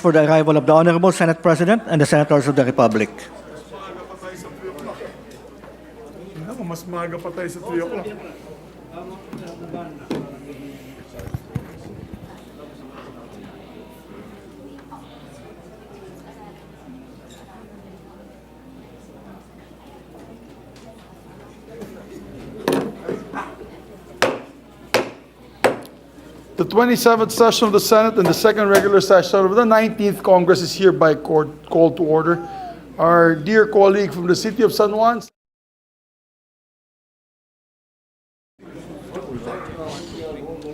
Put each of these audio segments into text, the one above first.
for the arrival of the Honorable Senate President and the Senators of the Republic. Mas maaga pa tayo sa 3 o'clock. The 27th session of the Senate and the second regular session of the 19th Congress is hereby called to order. Our dear colleague from the city of San Juan,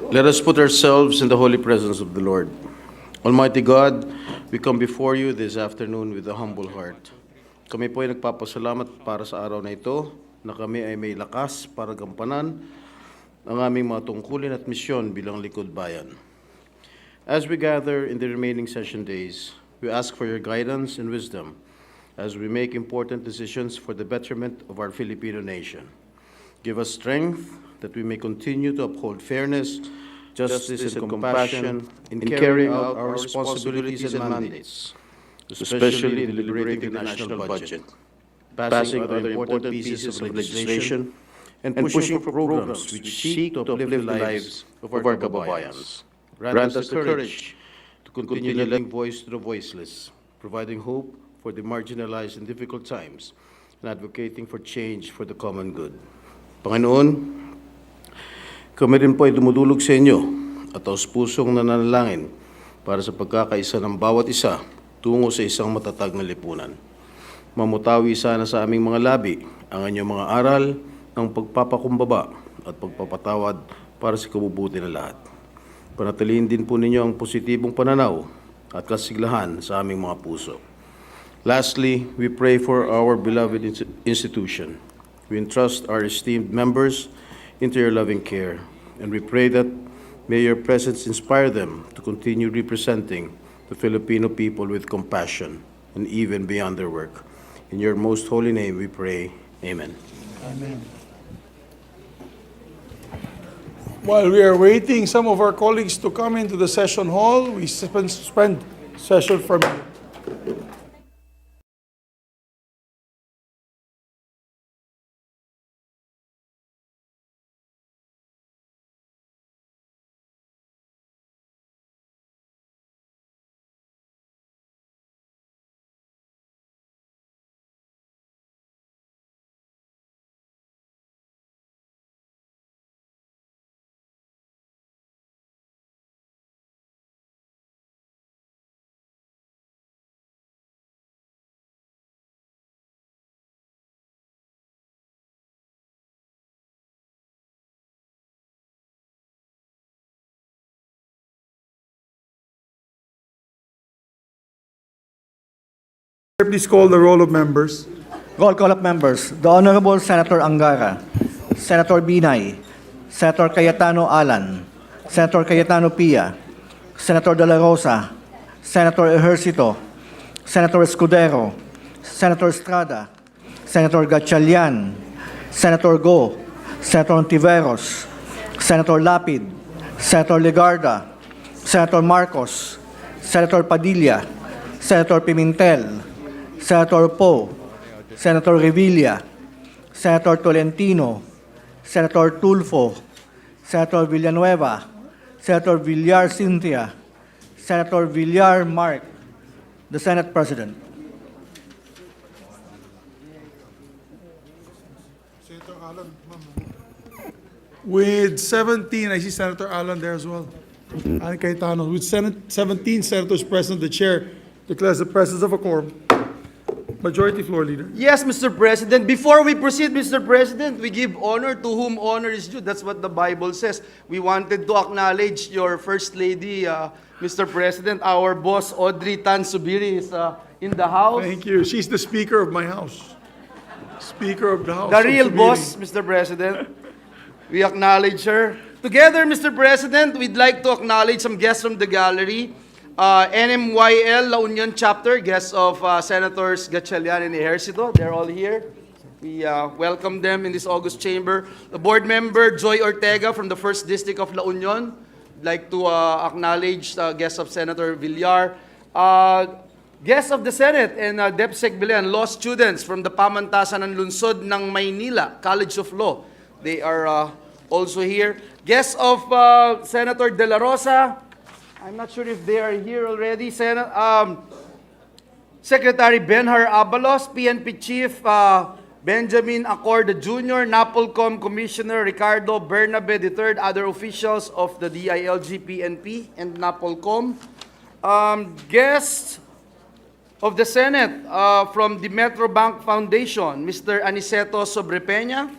Let us put ourselves in the holy presence of the Lord. Almighty God, we come before you this afternoon with a humble heart. Kami po ay nagpapasalamat para sa araw na ito na kami ay may lakas para gampanan ang aming mga tungkulin at misyon bilang likod bayan. As we gather in the remaining session days, we ask for your guidance and wisdom as we make important decisions for the betterment of our Filipino nation. Give us strength that we may continue to uphold fairness, justice, and compassion in carrying out our responsibilities and mandates, especially in deliberating the national budget, passing other important pieces of legislation, and pushing for programs which seek to uplift the lives of our kababayans. Grant us the courage to continue lending voice to the voiceless, providing hope for the marginalized in difficult times, and advocating for change for the common good. Panginoon, kami rin po ay dumudulog sa inyo at taos-pusong nananalangin para sa pagkakaisa ng bawat isa tungo sa isang matatag na lipunan. Mamutawi sana sa aming mga labi ang inyong mga aral ng pagpapakumbaba at pagpapatawad para sa kabubuti ng lahat. Panatilihin din po ninyo ang positibong pananaw at kasiglahan sa aming mga puso. Lastly, we pray for our beloved institution. We entrust our esteemed members into your loving care, and we pray that may your presence inspire them to continue representing the Filipino people with compassion and even beyond their work. In your most holy name we pray, amen. Amen. While we are waiting some of our colleagues to come into the session hall, we suspend session from here. Please call the roll of members. Roll call of members. The Honorable Senator Angara, Senator Binay, Senator Cayetano Alan, Senator Cayetano Pia, Senator De La Rosa, Senator Ejercito, Senator Escudero, Senator Estrada, Senator Gatchalian, Senator Go, Senator Ontiveros, Senator Lapid, Senator Legarda, Senator Marcos, Senator Padilla, Senator Pimentel, Senator Poe, Senator Revilla, Senator Tolentino, Senator Tulfo, Senator Villanueva, Senator Villar Cynthia, Senator Villar Mark, the Senate President. Senator Alan, with 17, I see Senator Alan there as well. And Cayetano. With 17 senators present, the chair declares the presence of a quorum. Majority Floor Leader. Yes, Mr. President. Before we proceed, Mr. President, we give honor to whom honor is due. That's what the Bible says. We wanted to acknowledge your First Lady, Mr. President. Our boss, Audrey Tan Subiri, is in the house. Thank you. She's the Speaker of my house. Speaker of the House. The real Subiri. boss, Mr. President. We acknowledge her. Together, Mr. President, we'd like to acknowledge some guests from the gallery. NMYL La Union Chapter, guests of Senators Gatchalian and Ejercito. They're all here. We welcome them in this August chamber. The board member, Joy Ortega from the 1st District of La Union. I'd like to acknowledge the guests of Senator Villar, Guests of the Senate and DepSec Bilian, law students from the Pamantasan ng Lungsod ng Maynila, College of Law. They are also here. Guests of Senator De La Rosa. I'm not sure if they are here already. Secretary Benhar Abalos, PNP Chief Benjamin Acorda Jr., NAPOLCOM Commissioner Ricardo Bernabe III, other officials of the DILG, PNP, and NAPOLCOM. Guests of the Senate from the Metro Bank Foundation, Mr. Aniceto Sobrepeña,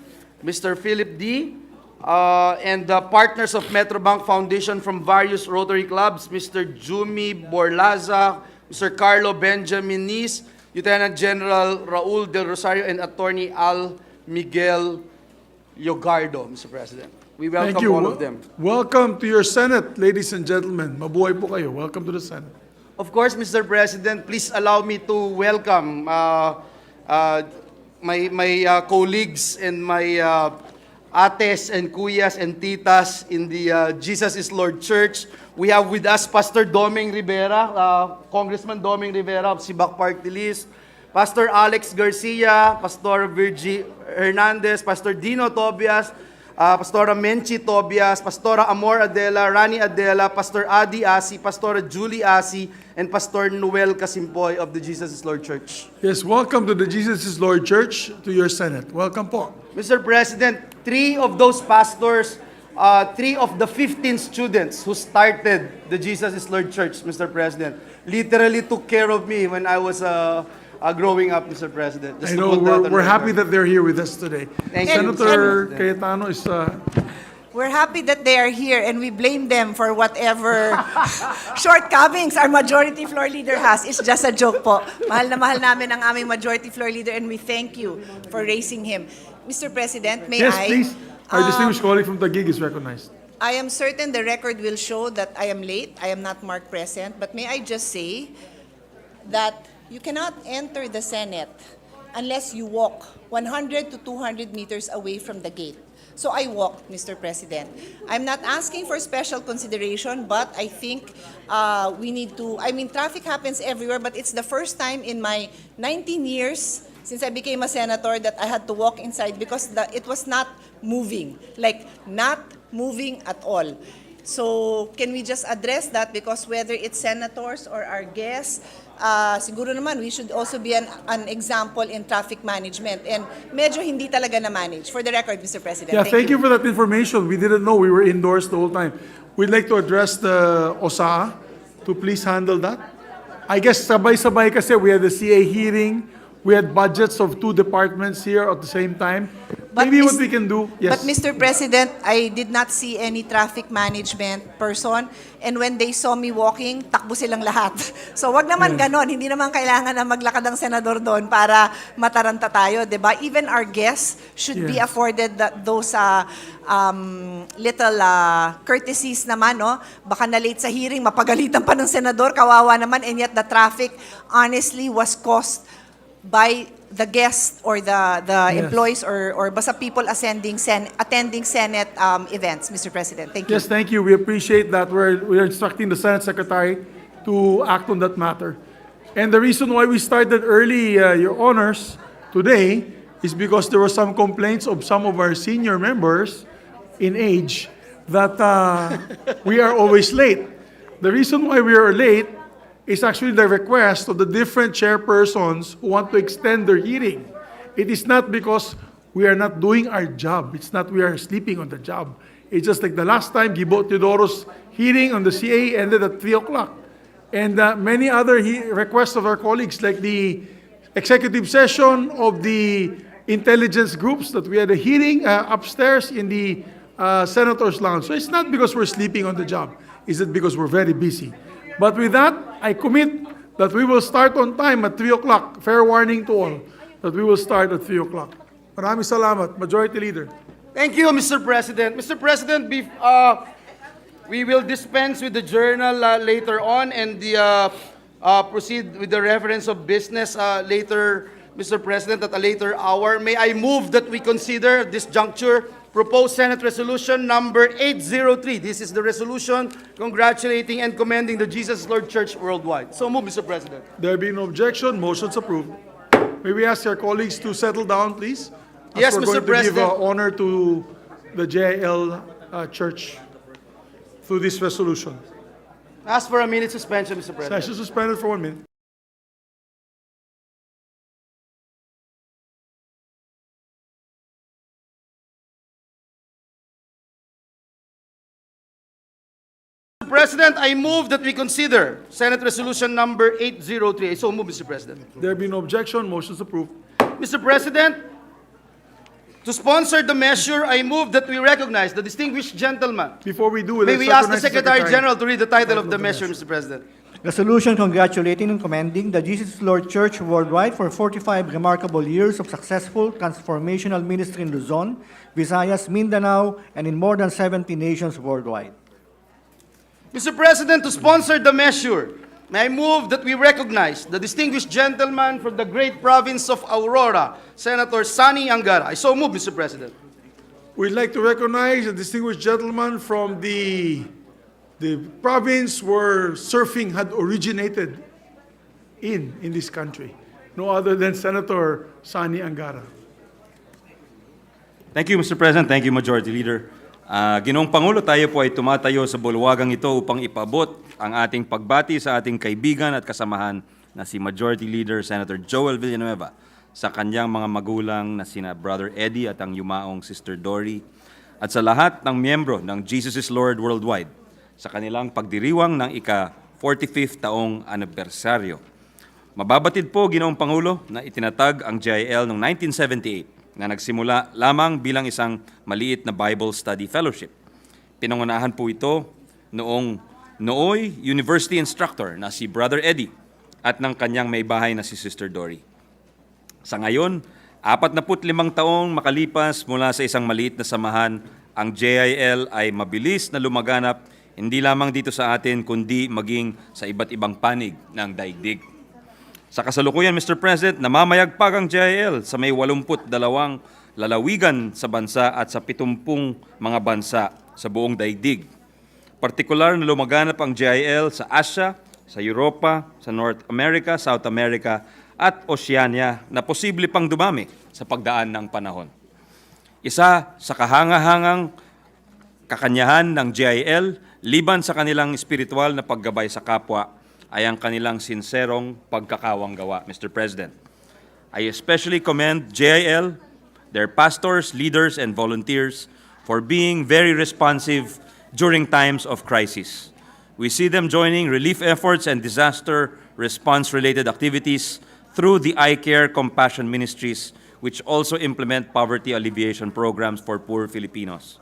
Mr. Philip D., and the partners of Metro Bank Foundation from various Rotary clubs, Mr. Jumi Borlaza, Mr. Carlo Benjamin Nis, Lieutenant General Raul Del Rosario, and Attorney Al Miguel Yogardo, Mr. President. We Thank welcome you. all of them. Welcome to your Senate, ladies and gentlemen. Mabuhay po kayo. Welcome to the Senate. Of course, Mr. President, please allow me to welcome my colleagues and my ates and kuyas and titas in the Jesus is Lord Church. We have with us Pastor Doming Rivera, Congressman Doming Rivera of Sibac Party List, Pastor Alex Garcia, Pastor Virgie Hernandez, Pastor Dino Tobias, Pastora Menchi Tobias, Pastora Amor Adela, Rani Adela, Pastor Adi Asi, Pastora Julie Asi, and Pastor Noel Kasimpoy of the Jesus is Lord Church. Yes, welcome to the Jesus is Lord Church, to your Senate. Welcome po. Mr. President, 3 of those pastors, 3 of the 15 students who started the Jesus is Lord Church, Mr. President, literally took care of me when I was growing up, Mr. President. Just I to know put that on we're happy record. that they're here with us today. Thank you, Senator Mr. Cayetano is We're happy that they are here and we blame them for whatever shortcomings our majority floor leader has. It's just a joke po. Mahal na mahal namin ang aming majority floor leader and we thank you for raising him. Mr. President, may yes, I? please. Our distinguished colleague from Taguig is recognized. I am certain the record will show that I am late. I am not marked present. But may I just say that you cannot enter the Senate unless you walk 100 to 200 meters away from the gate. So I walked, Mr. President. I'm not asking for special consideration, but I think we need to, traffic happens everywhere, but it's the first time in my 19 years since I became a senator that I had to walk inside because it was not moving, like not moving at all. So can we just address that, because whether it's senators or our guests, siguro naman we should also be an example in traffic management, and medyo hindi talaga na-manage. For the record, Mr. President. Yeah, thank you for that information. We didn't know we were indoors the whole time. We'd like to address the OSA to please handle that. I guess sabay-sabay kasi we had the CA hearing, we had budgets of 2 departments here at the same time. But Maybe Mis- what we can do, yes. But Mr. President, I did not see any traffic management person, and when they saw me walking, takbo silang lahat. So wag naman ganon, hindi naman kailangan na maglakad ang senador doon para mataranta tayo, 'di ba? Even our guests should be Yes. afforded those little courtesies naman, no? Baka na late sa hearing, mapagalitan pa ng senador, kawawa naman, and yet the traffic honestly was caused by the guests or the Yes. employees or basta people attending Senate events, Mr. President. Thank you. Yes, thank you. We appreciate that. We're instructing the Senate Secretary to act on that matter. And the reason why we started early, Your Honors, today is because there were some complaints of some of our senior members in age that we are always late. The reason why we are late is actually the request of the different chairpersons who want to extend their hearing. It is not because we are not doing our job. It's not we are sleeping on the job. It's just like the last time, Gibo Teodoro's hearing on the CA ended at 3 o'clock. And many other requests of our colleagues, like the executive session of the intelligence groups, that we had a hearing upstairs in the Senator's Lounge. So it's not because we're sleeping on the job. It's because we're very busy. But with that, I commit that we will start on time at 3 o'clock. Fair warning to all that we will start at 3 o'clock. Maraming salamat, Majority Leader. Thank you, Mr. President. Mr. President, we will dispense with the journal later on and proceed with the reference of business later, Mr. President, at a later hour. May I move that we consider at this juncture proposed Senate Resolution number 803. This is the resolution congratulating and commending the Jesus Lord Church worldwide. So move, Mr. President. There being no objection, motion's approved. May we ask our colleagues to settle down, please? As Yes, we're Mr. going to give President. honor to the JIL Church through this resolution. Ask for a minute suspension, Mr. President. Session suspended for 1 minute. Mr. President, I move that we consider Senate Resolution number 803. I so move, Mr. President. There being no objection, motion's approved. Mr. President, to sponsor the measure, I move that we recognize the distinguished gentleman. Before we do, May let's we ask the recognize Secretary General to read the title of the measure, Mr. President? Resolution congratulating and commending the Jesus Lord Church worldwide for 45 remarkable years of successful transformational ministry in Luzon, Visayas, Mindanao, and in more than 70 nations worldwide. Mr. President, to sponsor the measure, may I move that we recognize the distinguished gentleman from the great province of Aurora, Senator Sani Angara. I so move, Mr. President. We'd like to recognize a distinguished gentleman from the province where surfing had originated in this country. No other than Senator Sani Angara. Thank you, Mr. President. Thank you, Majority Leader. Ginoong Pangulo, tayo po ay tumatayo sa bulwagang ito upang ipabot ang ating pagbati sa ating kaibigan at kasamahan na si Majority Leader Senator Joel Villanueva sa kanyang mga magulang na sina Brother Eddie at ang yumaong Sister Dory at sa lahat ng miyembro ng Jesus is Lord worldwide sa kanilang pagdiriwang ng ika-45th taong anibersaryo. Mababatid po, Ginoong Pangulo, na itinatag ang JIL noong 1978 na nagsimula lamang bilang isang maliit na Bible Study Fellowship. Pinangunahan po ito noong Nooy University instructor na si Brother Eddie at ng kanyang may bahay na si Sister Dory. Sa ngayon, 45 taong makalipas mula sa isang maliit na samahan, ang JIL ay mabilis na lumaganap hindi lamang dito sa atin kundi maging sa iba't ibang panig ng daigdig. Sa kasalukuyan, Mr. President, namamayagpag ang JIL sa may 82 lalawigan sa bansa at sa 70 mga bansa sa buong daigdig. Partikular na lumaganap ang JIL sa Asia, sa Europa, sa North America, South America at Oceania na posible pang dumami sa pagdaan ng panahon. Isa sa kahangahangang kakanyahan ng JIL, liban sa kanilang espiritual na paggabay sa kapwa, ay ang kanilang sinserong pagkakawanggawa, Mr. President. I especially commend JIL, their pastors, leaders, and volunteers for being very responsive during times of crisis. We see them joining relief efforts and disaster response-related activities through the iCare Compassion Ministries, which also implement poverty alleviation programs for poor Filipinos.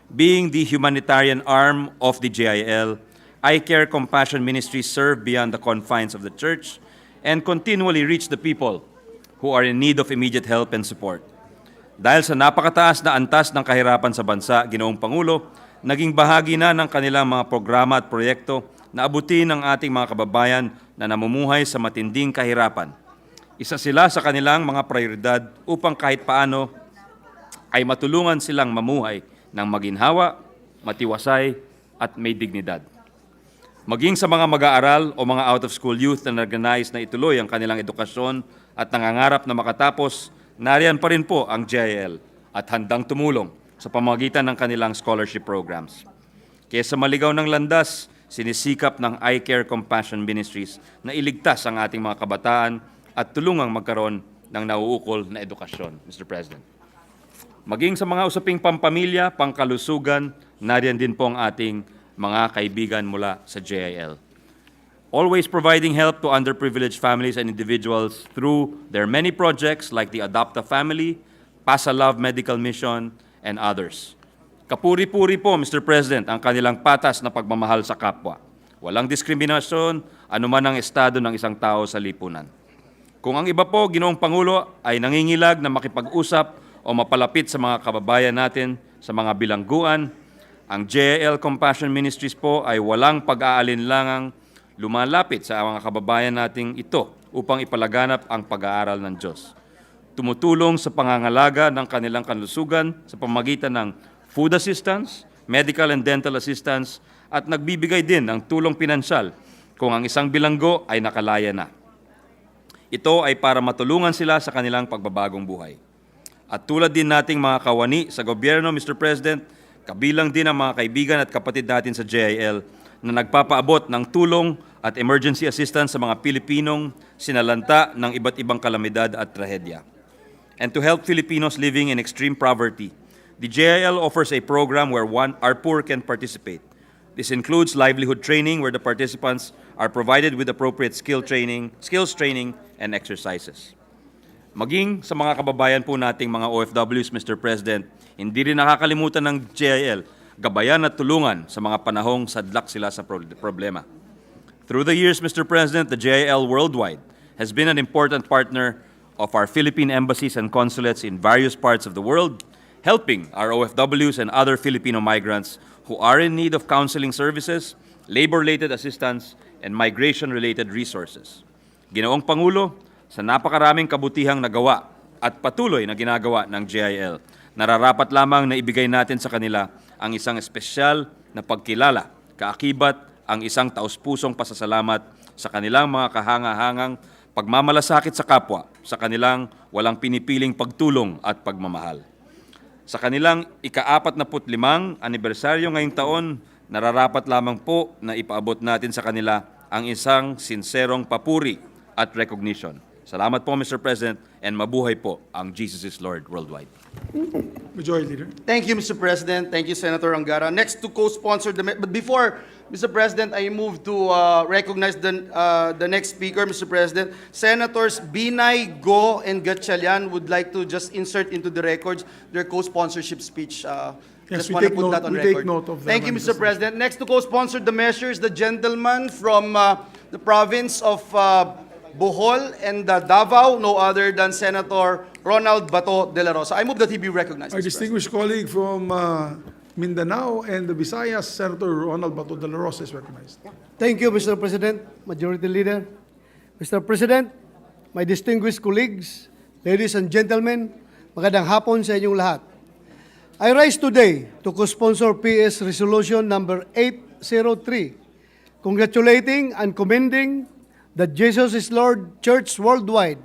Being the humanitarian arm of the JIL, iCare Compassion Ministries serve beyond the confines of the church and continually reach the people who are in need of immediate help and support. Dahil sa napakataas na antas ng kahirapan sa bansa, Ginoong Pangulo, naging bahagi na ng kanilang mga programa at proyekto na abutin ng ating mga kababayan na namumuhay sa matinding kahirapan. Isa sila sa kanilang mga prioridad upang kahit paano ay matulungan silang mamuhay ng maginhawa, matiwasay at may dignidad. Maging sa mga mag-aaral o mga out-of-school youth na nag-nais na ituloy ang kanilang edukasyon at nangangarap na makatapos, nariyan pa rin po ang JIL at handang tumulong sa pamamagitan ng kanilang scholarship programs. Kaysa maligaw ng landas, sinisikap ng iCare Compassion Ministries na iligtas ang ating mga kabataan at tulungang magkaroon ng nauukol na edukasyon, Mr. President. Maging sa mga usaping pampamilya, pangkalusugan, nariyan din po ang ating mga kaibigan mula sa JIL. Always providing help to underprivileged families and individuals through their many projects like the Adopt a Family, Pasa Love Medical Mission, and others. Kapuri-puri po, Mr. President, ang kanilang patas na pagmamahal sa kapwa. Walang diskriminasyon, anuman ang estado ng isang tao sa lipunan. Kung ang iba po, Ginoong Pangulo, ay nangingilag na makipag-usap o mapalapit sa mga kababayan natin sa mga bilangguan, ang JIL Compassion Ministries po ay walang pag-aalinlangang lumalapit sa mga kababayan nating ito upang ipalaganap ang pag-aaral ng Diyos. tumutulong sa pangangalaga ng kanilang kalusugan sa pamamagitan ng food assistance, medical and dental assistance, at nagbibigay din ng tulong pinansyal kung ang isang bilanggo ay nakalaya na. Ito ay para matulungan sila sa kanilang pagbabagong buhay. At tulad din nating mga kawani sa gobyerno, Mr. President, kabilang din ang mga kaibigan at kapatid natin sa JIL na nagpapaabot ng tulong at emergency assistance sa mga Pilipinong sinalanta ng iba't ibang kalamidad at trahedya. And to help Filipinos living in extreme poverty, the JIL offers a program where our poor can participate. This includes livelihood training where the participants are provided with appropriate skills training, and exercises. Maging sa mga kababayan po nating mga OFWs, Mr. President, hindi rin nakakalimutan ng JIL gabayan at tulungan sa mga panahong sadlak sila sa problema. Through the years, Mr. President, the JIL worldwide has been an important partner of our Philippine embassies and consulates in various parts of the world, helping our OFWs and other Filipino migrants who are in need of counseling services, labor-related assistance, and migration-related resources. Ginoong Pangulo, sa napakaraming kabutihang nagawa at patuloy na ginagawa ng JIL, nararapat lamang na ibigay natin sa kanila ang isang espesyal na pagkilala, kaakibat ang isang taus-pusong pasasalamat sa kanilang mga kahanga-hangang pagmamalasakit sa kapwa, sa kanilang walang pinipiling pagtulong at pagmamahal. Sa kanilang ika-45 anibersaryo ngayong taon, nararapat lamang po na ipaabot natin sa kanila ang isang sinserong papuri at recognition. Salamat po, Mr. President, and mabuhay po ang Jesus is Lord worldwide. Majority Leader. Thank you, Mr. President. Thank you, Senator Angara. Next to co-sponsor but before, Mr. President, I move to recognize the next speaker, Mr. President. Senators Binay, Go, and Gatchalian would like to just insert into the records their co-sponsorship speech. Yes, Just we want to take put note- that on we record. take note of that Thank you, Mr. manifestation. President. Next to co-sponsor the measures, the gentleman from the province of Bohol and Davao, no other than Senator Ronald Bato de la Rosa. I move that he be recognized. Our Mr. President. distinguished colleague from Mindanao and the Visayas, Senator Ronald Bato de la Rosa is recognized. Thank you, Mr. President, Majority Leader. Mr. President, my distinguished colleagues, ladies and gentlemen, magandang hapon sa inyong lahat. I rise today to co-sponsor PS Resolution number 803, congratulating and commending the Jesus is Lord Church worldwide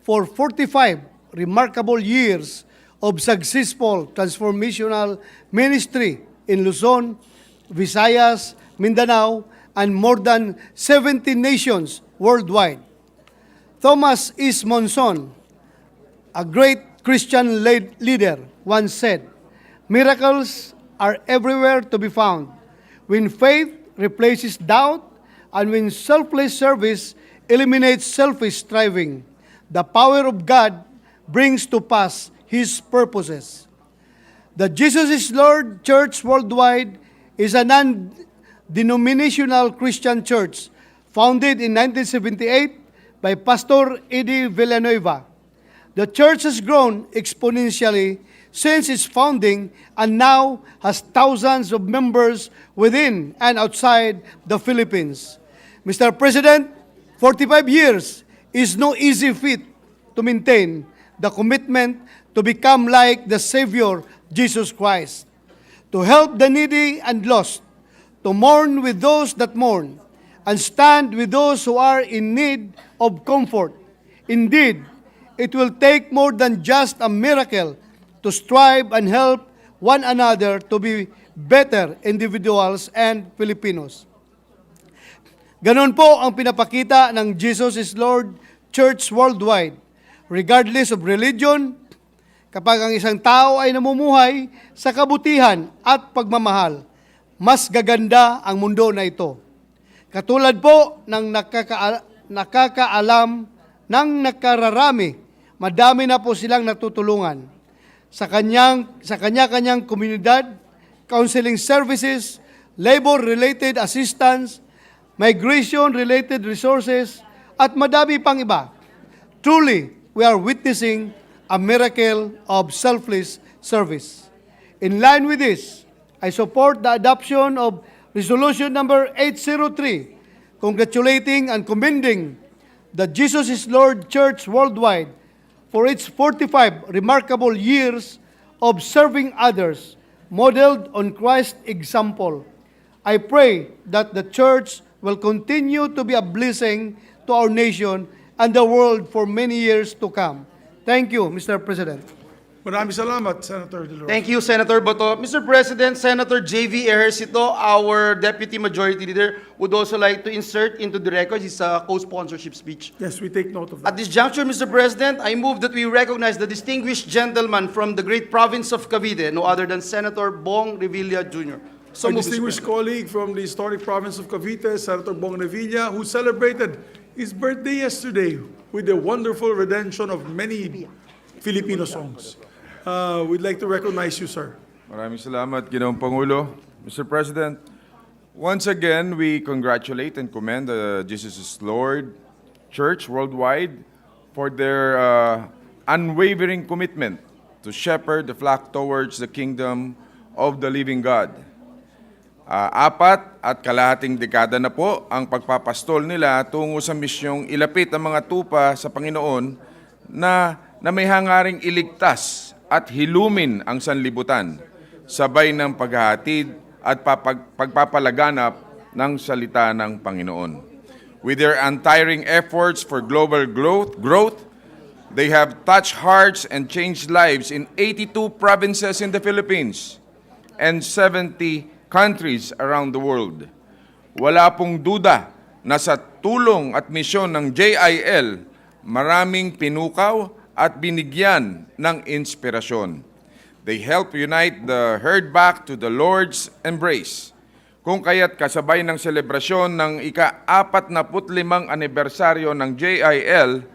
for 45 remarkable years of successful transformational ministry in Luzon, Visayas, Mindanao, and more than 70 nations worldwide. Thomas S. Monson, a great Christian leader, once said, "Miracles are everywhere to be found when faith replaces doubt and when selfless service eliminates selfish striving. The power of God brings to pass His purposes." The Jesus is Lord Church worldwide is a non-denominational Christian church founded in 1978 by Pastor Eddie Villanueva. The church has grown exponentially since its founding and now has thousands of members within and outside the Philippines. Mr. President, 45 years is no easy feat to maintain the commitment to become like the Savior, Jesus Christ, to help the needy and lost, to mourn with those that mourn, and stand with those who are in need of comfort. Indeed, it will take more than just a miracle to strive and help one another to be better individuals and Filipinos. Ganon po ang pinapakita ng Jesus is Lord Church worldwide. Regardless of religion, kapag ang isang tao ay namumuhay sa kabutihan at pagmamahal, mas gaganda ang mundo na ito. Katulad po ng nakakaalam ng nakararami, madami na po silang natutulungan sa kanya-kanyang komunidad, counseling services, labor-related assistance, migration-related resources, at madami pang iba. Truly, we are witnessing a miracle of selfless service. In line with this, I support the adoption of Resolution number 803, congratulating and commending the Jesus is Lord Church worldwide for its 45 remarkable years of serving others, modeled on Christ's example. I pray that the Church will continue to be a blessing to our nation and the world for many years to come. Thank you, Mr. President. Maraming salamat, Senator De La Rosa. Thank you, Senator Bato. Mr. President, Senator J.V. Ejercito, our Deputy Majority Leader, would also like to insert into the record his co-sponsorship speech. Yes, we take note of that. At this juncture, Mr. President, I move that we recognize the distinguished gentleman from the great province of Cavite, no other than Senator Bong Revilla Jr. Our So moved, Mr. distinguished President. colleague from the historic province of Cavite, Senator Bong Revilla, who celebrated his birthday yesterday with the wonderful rendition of many Filipino songs. We'd like to recognize you, sir. Maraming salamat, Ginoong Pangulo. Mr. President, once again, we congratulate and commend the Jesus is Lord Church worldwide for their unwavering commitment to shepherd the flock towards the kingdom of the living God. 4 at kalahating dekada na po ang pagpapastol nila tungo sa misyong ilapit ang mga tupa sa Panginoon na may hangaring iligtas at hilumin ang sanlibutan, sabay ng paghahatid at pagpapalaganap ng salita ng Panginoon. With their untiring efforts for global growth, they have touched hearts and changed lives in 82 provinces in the Philippines and 70 countries around the world. Wala pong duda na sa tulong at misyon ng JIL, maraming pinukaw at binigyan ng inspirasyon. They help unite the herd back to the Lord's embrace. Kung kaya't kasabay ng selebrasyon ng ika-45 anibersaryo ng JIL,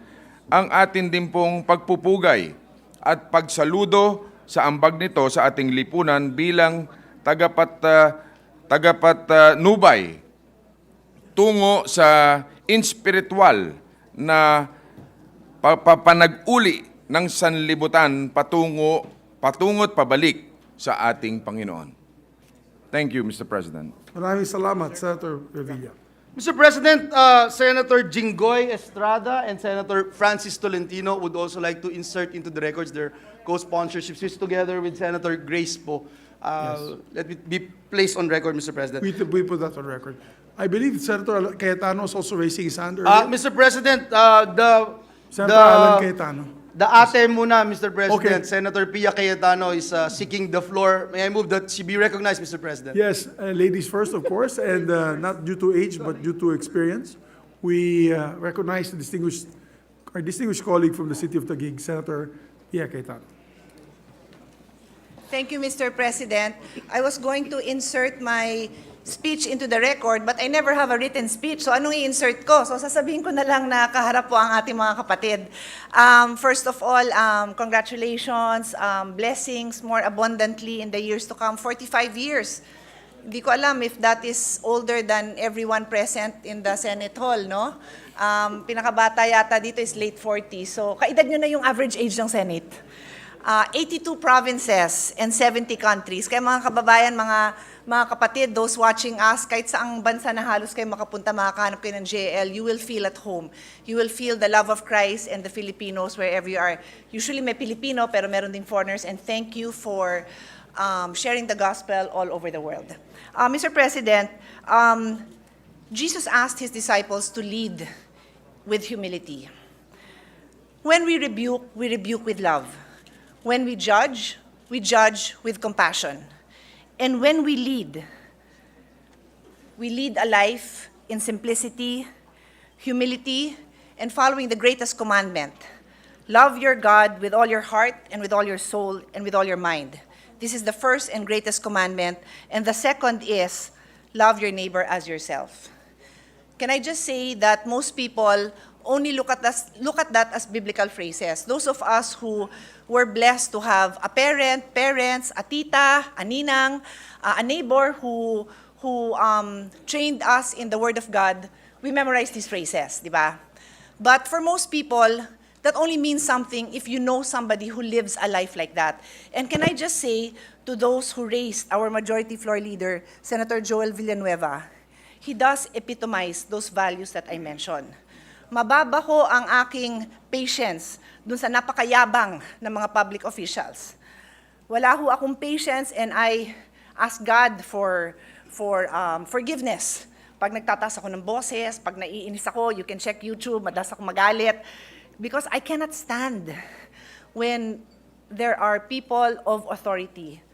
ang atin din pong pagpupugay at pagsaludo sa ambag nito sa ating lipunan bilang tagapatnubay tungo sa inspiritual na papanag-uli ng sanlibutan patungo't pabalik sa ating Panginoon. Thank you, Mr. President. Maraming salamat, Senator Revilla. Mr. President, Senator Jinggoy Estrada and Senator Francis Tolentino would also like to insert into the records their co-sponsorships together with Senator Grace po. Let it be placed on record, Mr. President. We put that on record. I believe Senator Cayetano is also raising his hand Mr. earlier. President, Senator Alan Cayetano. the ate muna, Mr. President. Okay. Senator Pia Cayetano is seeking the floor. May I move that she be recognized, Mr. President? Yes, ladies first, of course, and not due to age, but due to experience. We recognize our distinguished colleague from the city of Taguig, Senator Pia Cayetano. Thank you, Mr. President. I was going to insert my speech into the record, but I never have a written speech. So anong i-insert ko? So sasabihin ko na lang na kaharap po ang ating mga kapatid. First of all, congratulations, blessings more abundantly in the years to come. 45 years. Hindi ko alam if that is older than everyone present in the Senate Hall, no? Pinakabata yata dito is late 40s. So kaedad nyo na yung average age ng Senate. 82 provinces and 70 countries. Kaya mga kababayan, mga kapatid, those watching us, kahit saang bansa na halos kayo makapunta, makakahanap kayo ng JL, you will feel at home. You will feel the love of Christ and the Filipinos wherever you are. Usually may Pilipino, pero meron din foreigners, and thank you for sharing the gospel all over the world. Mr. President, Jesus asked his disciples to lead with humility. When we rebuke with love. When we judge with compassion. And when we lead a life in simplicity, humility, and following the greatest commandment. Love your God with all your heart and with all your soul and with all your mind. This is the first and greatest commandment. And the second is, love your neighbor as yourself. Can I just say that most people only look at that as biblical phrases. Those of us who were blessed to have a parents, a tita, a ninang, a neighbor who trained us in the Word of God, we memorize these phrases, di ba? But for most people, that only means something if you know somebody who lives a life like that. And can I just say to those who raised our majority floor leader, Senator Joel Villanueva, he does epitomize those values that I mentioned. mababa ho ang aking patience dun sa napakayabang ng mga public officials. Wala ho akong patience and I ask God for forgiveness. Pag nagtataas ako ng boses, pag naiinis ako, you can check YouTube, madalas ako magalit. Because I cannot stand when there are people of authority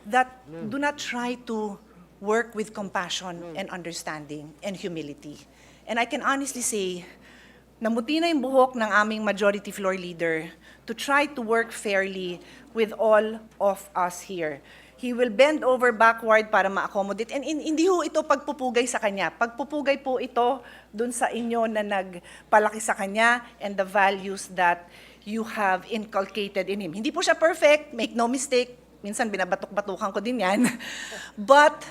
that do not try to work with compassion and understanding and humility. And I can honestly say, namuti na yung buhok ng aming majority floor leader to try to work fairly with all of us here. He will bend over backward para ma-accommodate. And hindi ho ito pagpupugay sa kanya. Pagpupugay po ito dun sa inyo na nagpalaki sa kanya and the values that you have inculcated in him. Hindi po siya perfect, make no mistake. Minsan binabatok-batukan ko din yan. But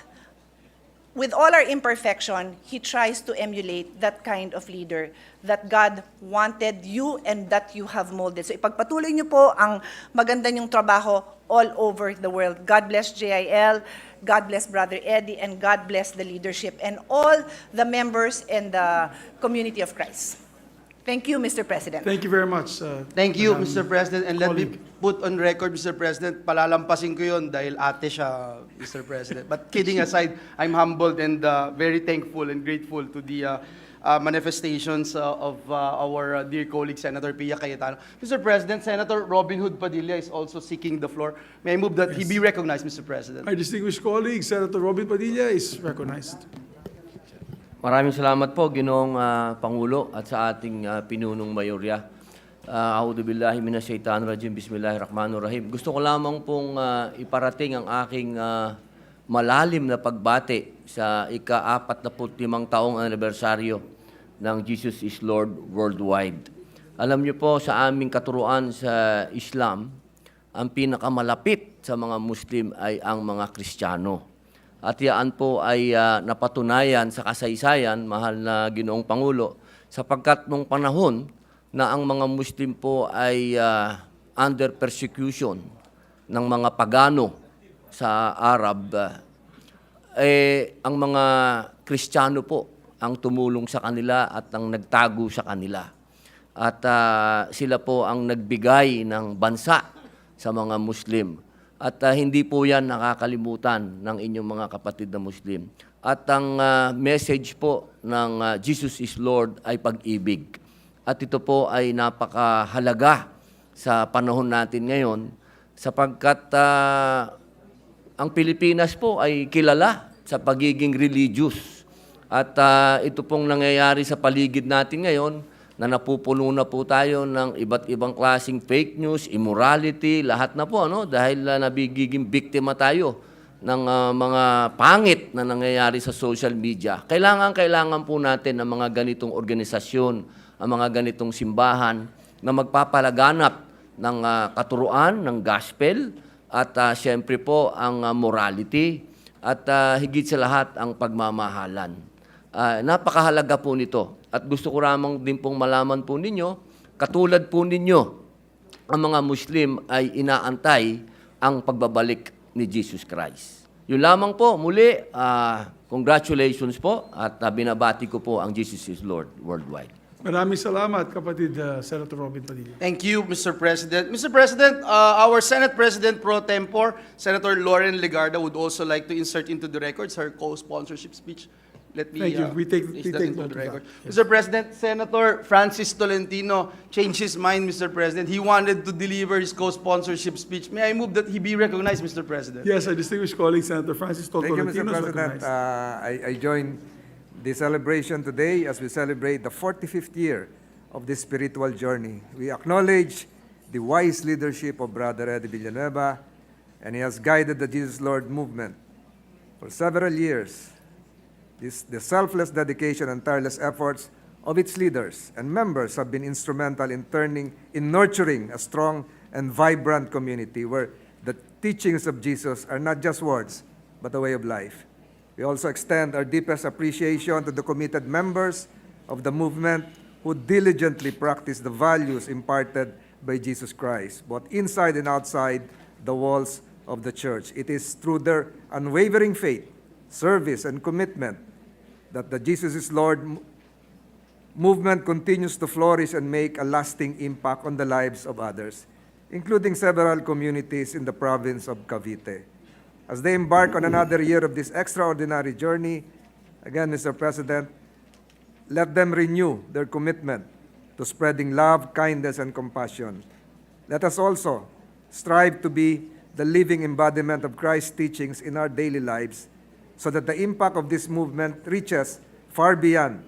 with all our imperfection, he tries to emulate that kind of leader that God wanted you and that you have molded. So ipagpatuloy niyo po ang maganda niyong trabaho all over the world. God bless JIL, God bless Brother Eddie, and God bless the leadership and all the members and the community of Christ. Thank you, Mr. President. Thank you very much. Thank you, Madam Mr. President. And let me colleague. put on record, Mr. President, palalampasin ko yun dahil ate siya, Mr. President. But kidding aside, I'm humbled and very thankful and grateful to the manifestations of our dear colleague, Senator Pia Cayetano. Mr. President, Senator Robin Hood Padilla is also seeking the floor. May I move that he be recognized, Mr. President? Our distinguished colleague, Senator Robin Padilla, is recognized. Maraming salamat po, Ginoong Pangulo at sa ating pinunong mayorya. A'udhu billahi minash shaitanir rajim, bismillahirrahmanirrahim. Gusto ko lamang pong iparating ang aking malalim na pagbati sa ika-45 taong anibersaryo ng Jesus is Lord Worldwide. Alam niyo po, sa aming katuruan sa Islam, ang pinakamalapit sa mga Muslim ay ang mga Kristiyano. At yan po ay napatunayan sa kasaysayan, mahal na Ginoong Pangulo, sapagkat nung panahon na ang mga Muslim po ay under persecution ng mga pagano sa Arab, ang mga Kristiyano po ang tumulong sa kanila at ang nagtago sa kanila. At sila po ang nagbigay ng bansa sa mga Muslim. At hindi po yan nakakalimutan ng inyong mga kapatid na Muslim. At ang message po ng Jesus is Lord ay pag-ibig. At ito po ay napakahalaga sa panahon natin ngayon sapagkat ang Pilipinas po ay kilala sa pagiging religious. At ito pong nangyayari sa paligid natin ngayon na napupuno na po tayo ng iba't ibang klaseng fake news, immorality, lahat na po, ano? Dahil nabigiging biktima tayo ng mga pangit na nangyayari sa social media. Kailangan po natin ng mga ganitong organisasyon, ang mga ganitong simbahan na magpapalaganap ng katuruan, ng gospel, at siyempre po ang morality, at higit sa lahat ang pagmamahalan. Napakahalaga po nito. At gusto ko ramang din pong malaman po ninyo, katulad po ninyo, ang mga Muslim ay inaantay ang pagbabalik ni Jesus Christ. Yun lamang po, muli, congratulations po at binabati ko po ang Jesus is Lord worldwide. Maraming salamat, kapatid Senator Robin Padilla. Thank you, Mr. President. Mr. President, our Senate President pro tempore, Senator Lauren Legarda, would also like to insert into the records her co-sponsorship speech. Let me Thank you. We take place that into note the of record. that. Yes. Mr. President, Senator Francis Tolentino changed his mind, Mr. President. He wanted to deliver his co-sponsorship speech. May I move that he be recognized, Mr. President? Yes, our distinguished colleague, Senator Francis Thank you, Mr. Tolentino, is President. recognized. I join the celebration today as we celebrate the 45th year of this spiritual journey. We acknowledge the wise leadership of Brother Eddie Villanueva, and he has guided the Jesus Lord movement for several years. The selfless dedication and tireless efforts of its leaders and members have been instrumental in nurturing a strong and vibrant community where the teachings of Jesus are not just words, but a way of life. We also extend our deepest appreciation to the committed members of the movement who diligently practice the values imparted by Jesus Christ, both inside and outside the walls of the church. It is through their unwavering faith, service, and commitment that the Jesus is Lord movement continues to flourish and make a lasting impact on the lives of others, including several communities in the province of Cavite. As they embark on another year of this extraordinary journey, again, Mr. President, let them renew their commitment to spreading love, kindness, and compassion. Let us also strive to be the living embodiment of Christ's teachings in our daily lives so that the impact of this movement reaches far beyond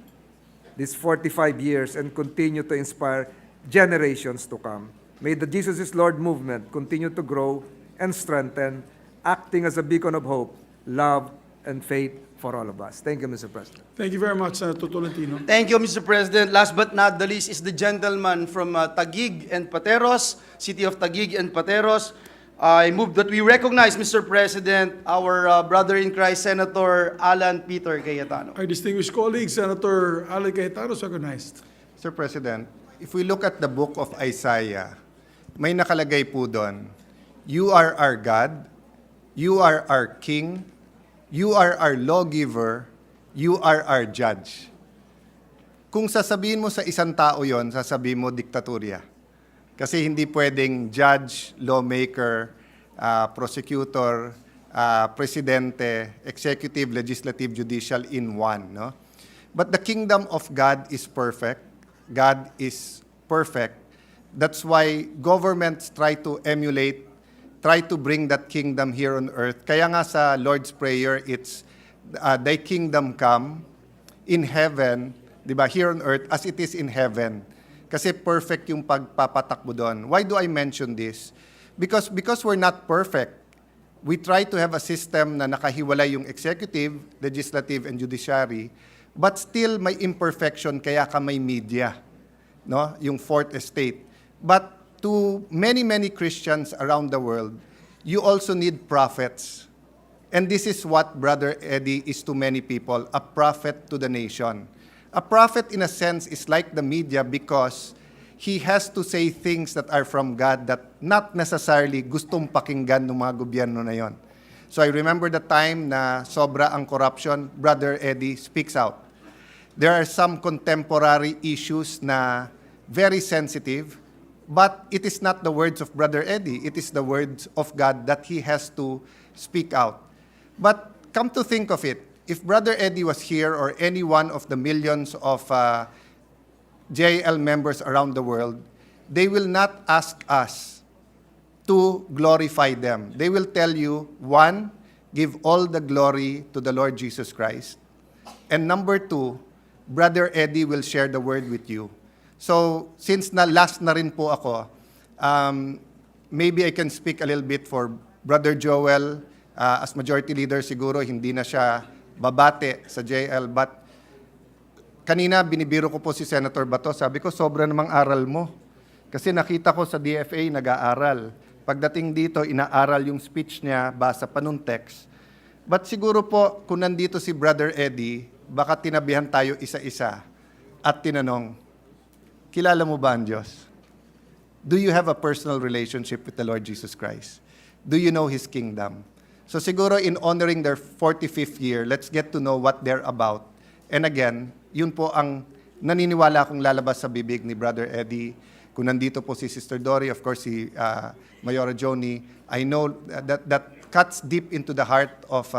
these 45 years and continue to inspire generations to come. May the Jesus is Lord movement continue to grow and strengthen, acting as a beacon of hope, love, and faith for all of us. Thank you, Mr. President. Thank you very much, Senator Tolentino. Thank you, Mr. President. Last but not the least is the gentleman from Taguig and Pateros, City of Taguig and Pateros. I move that we recognize, Mr. President, our brother in Christ, Senator Alan Peter Cayetano. Our distinguished colleague, Senator Alan Cayetano, is recognized. Mr. President, if we look at the book of Isaiah, may nakalagay po doon, you are our God, you are our King, you are our lawgiver, you are our judge. Kung sasabihin mo sa isang tao yon, sasabihin mo diktatorya. Kasi hindi pwedeng judge, lawmaker, prosecutor, presidente, executive, legislative, judicial in one. No? But the kingdom of God is perfect. God is perfect. That's why governments try to emulate, try to bring that kingdom here on earth. Kaya nga sa Lord's Prayer, it's thy kingdom come in heaven, di ba, here on earth as it is in heaven. Kasi perfect yung pagpapatakbo doon. Why do I mention this? Because we're not perfect. We try to have a system na nakahiwalay yung executive, legislative, and judiciary, but still may imperfection kaya ka may media, no? Yung fourth estate. But to many, many Christians around the world, you also need prophets. And this is what Brother Eddie is to many people, a prophet to the nation. A prophet, in a sense, is like the media because he has to say things that are from God that not necessarily gustong pakinggan ng mga gobyerno na yon. So I remember the time na sobra ang corruption, Brother Eddie speaks out. There are some contemporary issues na very sensitive, but it is not the words of Brother Eddie. It is the words of God that he has to speak out. But come to think of it, if Brother Eddie was here or any one of the millions of JL members around the world, they will not ask us to glorify them. They will tell you, one, give all the glory to the Lord Jesus Christ. And number two, Brother Eddie will share the word with you. So, since last na rin po ako, maybe I can speak a little bit for Brother Joel. As Majority Leader, siguro hindi na siya babate sa JL. But kanina, binibiro ko po si Senator Bato. Sabi ko, sobra namang aral mo. Kasi nakita ko sa DFA, nag-aaral. Pagdating dito, inaaral yung speech niya, basa pa nung text. But siguro po, kung nandito si Brother Eddie, baka tinabihan tayo isa-isa at tinanong, kilala mo ba ang Diyos? Do you have a personal relationship with the Lord Jesus Christ? Do you know His kingdom? So siguro in honoring their 45th year, let's get to know what they're about. And again, yun po ang naniniwala kong lalabas sa bibig ni Brother Eddie. Kung nandito po si Sister Dory, of course si Mayora Joni, I know that cuts deep into the heart of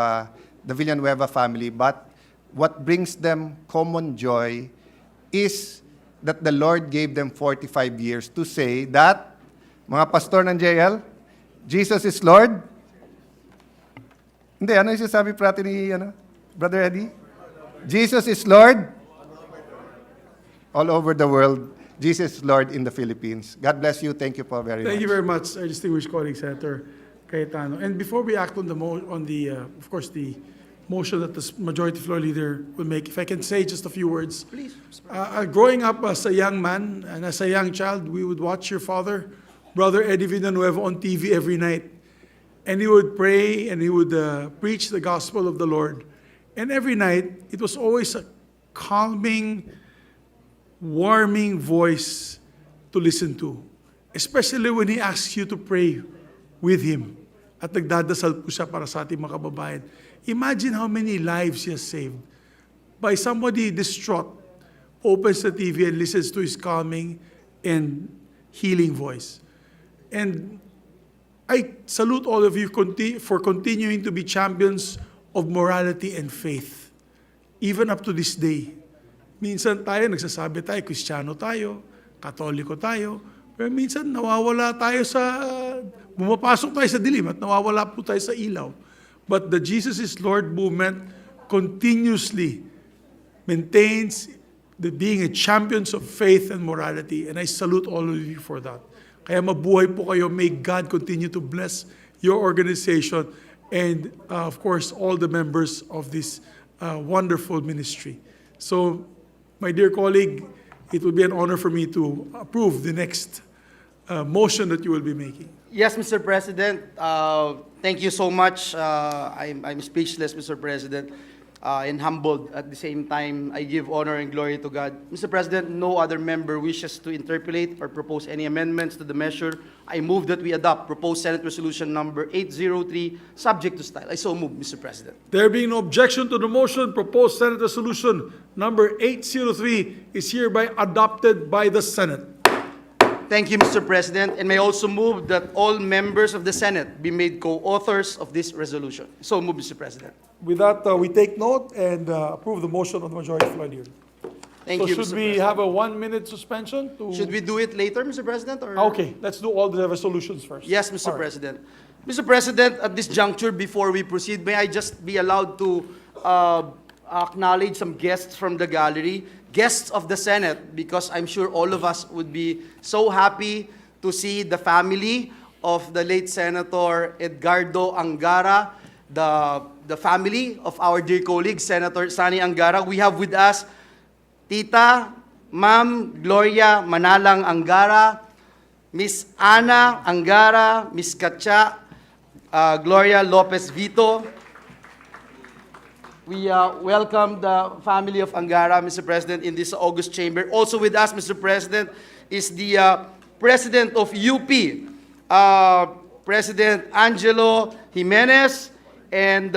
the Villanueva family. But what brings them common joy is that the Lord gave them 45 years to say that, mga pastor ng JL, Jesus is Lord. Hindi, ano yung sabi prati ni Brother Eddie? Jesus is Lord all over the world. Jesus is Lord in the Philippines. God bless you. Thank you po very much. Thank you very much, our distinguished colleague, Senator Cayetano. And before we act on the of course, the motion that the Majority Floor Leader will make, if I can say just a few words. Please. Growing up as a young man and as a young child, we would watch your father, Brother Eddie Villanueva, on TV every night. And he would pray and he would preach the gospel of the Lord. And every night, it was always a calming, warming voice to listen to. Especially when he asks you to pray with him. At nagdadasal po siya para sa ating mga kababayan. Imagine how many lives he has saved by somebody distraught opens the TV and listens to his calming and healing voice. And I salute all of you for continuing to be champions of morality and faith, even up to this day. Minsan tayo, nagsasabi tayo, Kristiyano tayo, Katoliko tayo, pero minsan nawawala tayo bumapasok tayo sa dilim at nawawala po tayo sa ilaw. But the Jesus is Lord movement continuously maintains being a champions of faith and morality, and I salute all of you for that. Kaya mabuhay po kayo. May God continue to bless your organization and, of course, all the members of this wonderful ministry. So, my dear colleague, it will be an honor for me to approve the next motion that you will be making. Yes, Mr. President. Thank you so much. I'm speechless, Mr. President, and humbled at the same time. I give honor and glory to God. Mr. President, no other member wishes to interpolate or propose any amendments to the measure. I move that we adopt proposed Senate Resolution number 803, subject to style. I so move, Mr. President. There being no objection to the motion, proposed Senate Resolution number 803 is hereby adopted by the Senate. Thank you, Mr. President, and may I also move that all members of the Senate be made co-authors of this resolution. So move, Mr. President. With that, we take note and approve the motion of the majority floor leader. Thank you, Should Mr. we President. have a 1-minute suspension? Should we do it later, Mr. President? Or? Okay, let's do all the resolutions first. Yes, Mr. All right. President. Mr. President, at this juncture, before we proceed, may I just be allowed to acknowledge some guests from the gallery, guests of the Senate, because I'm sure all of us would be so happy to see the family of the late Senator Edgardo Angara, the family of our dear colleague, Senator Sani Angara. We have with us Tita, Ma'am Gloria Manalang Angara, Miss Ana Angara, Miss Katcha, Gloria Lopez Vito. We welcome the family of Angara, Mr. President, in this August chamber. Also with us, Mr. President, is the President of UP, President Angelo Jimenez, and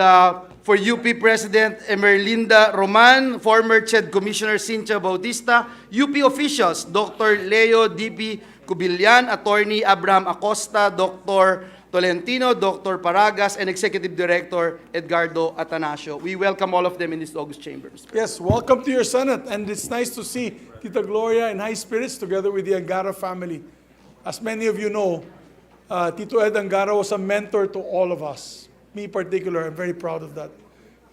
for UP President Emerlinda Roman, former CHED Commissioner Cynthia Bautista, UP officials, Dr. Leo D.P. Cubillan, Attorney Abraham Acosta, Dr. Tolentino, Dr. Paragas, and Executive Director Edgardo Atanasio. We welcome all of them in this August chamber, Mr. President. Yes, welcome to your Senate, and it's nice to see Tita Gloria in high spirits together with the Angara family. As many of you know, Tito Ed Angara was a mentor to all of us. Me in particular, I'm very proud of that.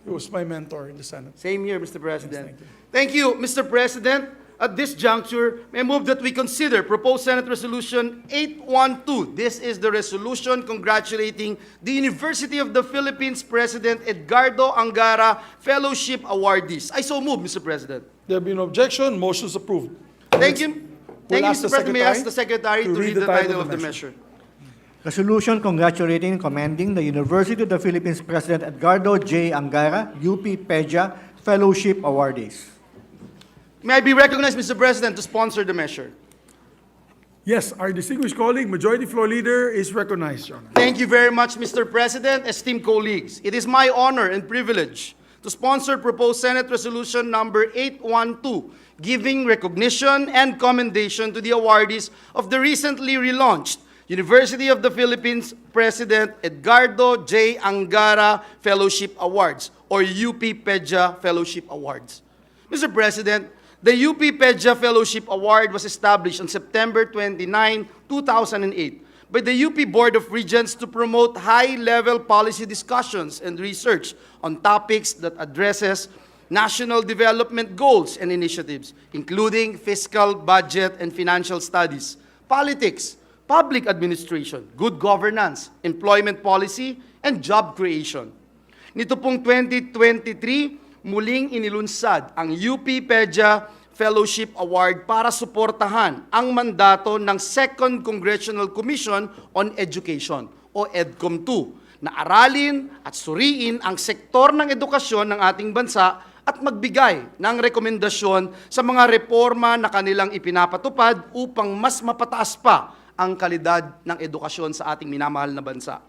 He was my mentor in the Senate. Same here, Mr. President. Yes, thank you, Mr. President. At this juncture, may I move that we consider proposed Senate Resolution 812. This is the resolution congratulating the University of the Philippines President Edgardo Angara Fellowship awardees. I so move, Mr. President. There being no objection, motion is approved. Thank you. Thank you, ask Mr. the President. May I ask the Secretary Secretary to read the title of the measure? Resolution congratulating and commending the University of the Philippines President Edgardo J. Angara, UP PEJA Fellowship awardees. May I be recognized, Mr. President, to sponsor the measure? Yes, our distinguished colleague, Majority Floor Leader, is recognized, Your Honor. Thank you very much, Mr. President, esteemed colleagues. It is my honor and privilege to sponsor proposed Senate Resolution number 812, giving recognition and commendation to the awardees of the recently relaunched University of the Philippines President Edgardo J. Angara Fellowship Awards, or UP PEJA Fellowship Awards. Mr. President, the UP PEJA Fellowship Award was established on September 29, 2008 by the UP Board of Regents to promote high-level policy discussions and research on topics that addresses national development goals and initiatives, including fiscal, budget, and financial studies, politics, public administration, good governance, employment policy, and job creation. Nito pong 2023, muling inilunsad ang UP PEJA Fellowship Award para suportahan ang mandato ng Second Congressional Commission on Education o EDCOM 2 na aralin at suriin ang sektor ng edukasyon ng ating bansa at magbigay ng rekomendasyon sa mga reforma na kanilang ipinapatupad upang mas mapataas pa ang kalidad ng edukasyon sa ating minamahal na bansa.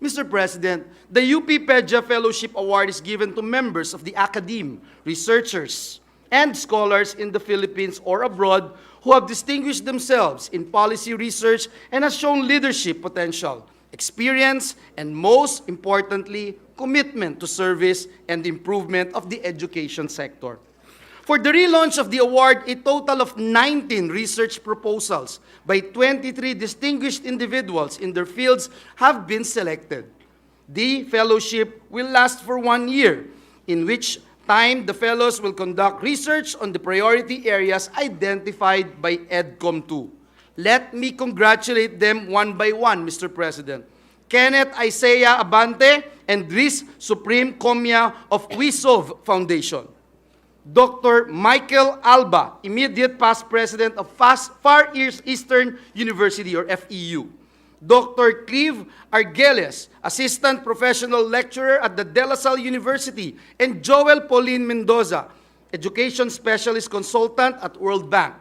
Mr. President, the UP PEJA Fellowship Award is given to members of the academe, researchers, and scholars in the Philippines or abroad who have distinguished themselves in policy research and has shown leadership potential, experience, and most importantly, commitment to service and improvement of the education sector. For the relaunch of the award, a total of 19 research proposals by 23 distinguished individuals in their fields have been selected. The fellowship will last for 1 year, in which time the fellows will conduct research on the priority areas identified by EDCOM2. Let me congratulate them one by one, Mr. President. Kenneth Isaiah Abante and Dris Supreme Comia of Wisov Foundation. Dr. Michael Alba, immediate past president of Far Eastern University or FEU. Dr. Clive Argeles, assistant professional lecturer at the De La Salle University, and Joel Pauline Mendoza, education specialist consultant at World Bank.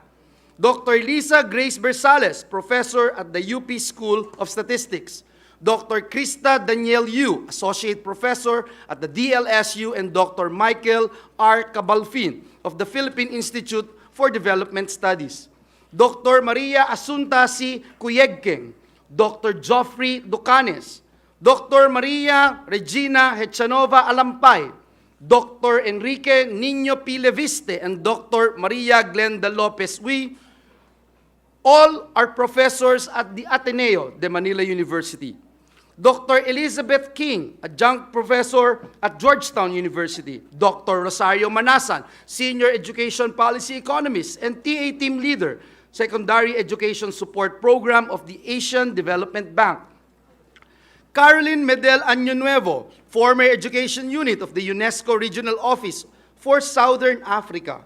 Dr. Lisa Grace Bersales, professor at the UP School of Statistics. Dr. Krista Danielle Yu, Associate Professor at the DLSU, and Dr. Michael R. Cabalfin of the Philippine Institute for Development Studies. Dr. Maria Asunta C. Cuyegkeng, Dr. Geoffrey Ducanes, Dr. Maria Regina Hechanova Alampay, Dr. Enrique Niño P. Leviste, and Dr. Maria Glenda Lopez Uy. All are professors at the Ateneo de Manila University. Dr. Elizabeth King, adjunct professor at Georgetown University. Dr. Rosario Manasan, senior education policy economist and TA team leader, secondary education support program of the Asian Development Bank. Caroline Medel Año Nuevo, former education unit of the UNESCO Regional Office for Southern Africa.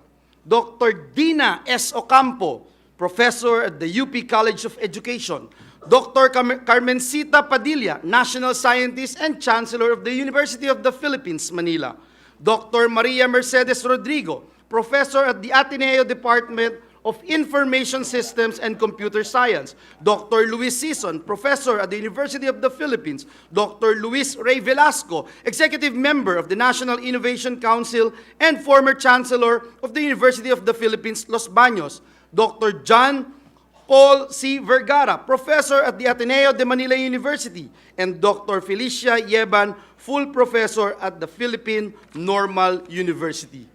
Dr. Dina S. Ocampo, professor at the UP College of Education. Dr. Carmencita Padilla, national scientist and chancellor of the University of the Philippines, Manila. Dr. Maria Mercedes Rodrigo, professor at the Ateneo Department of Information Systems and Computer Science. Dr. Luis Sison, professor at the University of the Philippines. Dr. Luis Ray Velasco, executive member of the National Innovation Council and former chancellor of the University of the Philippines, Los Baños. Dr. John Paul C. Vergara, professor at the Ateneo de Manila University, and Dr. Felicia Yeban, full professor at the Philippine Normal University.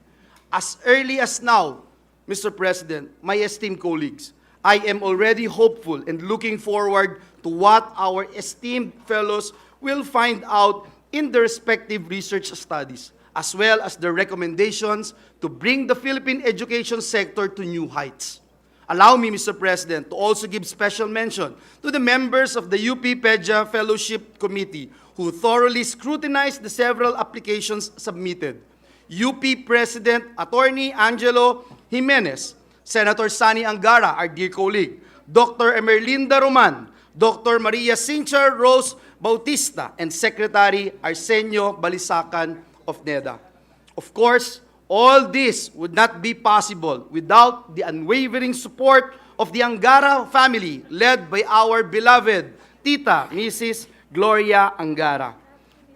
As early as now, Mr. President, my esteemed colleagues, I am already hopeful and looking forward to what our esteemed fellows will find out in their respective research studies, as well as their recommendations to bring the Philippine education sector to new heights. Allow me, Mr. President, to also give special mention to the members of the UP PEDJA Fellowship Committee who thoroughly scrutinized the several applications submitted. UP President Attorney Angelo Jimenez, Senator Sani Angara, our dear colleague, Dr. Emerlinda Roman, Dr. Maria Cincha Rose Bautista, and Secretary Arsenio Balisacan of NEDA. Of course, all this would not be possible without the unwavering support of the Angara family led by our beloved Tita, Mrs. Gloria Angara.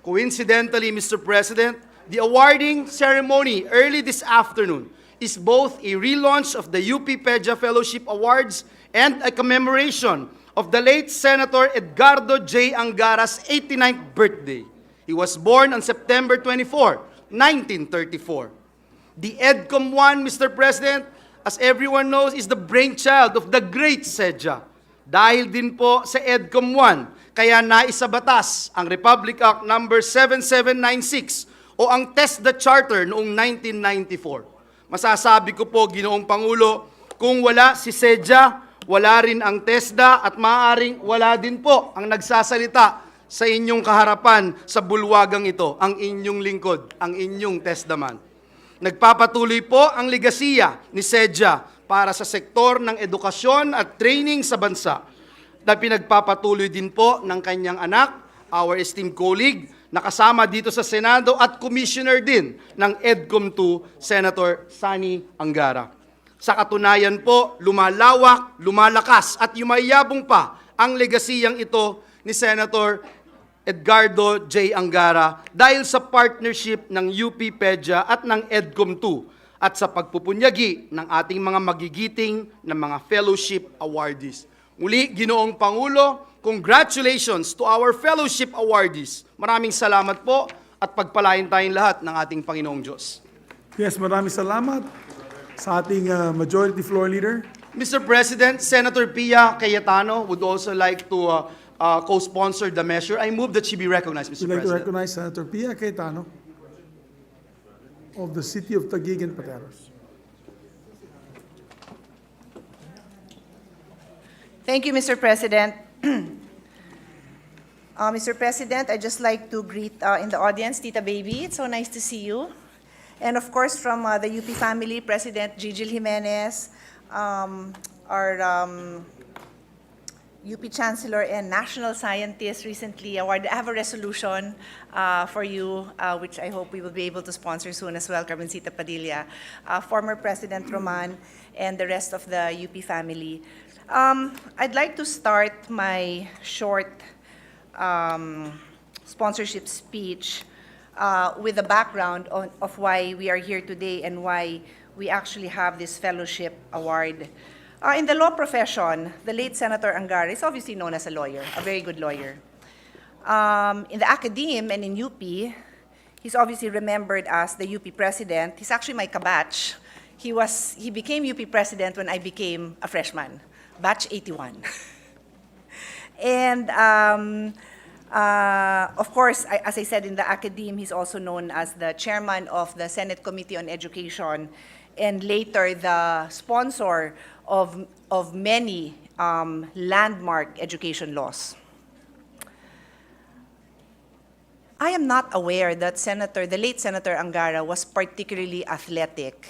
Coincidentally, Mr. President, the awarding ceremony early this afternoon is both a relaunch of the UP PEDJA Fellowship Awards and a commemoration of the late Senator Edgardo J. Angara's 89th birthday. He was born on September 24, 1934. The EDCOM 1, Mr. President, as everyone knows, is the brainchild of the great SEDJA. Dahil din po sa EDCOM 1, kaya naisabatas ang Republic Act No. 7796 o ang TESDA Charter noong 1994. Masasabi ko po, Ginoong Pangulo, kung wala si SEDJA, wala rin ang TESDA at maaaring wala din po ang nagsasalita sa inyong kaharapan sa bulwagang ito, ang inyong lingkod, ang inyong TESDA man. Nagpapatuloy po ang legasiya ni SEDJA para sa sektor ng edukasyon at training sa bansa na pinagpapatuloy din po ng kanyang anak, our esteemed colleague, na kasama dito sa Senado at commissioner din ng EDCOM 2, Senator Sani Angara. Sa katunayan po, lumalawak, lumalakas at yumayabong pa ang legasiyang ito ni Senator Edgardo J. Angara dahil sa partnership ng UP PEDJA at ng EDCOM 2. at sa pagpupunyagi ng ating mga magigiting na mga fellowship awardees. Muli, Ginoong Pangulo, congratulations to our fellowship awardees. Maraming salamat po at pagpalain tayong lahat ng ating Panginoong Diyos. Yes, maraming salamat sa ating Majority Floor Leader. Mr. President, Senator Pia Cayetano would also like to co-sponsor the measure. I move that she be recognized, Mr. We'd like to President. recognize Senator Pia Cayetano of the City of Taguig and Pateros. Thank you, Mr. President. Mr. President, I'd just like to greet in the audience Tita Baby. It's so nice to see you. And of course, from the UP family, President Gigil Jimenez, our UP Chancellor and National Scientist recently awarded. I have a resolution for you, which I hope we will be able to sponsor soon as well, Carmencita Padilla, former President Roman, and the rest of the UP family. I'd like to start my short sponsorship speech with the background of why we are here today and why we actually have this fellowship award. In the law profession, the late Senator Angara is obviously known as a lawyer, a very good lawyer. In the academe and in UP, he's obviously remembered as the UP president. He's actually my kabatch. He became UP president when I became a freshman, batch 81. And of course, as I said, in the academe, he's also known as the chairman of the Senate Committee on Education, and later the sponsor of many landmark education laws. I am not aware that the late Senator Angara was particularly athletic,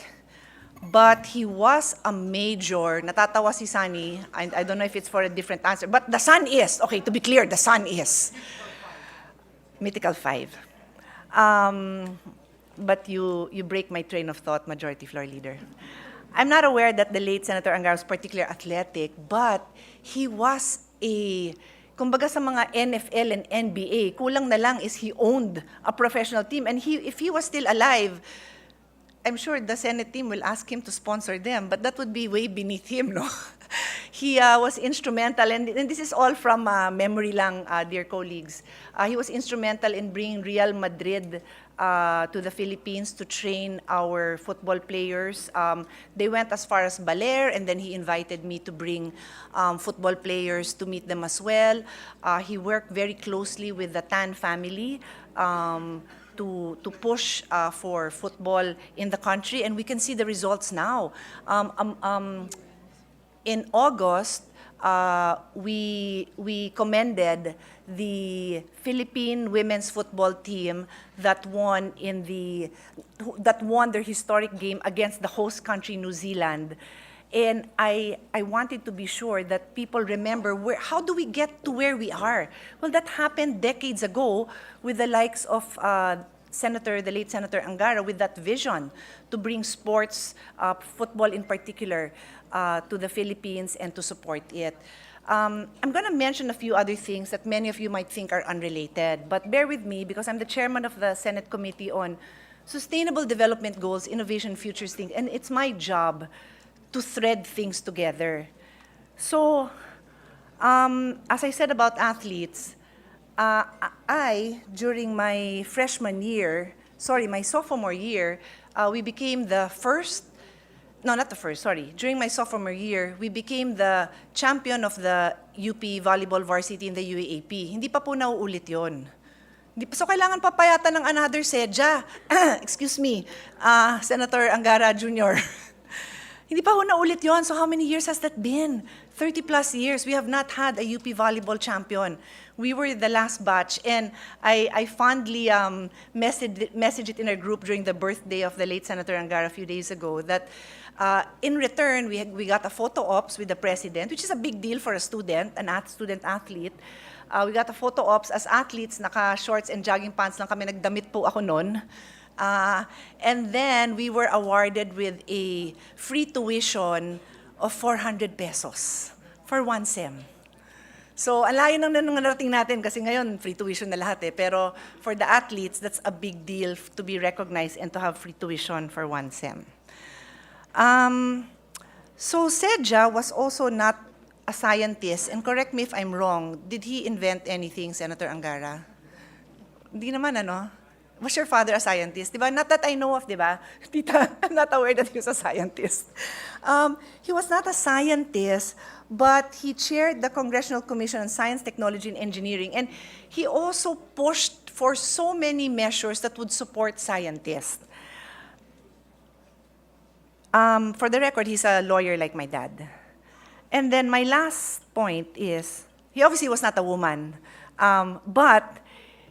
but he was a major, natatawa si Sunny, I don't know if it's for a different answer, but the son is, okay, to be clear, the son is. Mythical 5. But you break my train of thought, Majority Floor Leader. I'm not aware that the late Senator Angara was particularly athletic, but he was kumbaga sa mga NFL and NBA, kulang na lang is he owned a professional team. And if he was still alive, I'm sure the Senate team will ask him to sponsor them, but that would be way beneath him, no? He was instrumental, and this is all from memory lang, dear colleagues. He was instrumental in bringing Real Madrid to the Philippines to train our football players. They went as far as Baler, and then he invited me to bring football players to meet them as well. He worked very closely with the Tan family to push for football in the country, and we can see the results now. In August, we commended the Philippine women's football team that won their historic game against the host country, New Zealand. And I wanted to be sure that people remember how do we get to where we are? Well, that happened decades ago with the likes of the late Senator Angara, with that vision to bring sports, football in particular, to the Philippines and to support it. I'm going to mention a few other things that many of you might think are unrelated, but bear with me because I'm the chairman of the Senate Committee on Sustainable Development Goals, Innovation, Futures Things, and it's my job to thread things together. So, as I said about athletes, during my sophomore year, we became the first, no, not the first, sorry. During my sophomore year, we became the champion of the UP volleyball varsity in the UAAP. Hindi pa po nauulit yun. So kailangan pa payata ng another sedya. Excuse me, Senator Angara Jr. Hindi pa ho naulit yun. So how many years has that been? 30 plus years. We have not had a UP volleyball champion. We were the last batch, and I fondly messaged it in our group during the birthday of the late Senator Angara a few days ago that in return, we got a photo ops with the president, which is a big deal for a student, student athlete. We got a photo ops as athletes, naka-shorts and jogging pants lang kami, nagdamit po ako nun. And then we were awarded with a free tuition of 400 pesos for one SEM. So, ang layo nang narating natin kasi ngayon free tuition na lahat eh. Pero for the athletes, that's a big deal to be recognized and to have free tuition for one SEM. So Sedja was also not a scientist, and correct me if I'm wrong, did he invent anything, Senator Angara? Hindi naman, ano? Was your father a scientist? Diba? Not that I know of, diba? Tita, I'm not aware that he was a scientist. He was not a scientist, but he chaired the Congressional Commission on Science, Technology, and Engineering, and he also pushed for so many measures that would support scientists. For the record, he's a lawyer like my dad. And then my last point is, he obviously was not a woman, but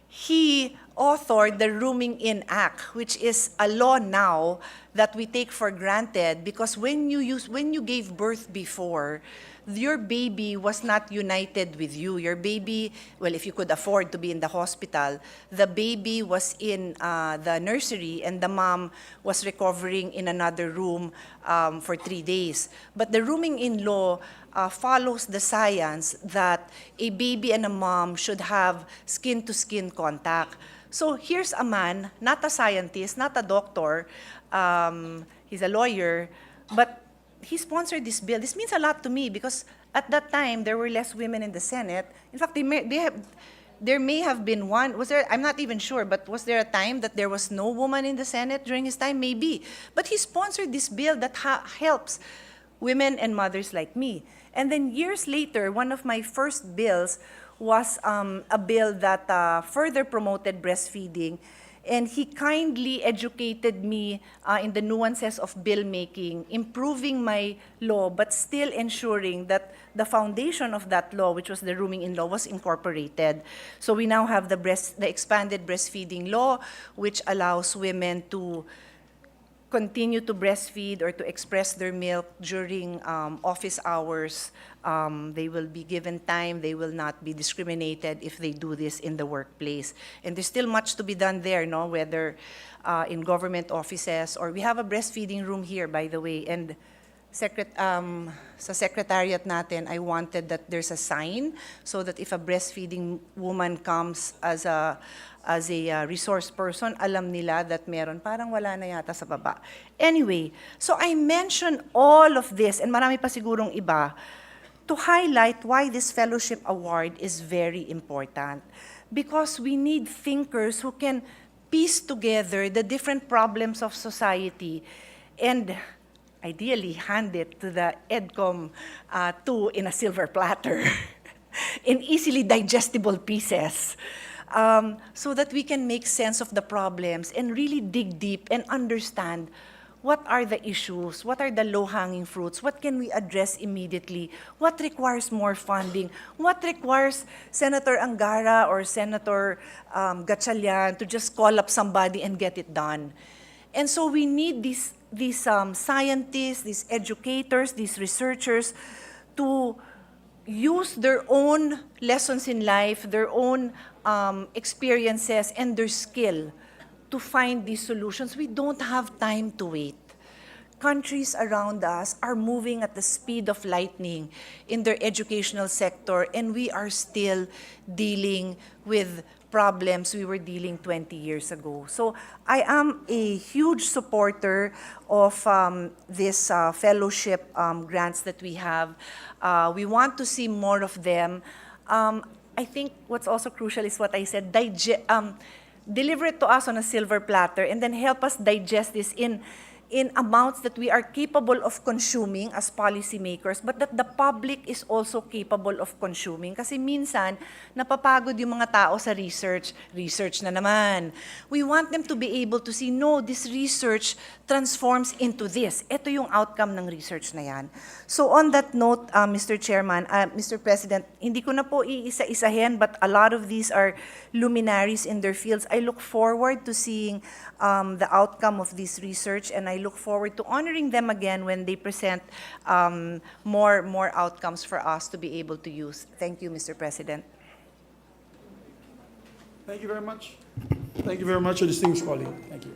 he authored the Rooming In Act, which is a law now that we take for granted because when you gave birth before, your baby was not united with you. Your baby, well, if you could afford to be in the hospital, the baby was in the nursery and the mom was recovering in another room for 3 days. But the rooming in law follows the science that a baby and a mom should have skin-to-skin contact. So here's a man, not a scientist, not a doctor, he's a lawyer, but he sponsored this bill. This means a lot to me because at that time, there were less women in the Senate. In fact, there may have been one. Was there? I'm not even sure, but was there a time that there was no woman in the Senate during his time? Maybe. But he sponsored this bill that helps women and mothers like me. And then years later, one of my first bills was a bill that further promoted breastfeeding. And he kindly educated me in the nuances of bill making, improving my law, but still ensuring that the foundation of that law, which was the rooming in law, was incorporated. So we now have the expanded breastfeeding law, which allows women to continue to breastfeed or to express their milk during office hours. They will be given time. They will not be discriminated if they do this in the workplace. And there's still much to be done there, no? Whether in government offices or we have a breastfeeding room here, by the way. And sa secretariat natin, I wanted that there's a sign so that if a breastfeeding woman comes as a resource person, alam nila that meron. Parang wala na yata sa baba. Anyway, so I mentioned all of this, and marami pa sigurong iba, to highlight why this fellowship award is very important. Because we need thinkers who can piece together the different problems of society and ideally hand it to the EDCOM 2 in a silver platter, in easily digestible pieces. So that we can make sense of the problems and really dig deep and understand what are the issues, what are the low-hanging fruits, what can we address immediately, what requires more funding, what requires Senator Angara or Senator Gatchalian to just call up somebody and get it done. And so we need these scientists, these educators, these researchers to use their own lessons in life, their own experiences, and their skill to find these solutions. We don't have time to wait. Countries around us are moving at the speed of lightning in their educational sector, and we are still dealing with problems we were dealing 20 years ago. So I am a huge supporter of this fellowship grants that we have. We want to see more of them. I think what's also crucial is what I said, deliver it to us on a silver platter and then help us digest this in amounts that we are capable of consuming as policymakers, but that the public is also capable of consuming. Kasi minsan, napapagod yung mga tao sa research. Research na naman. We want them to be able to see, no, this research transforms into this. Ito yung outcome ng research na yan. So on that note, Mr. Chairman, Mr. President, hindi ko na po iisa-isahin, but a lot of these are luminaries in their fields. I look forward to seeing the outcome of this research, and I look forward to honoring them again when they present more outcomes for us to be able to use. Thank you, Mr. President. Thank you very much. Thank you very much, distinguished colleague. Thank you.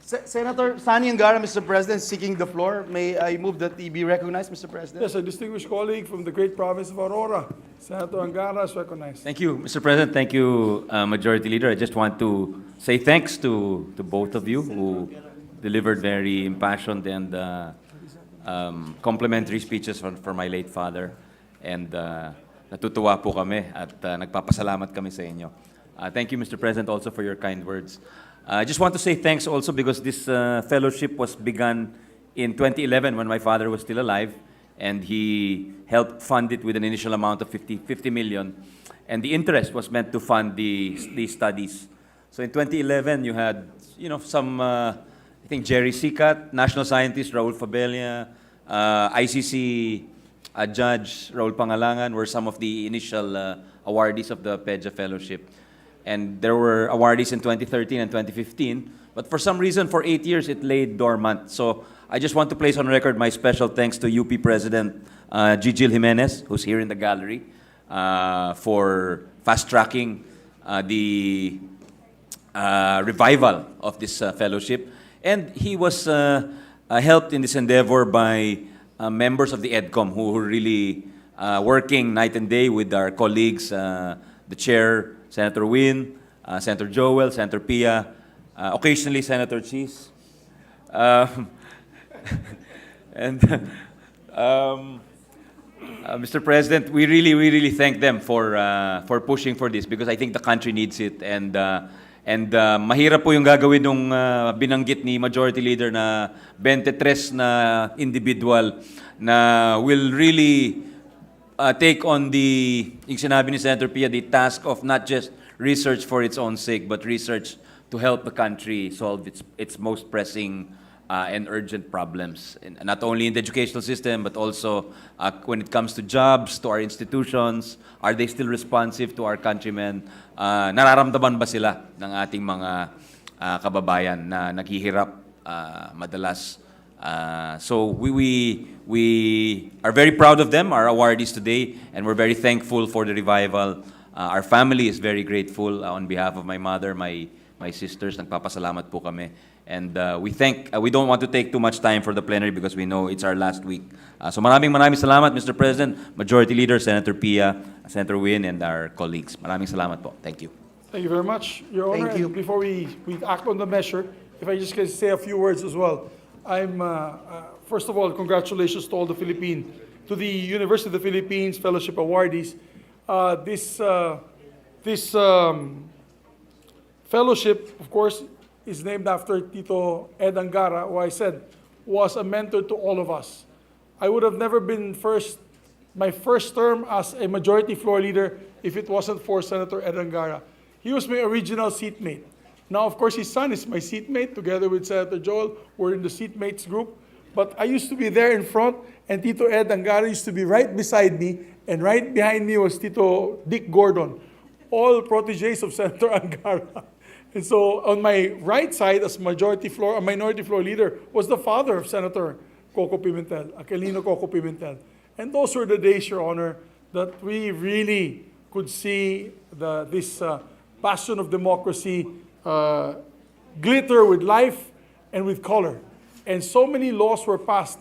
Senator Sani Angara, Mr. President, seeking the floor. May I move that he be recognized, Mr. President? Yes, a distinguished colleague from the great province of Aurora, Senator Angara is recognized. Thank you, Mr. President. Thank you, Majority Leader. I just want to say thanks to both of you who delivered very impassioned and complimentary speeches for my late father. And natutuwa po kami at nagpapasalamat kami sa inyo. Thank you, Mr. President, also for your kind words. I just want to say thanks also because this fellowship was begun in 2011 when my father was still alive, and he helped fund it with an initial amount of 50 million. And the interest was meant to fund the studies. So in 2011, you had, some, I think Jerry Sikat, national scientist Raul Fabella, ICC judge Raul Pangalangan were some of the initial awardees of the PEDJA Fellowship. And there were awardees in 2013 and 2015, but for some reason, for 8 years, it lay dormant. So I just want to place on record my special thanks to UP President Gigil Jimenez, who's here in the gallery, for fast-tracking the revival of this fellowship. And he was helped in this endeavor by members of the EDCOM who were really working night and day with our colleagues, the chair, Senator Win, Senator Joel, Senator Pia, occasionally Senator Cheese. And Mr. President, we really thank them for pushing for this because I think the country needs it. And mahirap po yung gagawin nung binanggit ni Majority Leader na 23 na individual na will really take on yung sinabi ni Senator Pia, the task of not just research for its own sake, but research to help the country solve its most pressing and urgent problems, and not only in the educational system, but also when it comes to jobs, to our institutions. Are they still responsive to our countrymen? Nararamdaman ba sila ng ating mga kababayan na naghihirap madalas? So we are very proud of them, our awardees today, and we're very thankful for the revival. Our family is very grateful on behalf of my mother, my sisters. Nagpapasalamat po kami. And we don't want to take too much time for the plenary because we know it's our last week. So maraming salamat, Mr. President, Majority Leader, Senator Pia, Senator Win, and our colleagues. Maraming salamat po. Thank you. Thank you very much, Your Honor. Thank you. And before we act on the measure, if I just can say a few words as well. First of all, congratulations to all the to the University of the Philippines Fellowship awardees. This fellowship, of course, is named after Tito Ed Angara, who I said was a mentor to all of us. I would have never been my first term as a majority floor leader if it wasn't for Senator Ed Angara. He was my original seatmate. Now, of course, his son is my seatmate, together with Senator Joel. We're in the seatmates group. But I used to be there in front, and Tito Ed Angara used to be right beside me, and right behind me was Tito Dick Gordon, all proteges of Senator Angara. And so on my right side, as minority floor leader, was the father of Senator Coco Pimentel, Aquilino Coco Pimentel. And those were the days, Your Honor, that we really could see this passion of democracy glitter with life and with color. And so many laws were passed,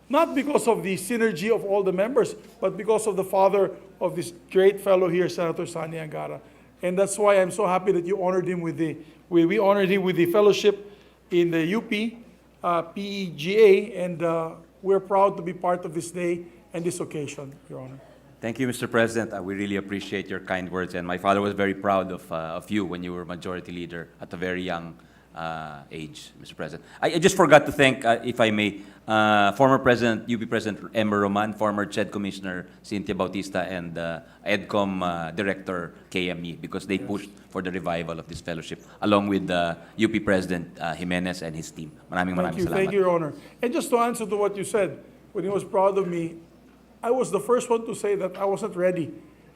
not because of the synergy of all the members, but because of the father of this great fellow here, Senator Sani Angara. And that's why I'm so happy that you honored him we honored him with the fellowship in the UP, PEGA, and we're proud to be part of this day and this occasion, Your Honor. Thank you, Mr. President. We really appreciate your kind words, and my father was very proud of you when you were Majority Leader at a very young age, Mr. President. I just forgot to thank, if I may, former President, UP President Emmer Roman, former CHED Commissioner Cynthia Bautista, and EDCOM Director KME, because they pushed for the revival of this fellowship, along with UP President Jimenez and his team. Maraming salamat. Thank you, Your Honor. And just to answer to what you said, when he was proud of me, I was the first one to say that I wasn't ready.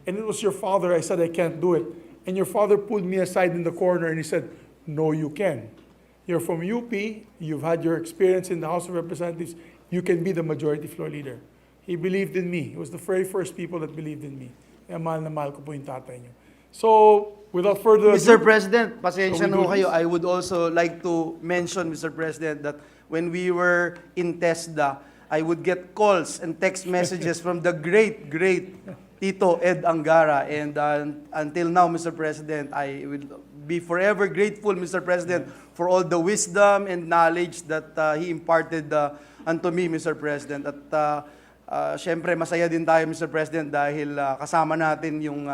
And it was your father, I said I can't do it. And your father pulled me aside in the corner and he said, no, you can. You're from UP, you've had your experience in the House of Representatives, you can be the majority floor leader. He believed in me. He was the very first people that believed in me. Kaya mahal na mahal ko po yung tatay niyo. So, without further ado, Mr. President, pasensya So we na do ho kayo. this? I would also like to mention, Mr. President, that when we were in TESDA, I would get calls and text messages from the great Tito Ed Angara. And until now, Mr. President, I will be forever grateful, Mr. President, for all the wisdom and knowledge that he imparted unto me, Mr. President. At syempre, masaya din tayo, Mr. President, dahil kasama natin yung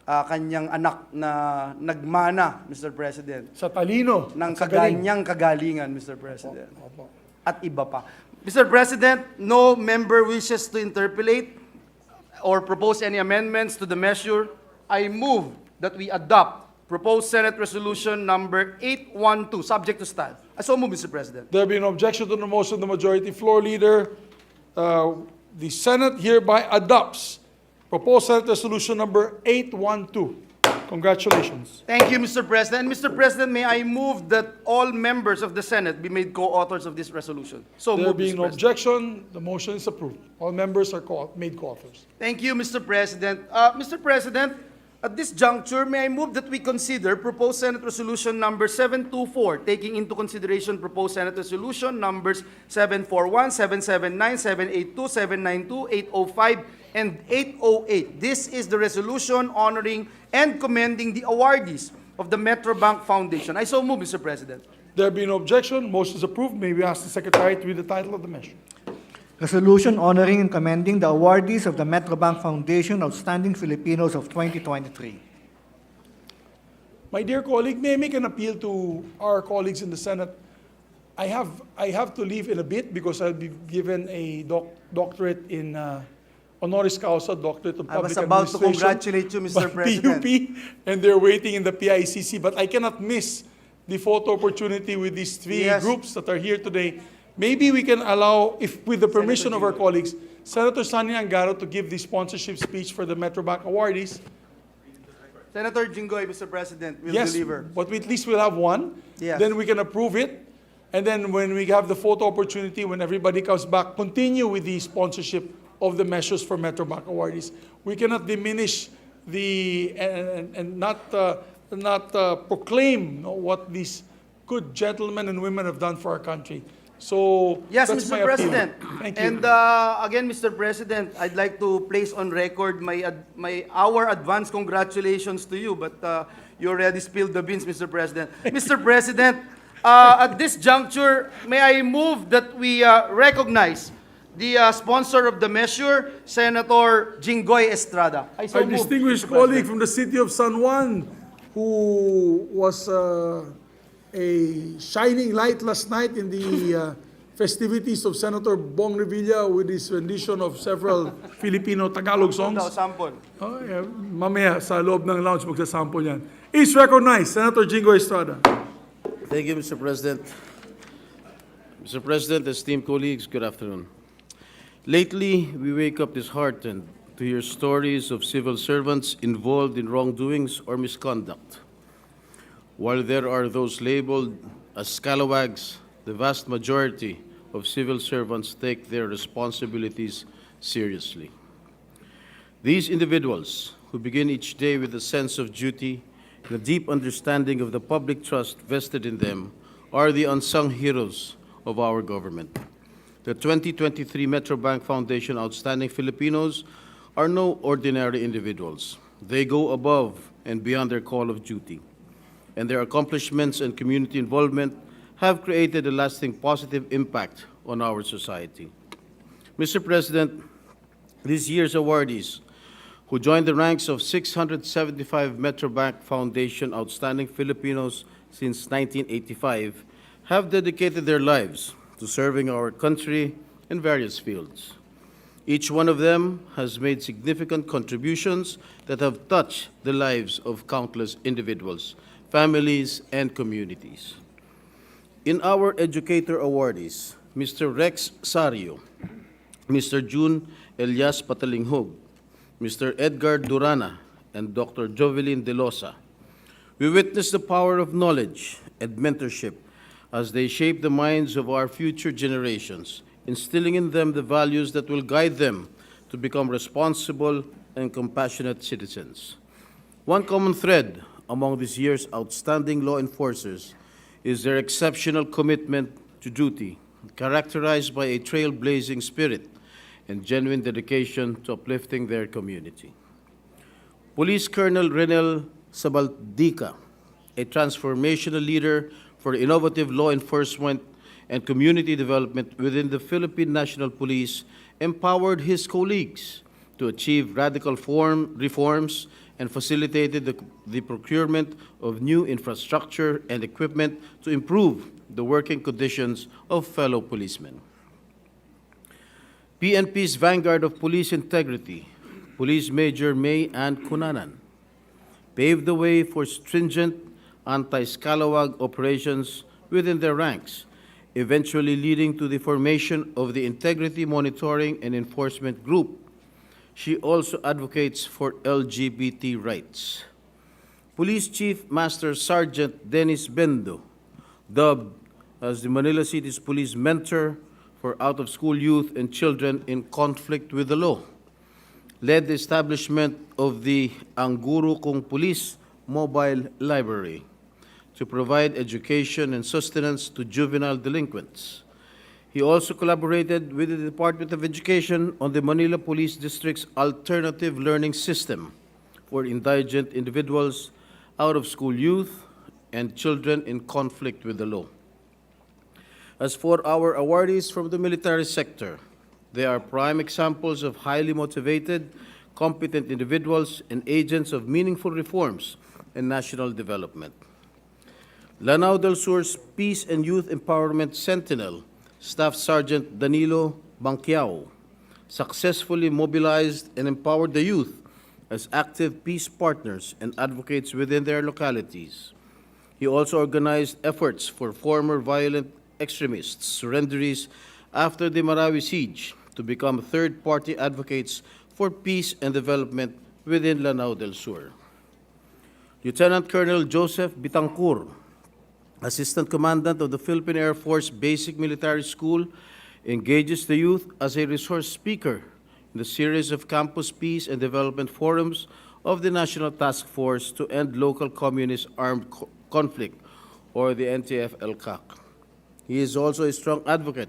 kanyang anak na nagmana, Mr. President. Sa talino. Ng sa galing. kaganyang kagalingan, Mr. President. At iba pa. Mr. President, no member wishes to interpolate or propose any amendments to the measure. I move that we adopt proposed Senate Resolution number 812, subject to stand. I so move, Mr. President. There be no objection to the motion of the majority floor leader. The Senate hereby adopts proposed Senate Resolution number 812. Congratulations. Thank you, Mr. President. And Mr. President, may I move that all members of the Senate be made co-authors of this resolution? So There move, being Mr. no President. objection, the motion is approved. All members are made co-authors. Thank you, Mr. President. Mr. President, at this juncture, may I move that we consider proposed Senate Resolution number 724, taking into consideration proposed Senate Resolution numbers 741, 779, 782, 792, 805, and 808. This is the resolution honoring and commending the awardees of the Metrobank Foundation. I so move, Mr. President. There being no objection, motion is approved. May we ask the Secretary to read the title of the measure? Resolution honoring and commending the awardees of the Metrobank Foundation Outstanding Filipinos of 2023. My dear colleague, may I make an appeal to our colleagues in the Senate? I have to leave in a bit because I'll be given a doctorate in honoris causa, doctorate of I was public about to administration congratulate you, Mr. by President. PUP, and they're waiting in the PICC. But I cannot miss the photo opportunity with these three Yes. groups that are here today. Maybe we can allow, if with the permission of our colleagues, Senator Sani Angaro to give the sponsorship speech for the Metrobank awardees. Senator Jinggoy, Mr. President, will Yes, deliver. but at least we'll have one. Yes. Then we can approve it. And then when we have the photo opportunity, when everybody comes back, continue with the sponsorship of the measures for Metrobank awardees. We cannot diminish the, and not proclaim what these good gentlemen and women have done for our country. So Yes, that's my Mr. appeal. President. Thank you. And again, Mr. President, I'd like to place on record our advance congratulations to you, but you already spilled the beans, Mr. President. Mr. President, at this juncture, may I move that we recognize the sponsor of the measure, Senator Jinggoy Estrada. I so Our move, distinguished Mr. colleague President. from the city of San Juan, who was a shining light last night in the festivities of Senator Bong Revilla with his rendition of several Filipino Tagalog songs. Daw, sample. Oh, yeah. Mamaya sa loob ng lounge magsasample yan. Is recognized, Senator Jingo Estrada. Thank you, Mr. President. Mr. President, esteemed colleagues, good afternoon. Lately, we wake up disheartened to hear stories of civil servants involved in wrongdoings or misconduct. While there are those labeled as scalawags, the vast majority of civil servants take their responsibilities seriously. These individuals, who begin each day with a sense of duty and a deep understanding of the public trust vested in them, are the unsung heroes of our government. The 2023 Metrobank Foundation Outstanding Filipinos are no ordinary individuals. They go above and beyond their call of duty, and their accomplishments and community involvement have created a lasting positive impact on our society. Mr. President, this year's awardees, who joined the ranks of 675 Metrobank Foundation Outstanding Filipinos since 1985, have dedicated their lives to serving our country in various fields. Each one of them has made significant contributions that have touched the lives of countless individuals, families, and communities. In our educator awardees, Mr. Rex Sario, Mr. June Elias Patalinghog, Mr. Edgar Durana, and Dr. Jovelyn De Losa, we witness the power of knowledge and mentorship as they shape the minds of our future generations, instilling in them the values that will guide them to become responsible and compassionate citizens. One common thread among this year's outstanding law enforcers is their exceptional commitment to duty, characterized by a trailblazing spirit and genuine dedication to uplifting their community. Police Colonel Renel Sabaldica, a transformational leader for innovative law enforcement and community development within the Philippine National Police, empowered his colleagues to achieve radical reforms and facilitated the procurement of new infrastructure and equipment to improve the working conditions of fellow policemen. PNP's vanguard of police integrity, Police Major May Ann Cunanan, paved the way for stringent anti-scalawag operations within their ranks, eventually leading to the formation of the Integrity Monitoring and Enforcement Group. She also advocates for LGBT rights. Police Chief Master Sergeant Dennis Bendo, dubbed as the Manila City's police mentor for out-of-school youth and children in conflict with the law, led the establishment of the Angguro Kong Police Mobile Library to provide education and sustenance to juvenile delinquents. He also collaborated with the Department of Education on the Manila Police District's alternative learning system for indigent individuals, out-of-school youth, and children in conflict with the law. As for our awardees from the military sector, they are prime examples of highly motivated, competent individuals and agents of meaningful reforms and national development. Lanao del Sur's Peace and Youth Empowerment Sentinel, Staff Sergeant Danilo Banquiao, successfully mobilized and empowered the youth as active peace partners and advocates within their localities. He also organized efforts for former violent extremists, surrenderies after the Marawi siege, to become third-party advocates for peace and development within Lanao del Sur. Lieutenant Colonel Joseph Bitangkur, Assistant Commandant of the Philippine Air Force Basic Military School, engages the youth as a resource speaker in the series of campus peace and development forums of the National Task Force to End Local Communist Armed Conflict, or the NTF-LCAC. He is also a strong advocate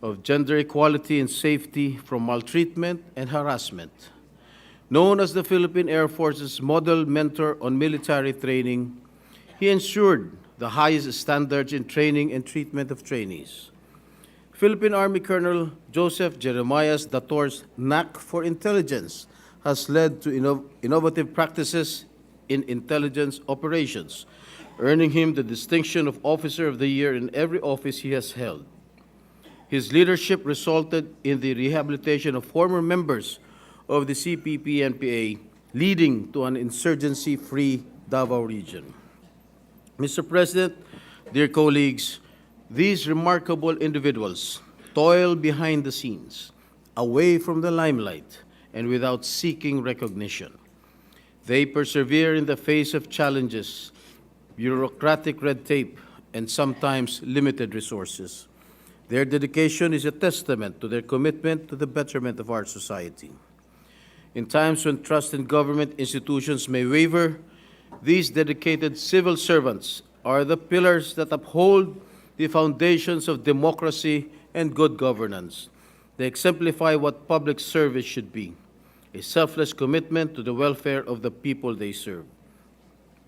of gender equality and safety from maltreatment and harassment. Known as the Philippine Air Force's model mentor on military training, he ensured the highest standards in training and treatment of trainees. Philippine Army Colonel Joseph Jeremias Dator's knack for intelligence has led to innovative practices in intelligence operations, earning him the distinction of Officer of the Year in every office he has held. His leadership resulted in the rehabilitation of former members of the CPP-NPA, leading to an insurgency-free Davao region. Mr. President, dear colleagues, these remarkable individuals toil behind the scenes, away from the limelight, and without seeking recognition. They persevere in the face of challenges, bureaucratic red tape, and sometimes limited resources. Their dedication is a testament to their commitment to the betterment of our society. In times when trust in government institutions may waver, these dedicated civil servants are the pillars that uphold the foundations of democracy and good governance. They exemplify what public service should be, a selfless commitment to the welfare of the people they serve.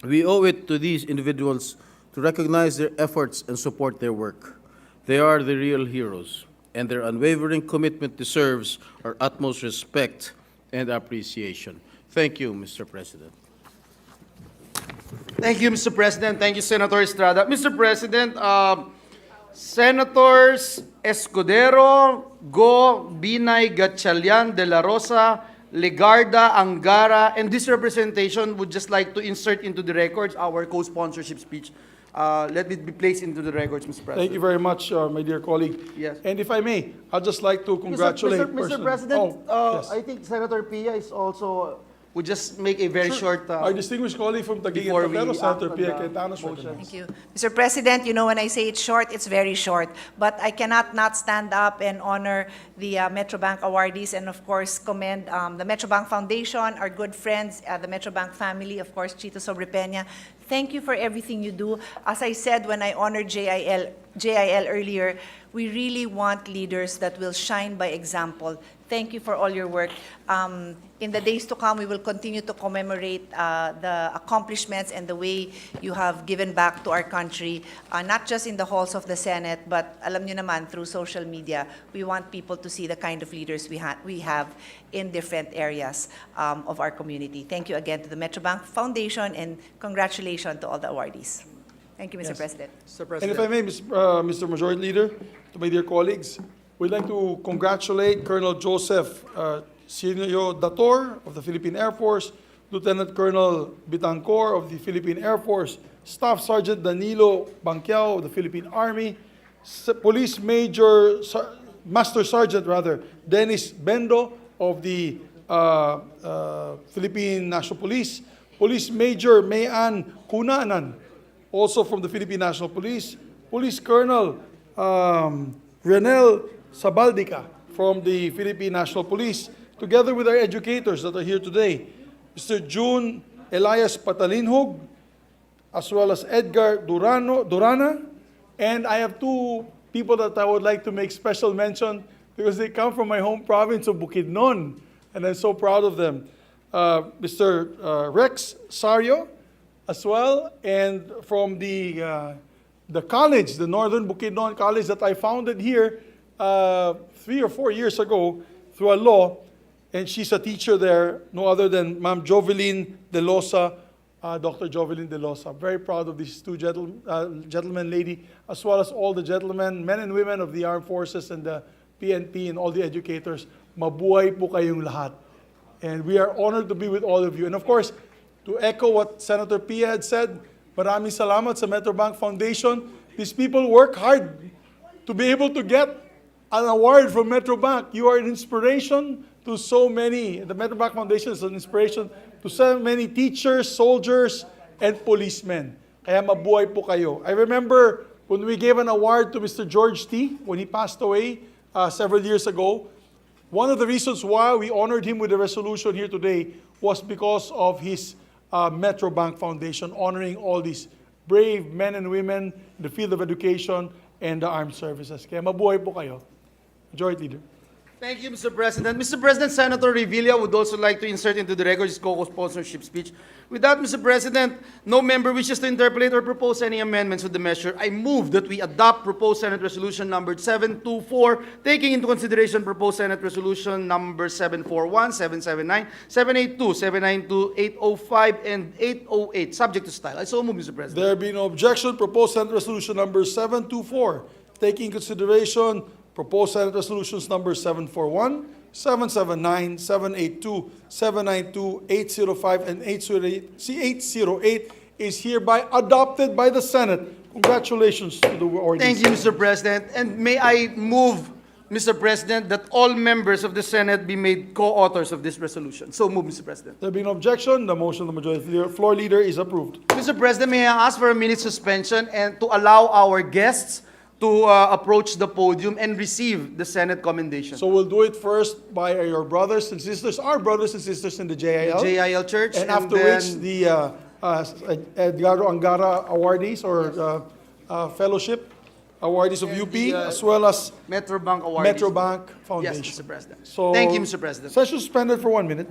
We owe it to these individuals to recognize their efforts and support their work. They are the real heroes, and their unwavering commitment deserves our utmost respect and appreciation. Thank you, Mr. President. Thank you, Mr. President. Thank you, Senator Estrada. Mr. President, Senators Escudero, Go, Binay, Gatchalian, De La Rosa, Legarda, Angara, and this representation would just like to insert into the records our co-sponsorship speech. Let it be placed into the records, Mr. President. Thank you very much, my dear colleague. Yes. And if I may, I'd just like to congratulate Mr. President, yes. I think Senator Pia is also would just make a very short. Our distinguished colleague from Kaibigan, before we Senator act on Pia the Cayetano. motion. Thank you. Mr. President, you know, when I say it's short, it's very short. But I cannot not stand up and honor the Metrobank awardees and, of course, commend the Metrobank Foundation, our good friends, the Metrobank family, of course, Chito Sobrepeña. Thank you for everything you do. As I said when I honored JIL, JIL earlier, we really want leaders that will shine by example. Thank you for all your work. In the days to come, we will continue to commemorate the accomplishments and the way you have given back to our country, not just in the halls of the Senate, but alam nyo naman, through social media. We want people to see the kind of leaders we have in different areas of our community. Thank you again to the Metrobank Foundation, and congratulations to all the awardees. Thank you, Mr. President. Mr. And if President. I may, Mr. Majority Leader, to my dear colleagues, we'd like to congratulate Colonel Joseph Sinio Dator of the Philippine Air Force, Lieutenant Colonel Bitancor of the Philippine Air Force, Staff Sergeant Danilo Banquiao of the Philippine Army, Master Sergeant Dennis Bendo of the Philippine National Police, Police Major Mayan Cunanan, also from the Philippine National Police, Police Colonel Renel Sabaldica from the Philippine National Police, together with our educators that are here today, Mr. June Elias Patalinhog, as well as Edgar Durana, and I have two people that I would like to make special mention because they come from my home province of Bukidnon, and I'm so proud of them. Mr. Rex Sario, as well, and from the college, the Northern Bukidnon College that I founded here 3 or 4 years ago through a law, and she's a teacher there, no other than Ma'am Jovelyn De Losa, Dr. Jovelyn De Losa. Very proud of these two gentlemen, lady, as well as all the gentlemen, men and women of the armed forces and the PNP and all the educators. Mabuhay po kayong lahat. And we are honored to be with all of you. And of course, to echo what Senator Pia had said, maraming salamat sa Metrobank Foundation. These people work hard to be able to get an award from Metrobank. You are an inspiration to so many. The Metrobank Foundation is an inspiration to so many teachers, soldiers, and policemen. Kaya mabuhay po kayo. I remember when we gave an award to Mr. George T. when he passed away several years ago. One of the reasons why we honored him with a resolution here today was because of his Metrobank Foundation, honoring all these brave men and women in the field of education and the armed services. Kaya mabuhay po kayo. Majority Leader. Thank you, Mr. President. Mr. President, Senator Revilla would also like to insert into the record his co-sponsorship speech. With that, Mr. President, no member wishes to interpolate or propose any amendments to the measure. I move that we adopt proposed Senate Resolution number 724, taking into consideration proposed Senate Resolution number 741, 779, 782, 792, 805, and 808, subject to style. I so move, Mr. President. There be no objection. Proposed Senate Resolution number 724, taking into consideration proposed Senate Resolutions number 741, 779, 782, 792, 805, and 808 is hereby adopted by the Senate. Congratulations to the awardees. Thank you, Mr. President. And may I move, Mr. President, that all members of the Senate be made co-authors of this resolution. So move, Mr. President. There being no objection, the motion of the majority floor leader is approved. Mr. President, may I ask for a minute suspension and to allow our guests to approach the podium and receive the Senate commendation. So we'll do it first by your brothers and sisters, our brothers and sisters in the JIL. JIL Church. And after which the Edgardo Angara awardees or fellowship awardees of UP, as well as Metrobank awardees. Metrobank Foundation. Yes, Mr. President. So, Thank you, Mr. President. Session suspended for 1 minute.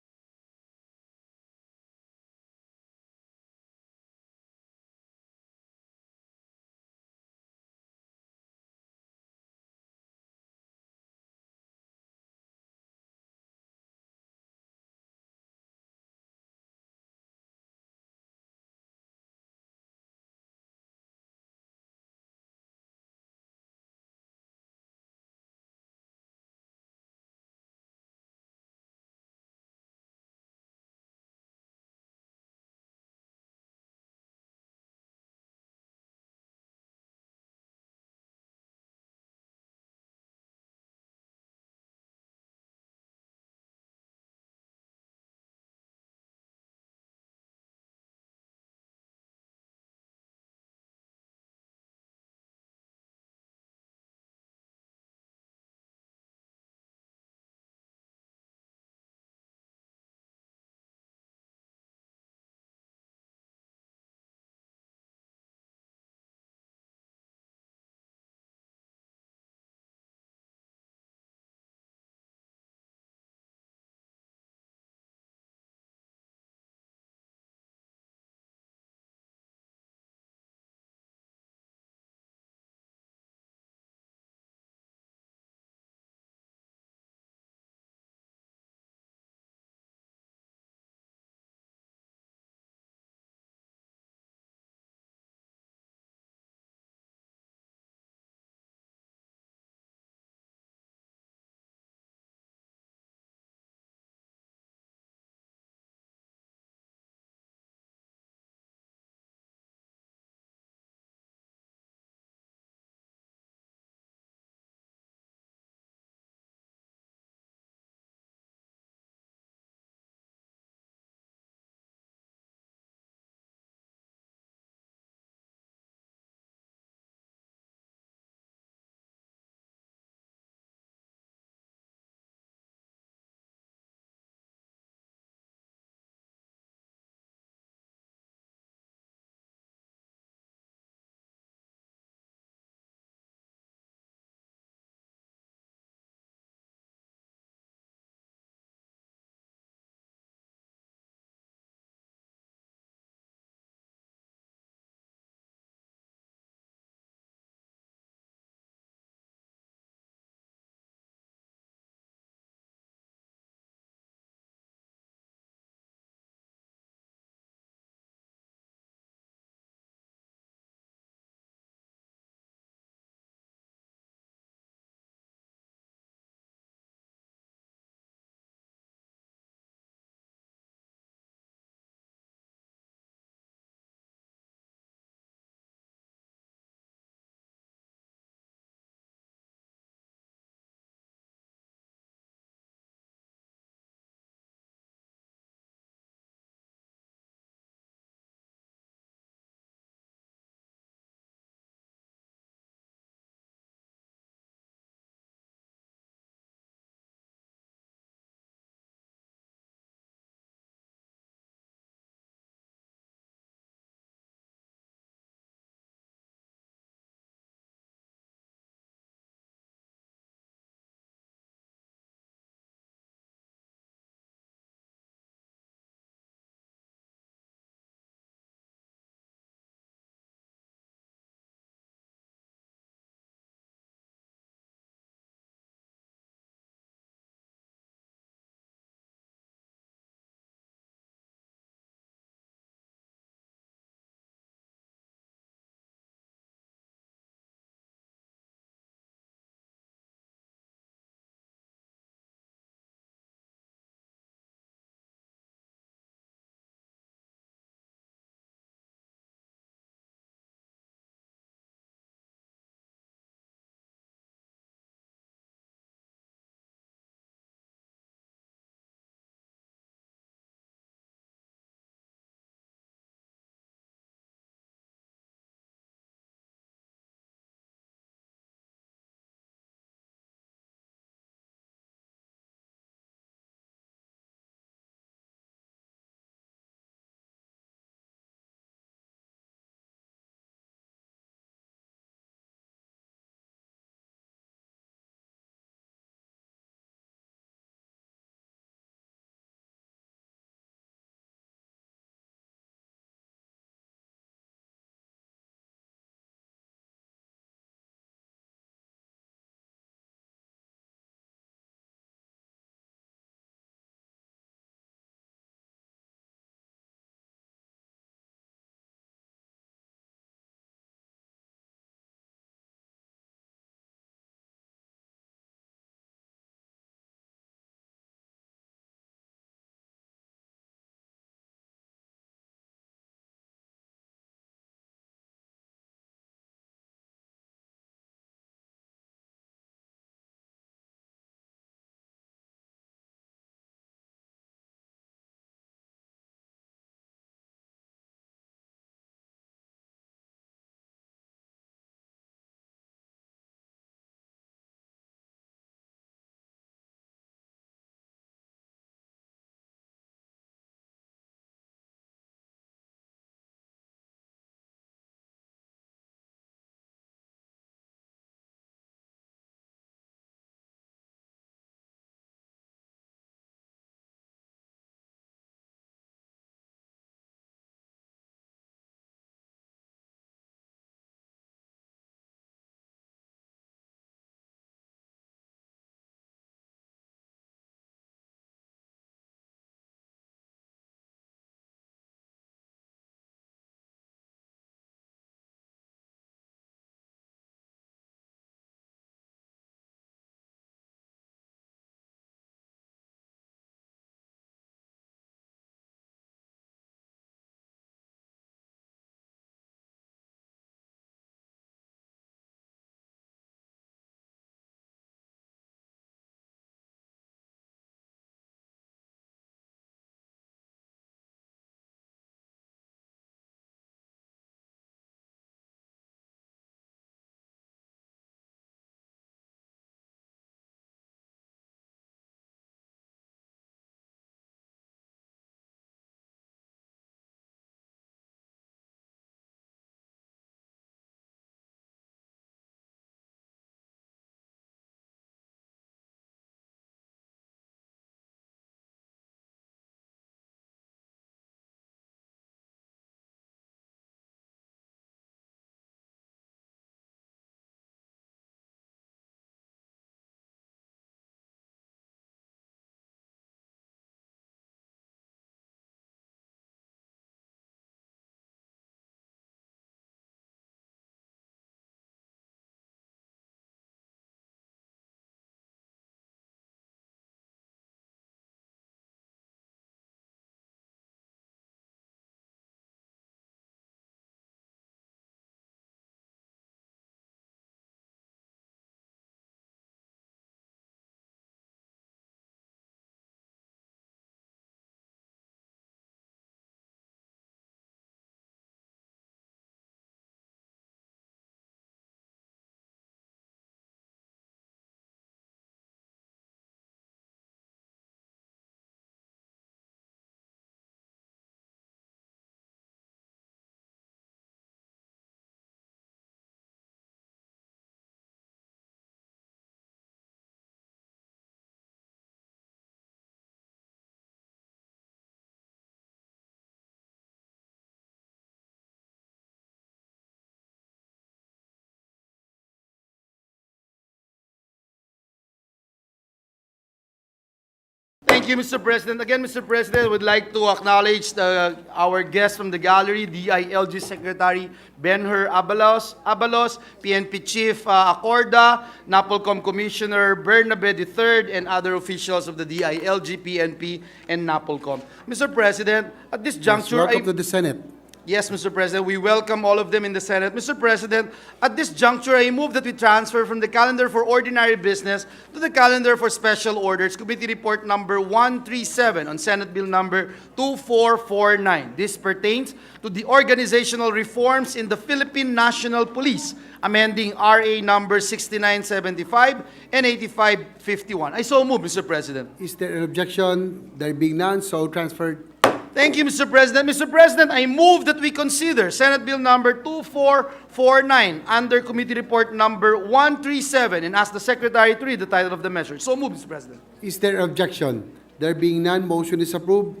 Thank you, Mr. President. Again, Mr. President, I would like to acknowledge our guest from the gallery, DILG Secretary Benhur Abalos, PNP Chief Acorda, NAPOLCOM Commissioner Bernabe III, and other officials of the DILG, PNP, and NAPOLCOM. Mr. President, at this juncture, Welcome to the Senate. Yes, Mr. President, we welcome all of them in the Senate. Mr. President, at this juncture, I move that we transfer from the calendar for ordinary business to the calendar for special orders, Committee Report number 137 on Senate Bill number 2449. This pertains to the organizational reforms in the Philippine National Police, amending RA number 6975 and 8551. I so move, Mr. President. Is there an objection? There being none, so transferred. Thank you, Mr. President. Mr. President, I move that we consider Senate Bill number 2449 under Committee Report number 137 and ask the Secretary to read the title of the measure. So move, Mr. President. Is there an objection? There being none, motion is approved.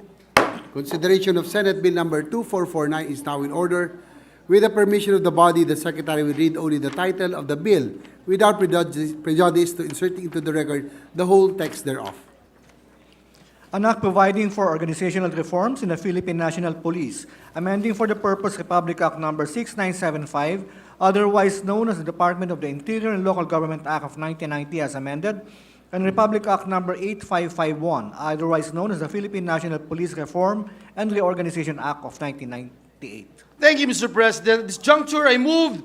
Consideration of Senate Bill number 2449 is now in order. With the permission of the body, the Secretary will read only the title of the bill without prejudice to inserting into the record the whole text thereof. An act providing for organizational reforms in the Philippine National Police, amending for the purpose Republic Act number 6975, otherwise known as the Department of the Interior and Local Government Act of 1990 as amended, and Republic Act number 8551, otherwise known as the Philippine National Police Reform and Reorganization Act of 1998. Thank you, Mr. President. At this juncture, I move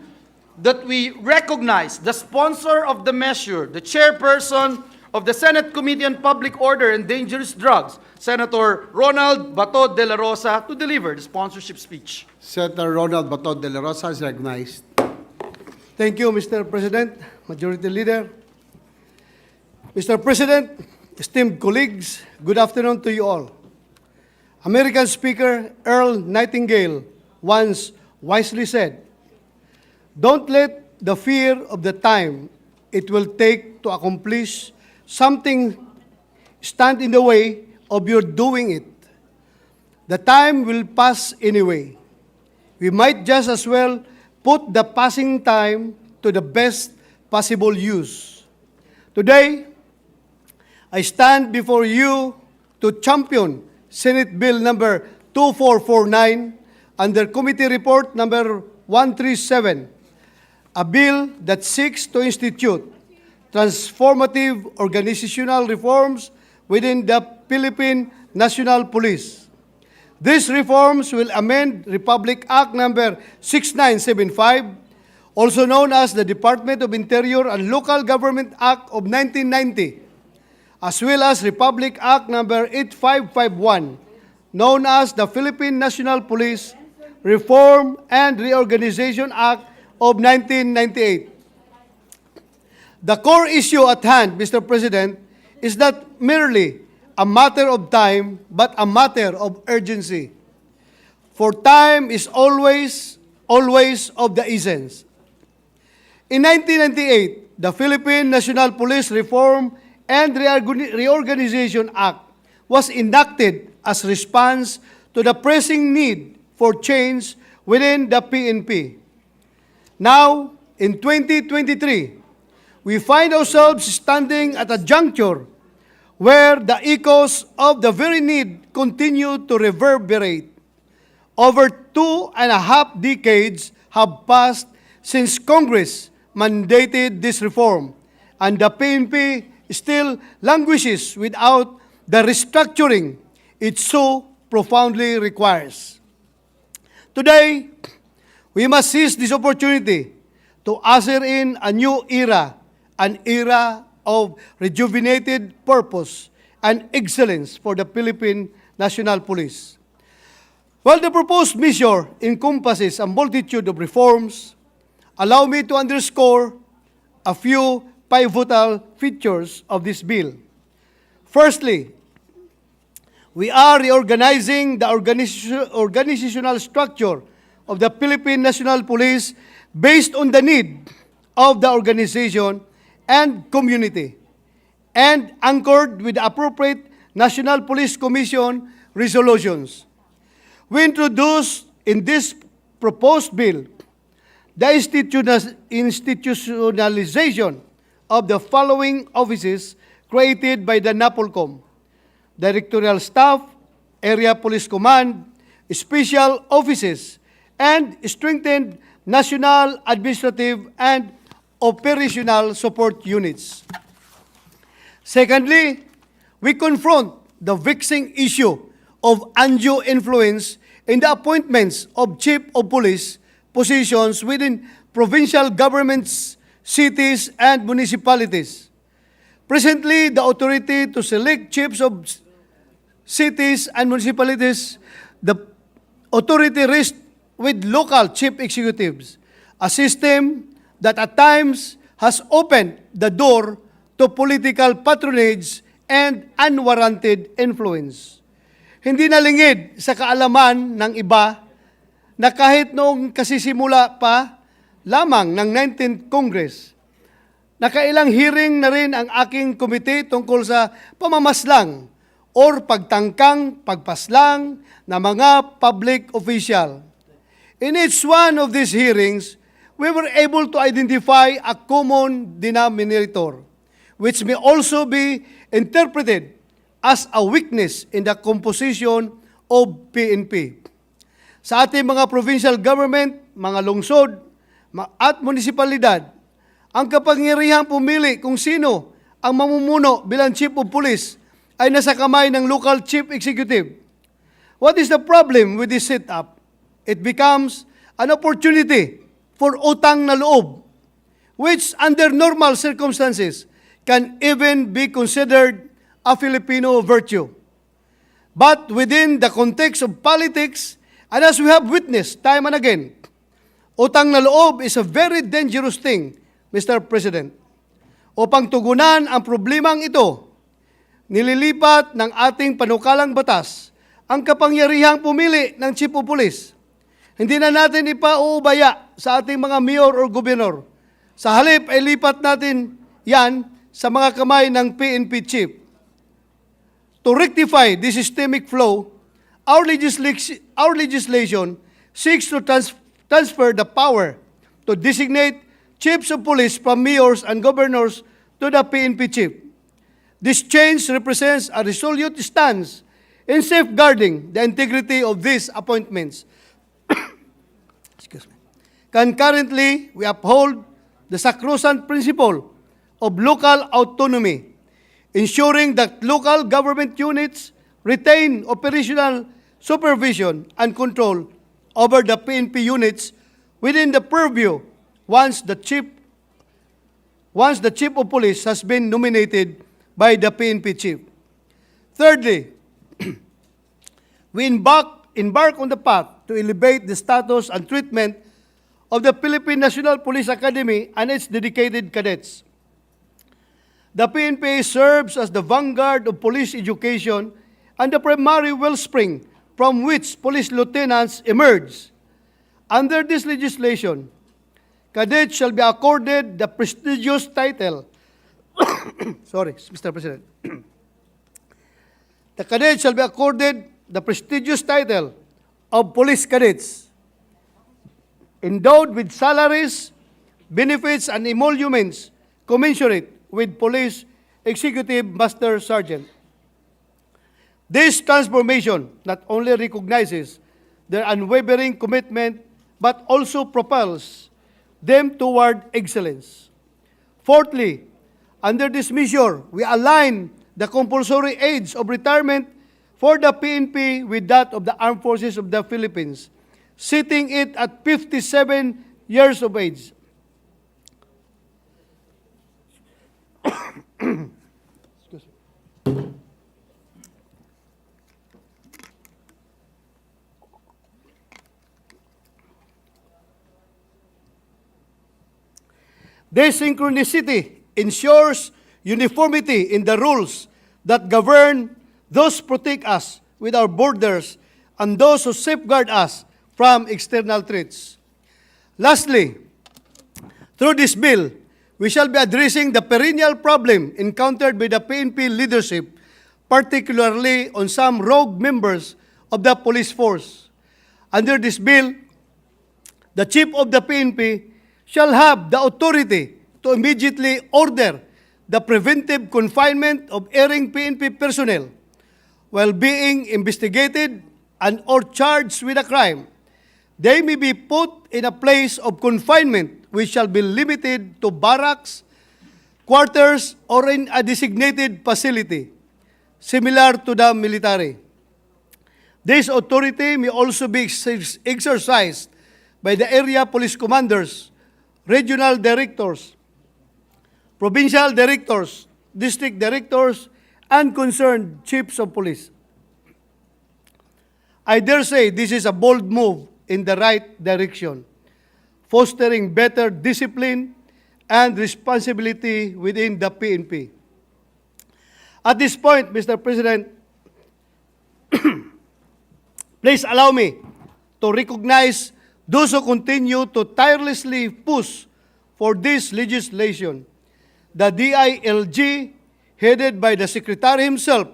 that we recognize the sponsor of the measure, the chairperson of the Senate Committee on Public Order and Dangerous Drugs, Senator Ronald Bato de la Rosa, to deliver the sponsorship speech. Senator Ronald Bato de la Rosa is recognized. Thank you, Mr. President, Majority Leader. Mr. President, esteemed colleagues, good afternoon to you all. American Speaker Earl Nightingale once wisely said, "Don't let the fear of the time it will take to accomplish something stand in the way of your doing it. The time will pass anyway. We might just as well put the passing time to the best possible use." Today, I stand before you to champion Senate Bill number 2449 under Committee Report number 137, a bill that seeks to institute transformative organizational reforms within the Philippine National Police. These reforms will amend Republic Act number 6975, also known as the Department of Interior and Local Government Act of 1990, as well as Republic Act number 8551, known as the Philippine National Police Reform and Reorganization Act of 1998. The core issue at hand, Mr. President, is not merely a matter of time, but a matter of urgency. For time is always of the essence. In 1998, the Philippine National Police Reform and Reorganization Act was enacted as response to the pressing need for change within the PNP. Now, in 2023, we find ourselves standing at a juncture where the echoes of the very need continue to reverberate. Over 2.5 decades have passed since Congress mandated this reform, and the PNP still languishes without the restructuring it so profoundly requires. Today, we must seize this opportunity to usher in a new era, an era of rejuvenated purpose and excellence for the Philippine National Police. While the proposed measure encompasses a multitude of reforms, allow me to underscore a few pivotal features of this bill. Firstly, we are reorganizing the organizational structure of the Philippine National Police based on the need of the organization and community, and anchored with the appropriate National Police Commission resolutions. We introduce in this proposed bill the institutionalization of the following offices created by the NAPOLCOM: directorial staff, area police command, special offices, and strengthened national administrative and operational support units. Secondly, we confront the vexing issue of undue influence in the appointments of chief of police positions within provincial governments, cities, and municipalities. Presently, the authority to select chiefs of cities and municipalities, the authority rests with local chief executives, a system that at times has opened the door to political patronage and unwarranted influence. Hindi nalingid sa kaalaman ng iba na kahit noong kasisimula pa lamang ng 19th Congress, nakailang hearing na rin ang aking komite tungkol sa pamamaslang or pagtangkang pagpaslang ng mga public official. In each one of these hearings, we were able to identify a common denominator, which may also be interpreted as a weakness in the composition of PNP. Sa ating mga provincial government, mga lungsod, at munisipalidad, ang kapangyarihang pumili kung sino ang mamumuno bilang chief of police ay nasa kamay ng local chief executive. What is the problem with this setup? It becomes an opportunity for utang na loob, which under normal circumstances can even be considered a Filipino virtue. But within the context of politics, and as we have witnessed time and again, utang na loob is a very dangerous thing, Mr. President. Upang tugunan ang problemang ito, nililipat ng ating panukalang batas ang kapangyarihang pumili ng chief of police. Hindi na natin ipauubaya sa ating mga mayor o gobernador. Sa halip ay lipat natin yan sa mga kamay ng PNP chief. To rectify this systemic flow, our legislation seeks to transfer the power to designate chiefs of police from mayors and governors to the PNP chief. This change represents a resolute stance in safeguarding the integrity of these appointments. Excuse me. Concurrently, we uphold the sacrosanct principle of local autonomy, ensuring that local government units retain operational supervision and control over the PNP units within the purview once the chief of police has been nominated by the PNP chief. Thirdly, we embark on the path to elevate the status and treatment of the Philippine National Police Academy and its dedicated cadets. The PNP serves as the vanguard of police education and the primary wellspring from which police lieutenants emerge. Under this legislation, cadets shall be accorded the prestigious title sorry, Mr. President. The cadets shall be accorded the prestigious title of police cadets, endowed with salaries, benefits, and emoluments commensurate with police executive master sergeant. This transformation not only recognizes their unwavering commitment, but also propels them toward excellence. Fourthly, under this measure, we align the compulsory age of retirement for the PNP with that of the Armed Forces of the Philippines, setting it at 57 years of age. This synchronicity ensures uniformity in the rules that govern those who protect us with our borders and those who safeguard us from external threats. Lastly, through this bill, we shall be addressing the perennial problem encountered by the PNP leadership, particularly on some rogue members of the police force. Under this bill, the chief of the PNP shall have the authority to immediately order the preventive confinement of erring PNP personnel while being investigated and or charged with a crime, they may be put in a place of confinement which shall be limited to barracks, quarters, or in a designated facility, similar to the military. This authority may also be exercised by the area police commanders, regional directors, provincial directors, district directors, and concerned chiefs of police. I dare say this is a bold move in the right direction, fostering better discipline and responsibility within the PNP. At this point, Mr. President, please allow me to recognize those who continue to tirelessly push for this legislation. The DILG, headed by the Secretary himself,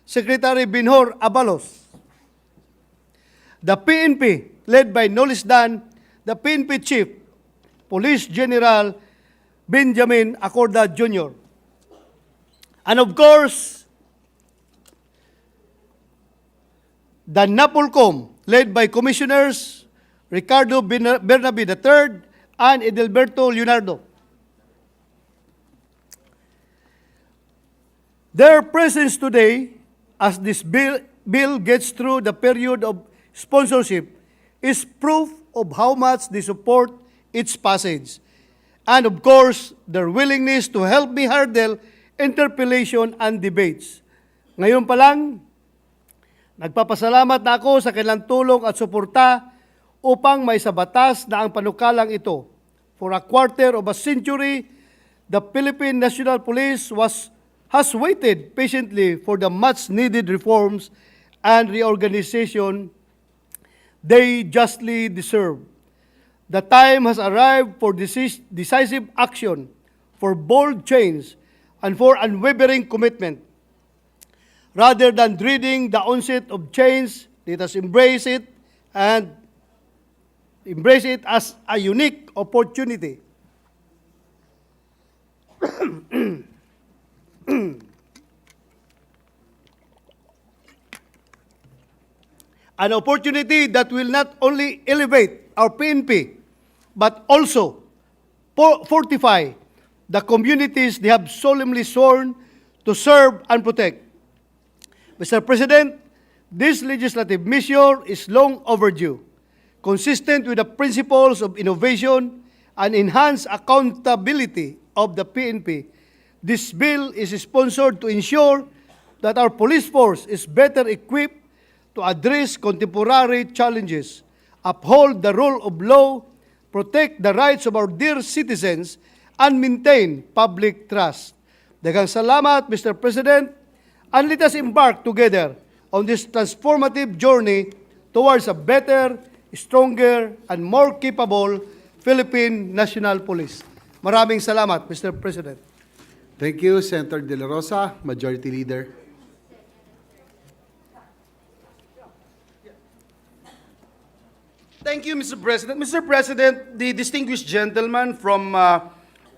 Secretary Binhor Abalos. The PNP, led by no less than the PNP Chief, Police General Benjamin Acorda Jr. And of course, the NAPOLCOM, led by Commissioners Ricardo Bernabe III and Edelberto Leonardo. Their presence today, as this bill gets through the period of sponsorship, is proof of how much they support its passage. And of course, their willingness to help me hurdle interpellation and debates. Ngayon pa lang, nagpapasalamat na ako sa kanilang tulong at suporta upang may sabatas na ang panukalang ito. For a quarter of a century, the Philippine National Police has waited patiently for the much-needed reforms and reorganization they justly deserve. The time has arrived for decisive action, for bold change, and for unwavering commitment. Rather than dreading the onset of change, let us embrace it and embrace it as a unique opportunity. An opportunity that will not only elevate our PNP, but also fortify the communities they have solemnly sworn to serve and protect. Mr. President, this legislative measure is long overdue, consistent with the principles of innovation and enhanced accountability of the PNP. This bill is sponsored to ensure that our police force is better equipped to address contemporary challenges, uphold the rule of law, protect the rights of our dear citizens, and maintain public trust. Daghang salamat, Mr. President, and let us embark together on this transformative journey towards a better, stronger, and more capable Philippine National Police. Maraming salamat, Mr. President. Thank you, Senator De La Rosa, Majority Leader. Thank you, Mr. President. Mr. President, the distinguished gentleman from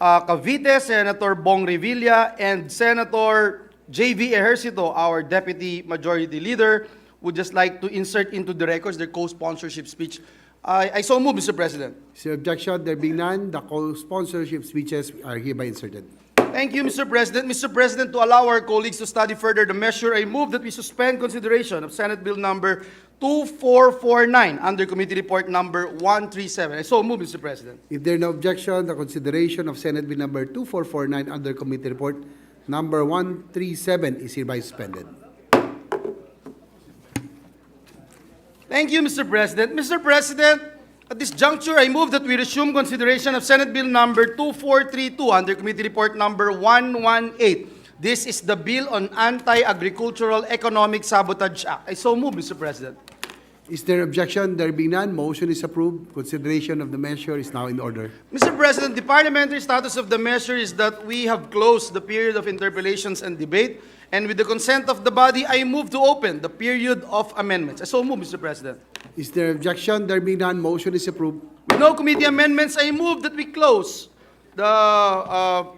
Cavite, Senator Bong Revilla, and Senator J.V. Ejercito, our Deputy Majority Leader, would just like to insert into the records their co-sponsorship speech. I so move, Mr. President. Is there objection? There being none, the co-sponsorship speeches are hereby inserted. Thank you, Mr. President. Mr. President, to allow our colleagues to study further the measure, I move that we suspend consideration of Senate Bill number 2449 under Committee Report number 137. I so move, Mr. President. If there are no objection, the consideration of Senate Bill number 2449 under Committee Report number 137 is hereby suspended. Thank you, Mr. President. Mr. President, at this juncture, I move that we resume consideration of Senate Bill number 2432 under Committee Report number 118. This is the bill on Anti-Agricultural Economic Sabotage Act. I so move, Mr. President. Is there objection? There being none, motion is approved. Consideration of the measure is now in order. Mr. President, the parliamentary status of the measure is that we have closed the period of interpellations and debate, and with the consent of the body, I move to open the period of amendments. I so move, Mr. President. Is there objection? There being none, motion is approved. With no committee amendments, I move that we close the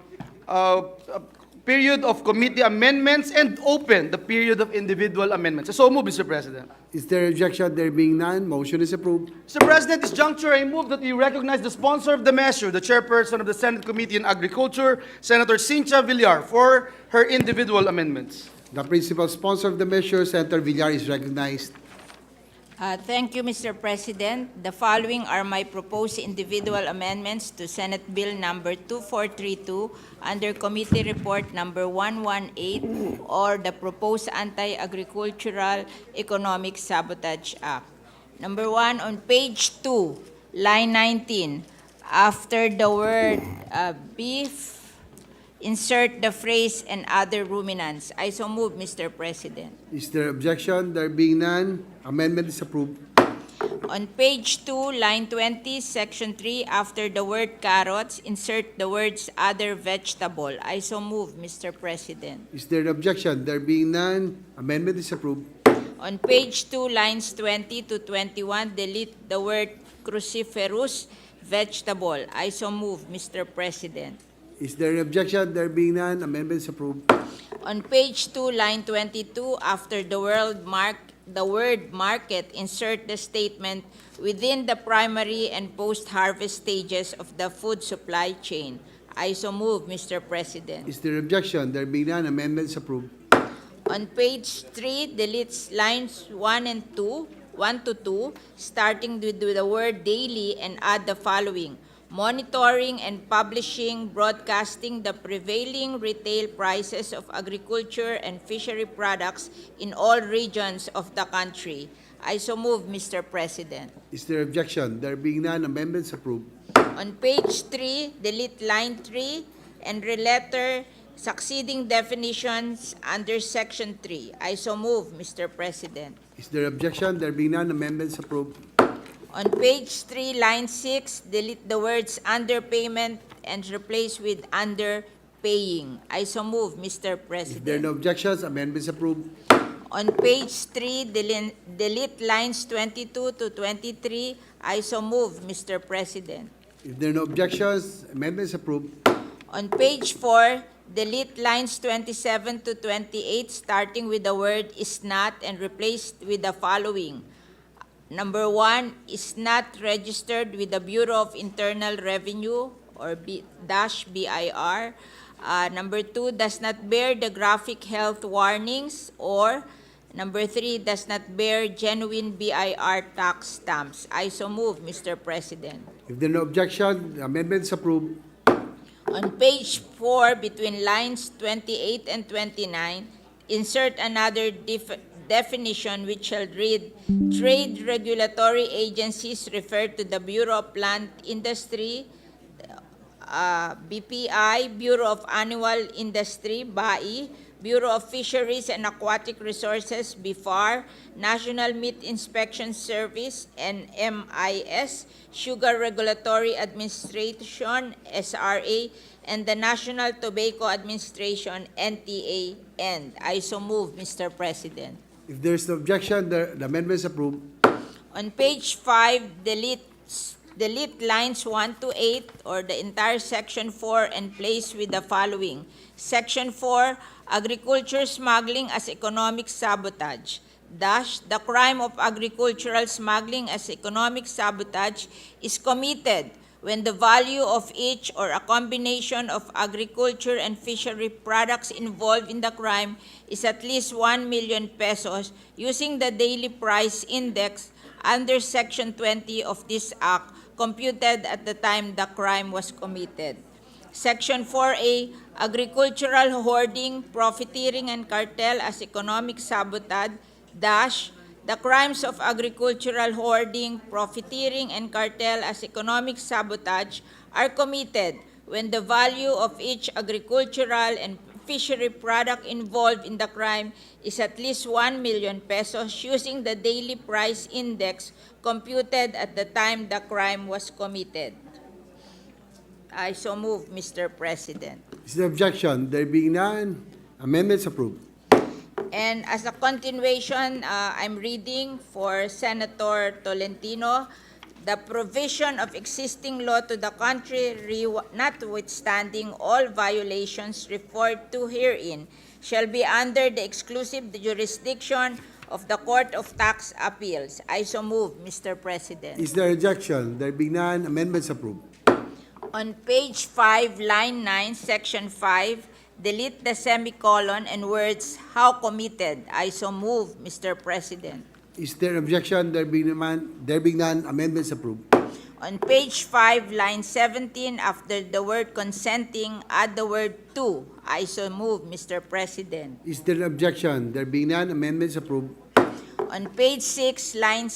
period of committee amendments and open the period of individual amendments. So move, Mr. President. Is there objection? There being none, motion is approved. Mr. President, this juncture, I move that we recognize the sponsor of the measure, the chairperson of the Senate Committee on Agriculture, Senator Cynthia Villar, for her individual amendments. The principal sponsor of the measure, Senator Villar, is recognized. Thank you, Mr. President. The following are my proposed individual amendments to Senate Bill number 2432 under Committee Report number 118 or the proposed Anti-Agricultural Economic Sabotage Act. Number 1, on page 2, line 19, after the word beef, insert the phrase and other ruminants. I so move, Mr. President. Is there objection? There being none, amendment is approved. On page 2, line 20, section 3, after the word carrots, insert the words other vegetable. I so move, Mr. President. Is there an objection? There being none, amendment is approved. On page 2, lines 20 to 21, delete the word cruciferous vegetable. I so move, Mr. President. Is there an objection? There being none, amendment is approved. On page 2, line 22, after the word market, insert the statement within the primary and post-harvest stages of the food supply chain. I so move, Mr. President. Is there an objection? There being none, amendment is approved. On page 3, deletes lines 1 to 2, starting with the word daily and add the following: monitoring and publishing, broadcasting the prevailing retail prices of agriculture and fishery products in all regions of the country. I so move, Mr. President. Is there objection? There being none, amendments approved. On page 3, delete line 3 and re-letter succeeding definitions under section 3. I so move, Mr. President. Is there objection? There being none, amendments approved. On page 3, line 6, delete the words underpayment and replace with underpaying. I so move, Mr. President. If there are no objections, amendments approved. On page 3, delete lines 22 to 23. I so move, Mr. President. If there are no objections, amendments approved. On page 4, delete lines 27 to 28, starting with the word is not and replace with the following. Number 1, is not registered with the Bureau of Internal Revenue or BIR. Number 2, does not bear the graphic health warnings, or number 3, does not bear genuine BIR tax stamps. I so move, Mr. President. If there are no objections, the amendment is approved. On page 4, between lines 28 and 29, insert another definition which shall read, trade regulatory agencies refer to the Bureau of Plant Industry, BPI, Bureau of Annual Industry, BAI, Bureau of Fisheries and Aquatic Resources, BIFAR, National Meat Inspection Service, NMIS, Sugar Regulatory Administration, SRA, and the National Tobacco Administration, NTA, and I so move, Mr. President. If there is no objection, the amendment is approved. On page 5, delete lines 1 to 8 or the entire section 4 and place with the following. Section 4, agriculture smuggling as economic sabotage. The crime of agricultural smuggling as economic sabotage is committed when the value of each or a combination of agriculture and fishery products involved in the crime is at least 1 million pesos using the daily price index under Section 20 of this Act, computed at the time the crime was committed. Section 4A, agricultural hoarding, profiteering, and cartel as economic sabotage, the crimes of agricultural hoarding, profiteering, and cartel as economic sabotage are committed when the value of each agricultural and fishery product involved in the crime is at least 1 million pesos using the daily price index computed at the time the crime was committed. I so move, Mr. President. Is there objection? There being none, amendments approved. And as a continuation, I'm reading for Senator Tolentino the provision of existing law to the contrary, notwithstanding all violations referred to herein, shall be under the exclusive jurisdiction of the Court of Tax Appeals. I so move, Mr. President. Is there objection? There being none, amendments approved. On page 5, line 9, section 5, delete the semicolon and words, how committed. I so move, Mr. President. Is there objection? There being none, amendments approved. On page 5, line 17, after the word consenting, add the word to. I so move, Mr. President. Is there objection? There being none, amendments approved. On page 6, line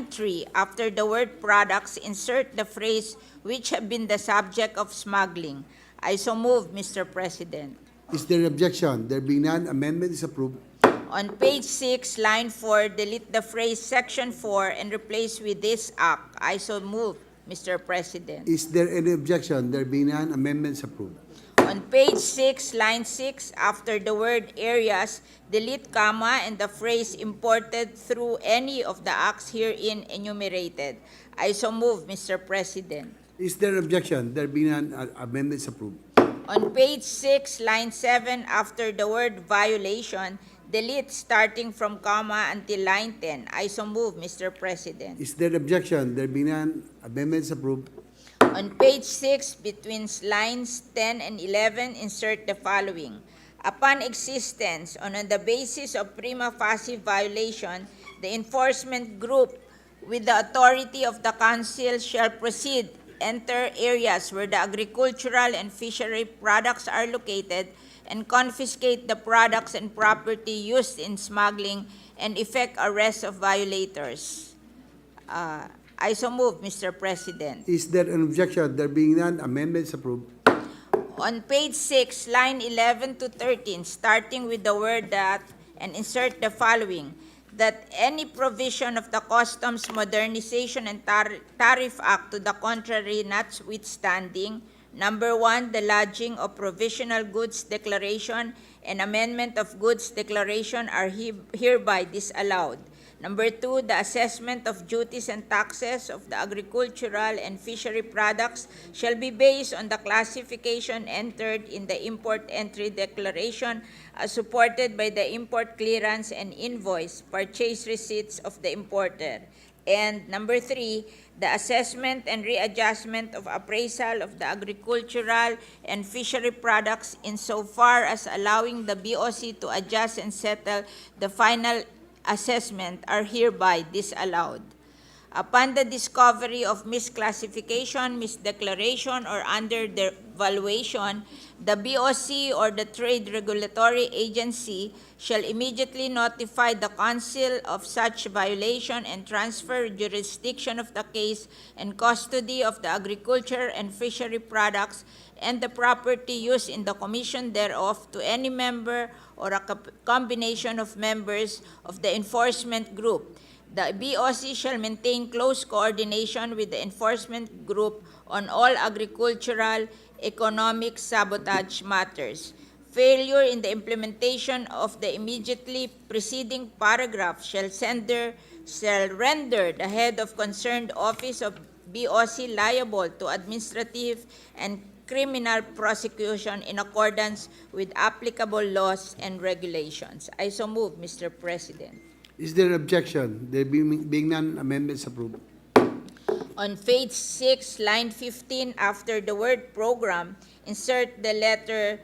3, after the word products, insert the phrase which have been the subject of smuggling. I so move, Mr. President. Is there objection? There being none, amendment is approved. On page 6, line 4, delete the phrase section 4 and replace with this act. I so move, Mr. President. Is there any objection? There being none, amendments approved. On page 6, line 6, after the word areas, delete comma and the phrase imported through any of the acts herein enumerated. I so move, Mr. President. Is there objection? There being none, amendments approved. On page 6, line 7, after the word violation, delete starting from comma until line 10. I so move, Mr. President. Is there objection? There being none, amendments approved. On page 6, between lines 10 and 11, insert the following. Upon existence, on the basis of prima facie violation, the enforcement group, with the authority of the council, shall proceed, enter areas where the agricultural and fishery products are located, and confiscate the products and property used in smuggling and effect arrest of violators. I so move, Mr. President. Is there an objection? There being none, amendments approved. On page 6, line 11 to 13, starting with the word that, and insert the following, that any provision of the Customs Modernization and Tariff Act to the contrary notwithstanding, number 1, the lodging of provisional goods declaration and amendment of goods declaration are hereby disallowed. Number 2, the assessment of duties and taxes of the agricultural and fishery products shall be based on the classification entered in the import entry declaration as supported by the import clearance and invoice, purchase receipts of the importer. And number 3, the assessment and readjustment of appraisal of the agricultural and fishery products insofar as allowing the BOC to adjust and settle the final assessment are hereby disallowed. Upon the discovery of misclassification, misdeclaration, or undervaluation, the BOC or the Trade Regulatory Agency shall immediately notify the Council of such violation and transfer jurisdiction of the case and custody of the agriculture and fishery products and the property used in the commission thereof to any member or a combination of members of the enforcement group. The BOC shall maintain close coordination with the enforcement group on all agricultural, economic sabotage matters. Failure in the implementation of the immediately preceding paragraph shall render the head of concerned office of BOC liable to administrative and criminal prosecution in accordance with applicable laws and regulations. I so move, Mr. President. Is there an objection? There being none, amendments approved. On page 6, line 15, after the word program, insert the letter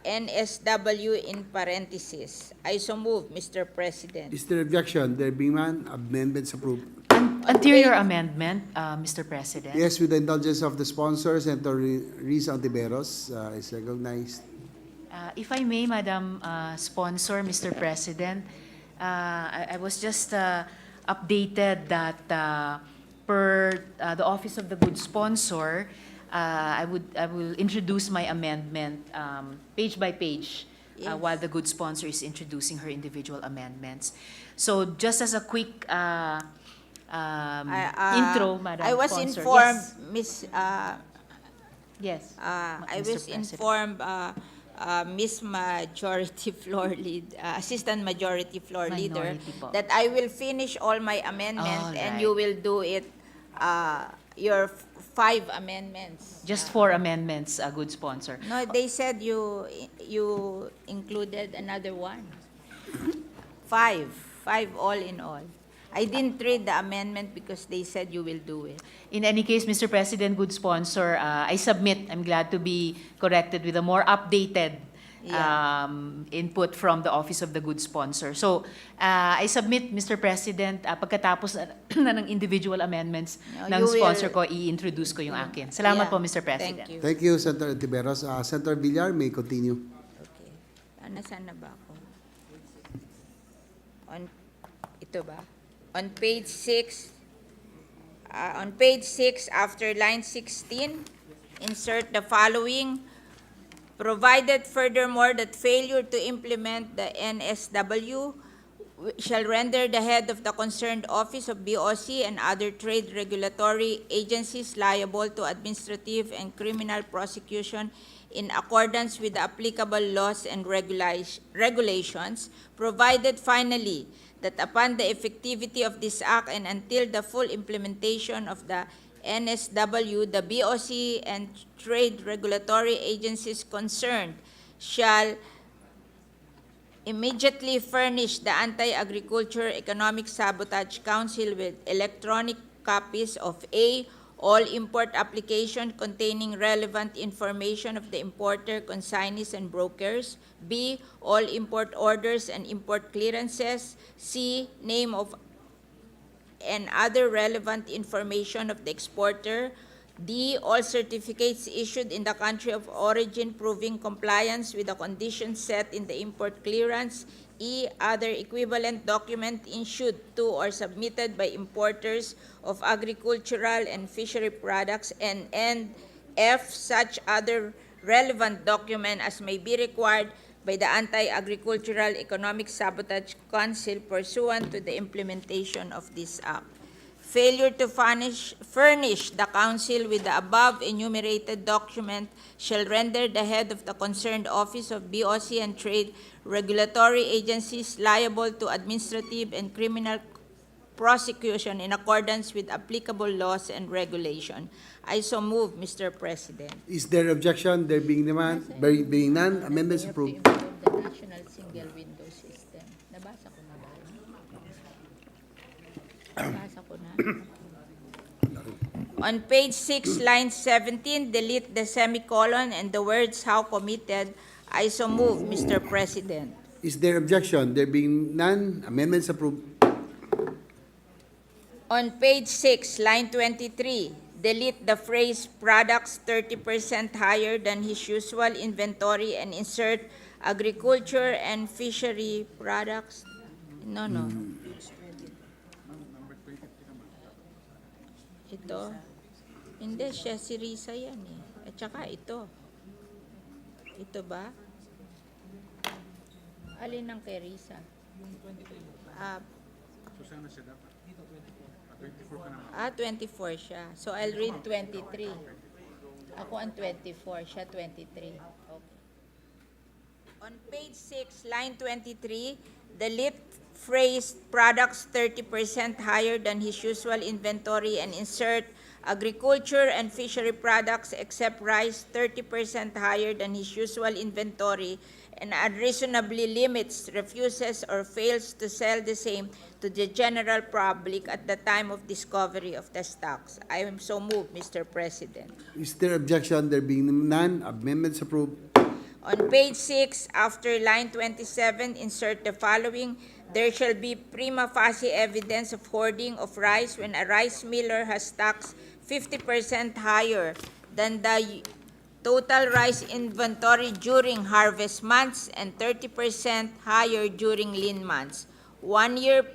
NSW in parentheses. I so move, Mr. President. Is there objection? There being none, amendments approved. Anterior amendment, Mr. President. Yes, with the indulgence of the sponsor, Senator Riza Ontiveros is recognized. If I may, Madam Sponsor, Mr. President, I was just updated that per the Office of the Good Sponsor, I will introduce my amendment page by page while the Good Sponsor is introducing her individual amendments. So just as a quick intro, Madam I was Sponsor. informed, Yes. Miss. Yes. I Mr. was President. informed, Miss Majority Floor Lead, Assistant Majority Floor Leader, Minority po. that I will finish all my amendments and Alright. you will do it your 5 amendments. Just 4 amendments, good sponsor. No, they said you included another one. 5 all in all. I didn't read the amendment because they said you will do it. In any case, Mr. President, good sponsor, I submit, I'm glad to be corrected with a more updated input from the Office of the Good Sponsor. So, I submit, Mr. President, pagkatapos na ng individual amendments No, ng you sponsor will- ko, i-introduce ko yung akin. Salamat Yeah. po, Mr. President. Thank you. Thank you, Senator Tiberos. Senator Villar, may continue. Okay. Nasaan na ba ako? Ito ba? On page 6, after line 16, insert the following. Provided furthermore that failure to implement the NSW shall render the head of the concerned office of BOC and other trade regulatory agencies liable to administrative and criminal prosecution in accordance with the applicable laws and regulations, provided finally that upon the effectivity of this act and until the full implementation of the NSW, the BOC and trade regulatory agencies concerned shall immediately furnish the Anti-Agriculture Economic Sabotage Council with electronic copies of A, all import application containing relevant information of the importer, consignees, and brokers. B, all import orders and import clearances. C, name of and other relevant information of the exporter. D, all certificates issued in the country of origin proving compliance with the conditions set in the import clearance. E, other equivalent document issued to or submitted by importers of agricultural and fishery products. And F, such other relevant document as may be required by the Anti-Agricultural Economic Sabotage Council pursuant to the implementation of this act. Failure to furnish the Council with the above enumerated document shall render the head of the concerned office of BOC and trade regulatory agencies liable to administrative and criminal prosecution in accordance with applicable laws and regulation. I so move, Mr. President. Is there objection? There being none, amendments approved. The National Single Window System. Nabasa ko na ba? Nabasa ko na. On page 6, line 17, delete the semicolon and the words "how committed." I so move, Mr. President. Is there objection? There being none, amendments approved. On page 6, line 23, delete the phrase "products 30% higher than his usual inventory" and insert "agriculture and fishery products." No. Ito. Hindi, siya si Risa yan eh. At saka ito. Ito ba? Alin ang kay Risa? Susana siya dapat. 24 siya. So, I'll read 23. Ako ang 24, siya 23. Okay. On page 6, line 23, delete phrase "products 30% higher than his usual inventory" and insert "agriculture and fishery products except rice 30% higher than his usual inventory and unreasonably limits, refuses, or fails to sell the same to the general public at the time of discovery of the stocks." I am so moved, Mr. President. Is there objection? There being none, amendments approved. On page 6, after line 27, insert the following: "There shall be prima facie evidence of hoarding of rice when a rice miller has stocks 50% higher than the total rice inventory during harvest months and 30% higher during lean months, 1 year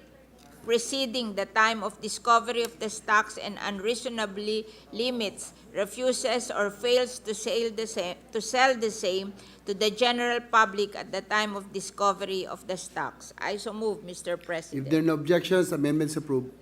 preceding the time of discovery of the stocks, and unreasonably limits, refuses, or fails to sell the same to the general public at the time of discovery of the stocks." I so move, Mr. President. If there are no objections, amendments approved.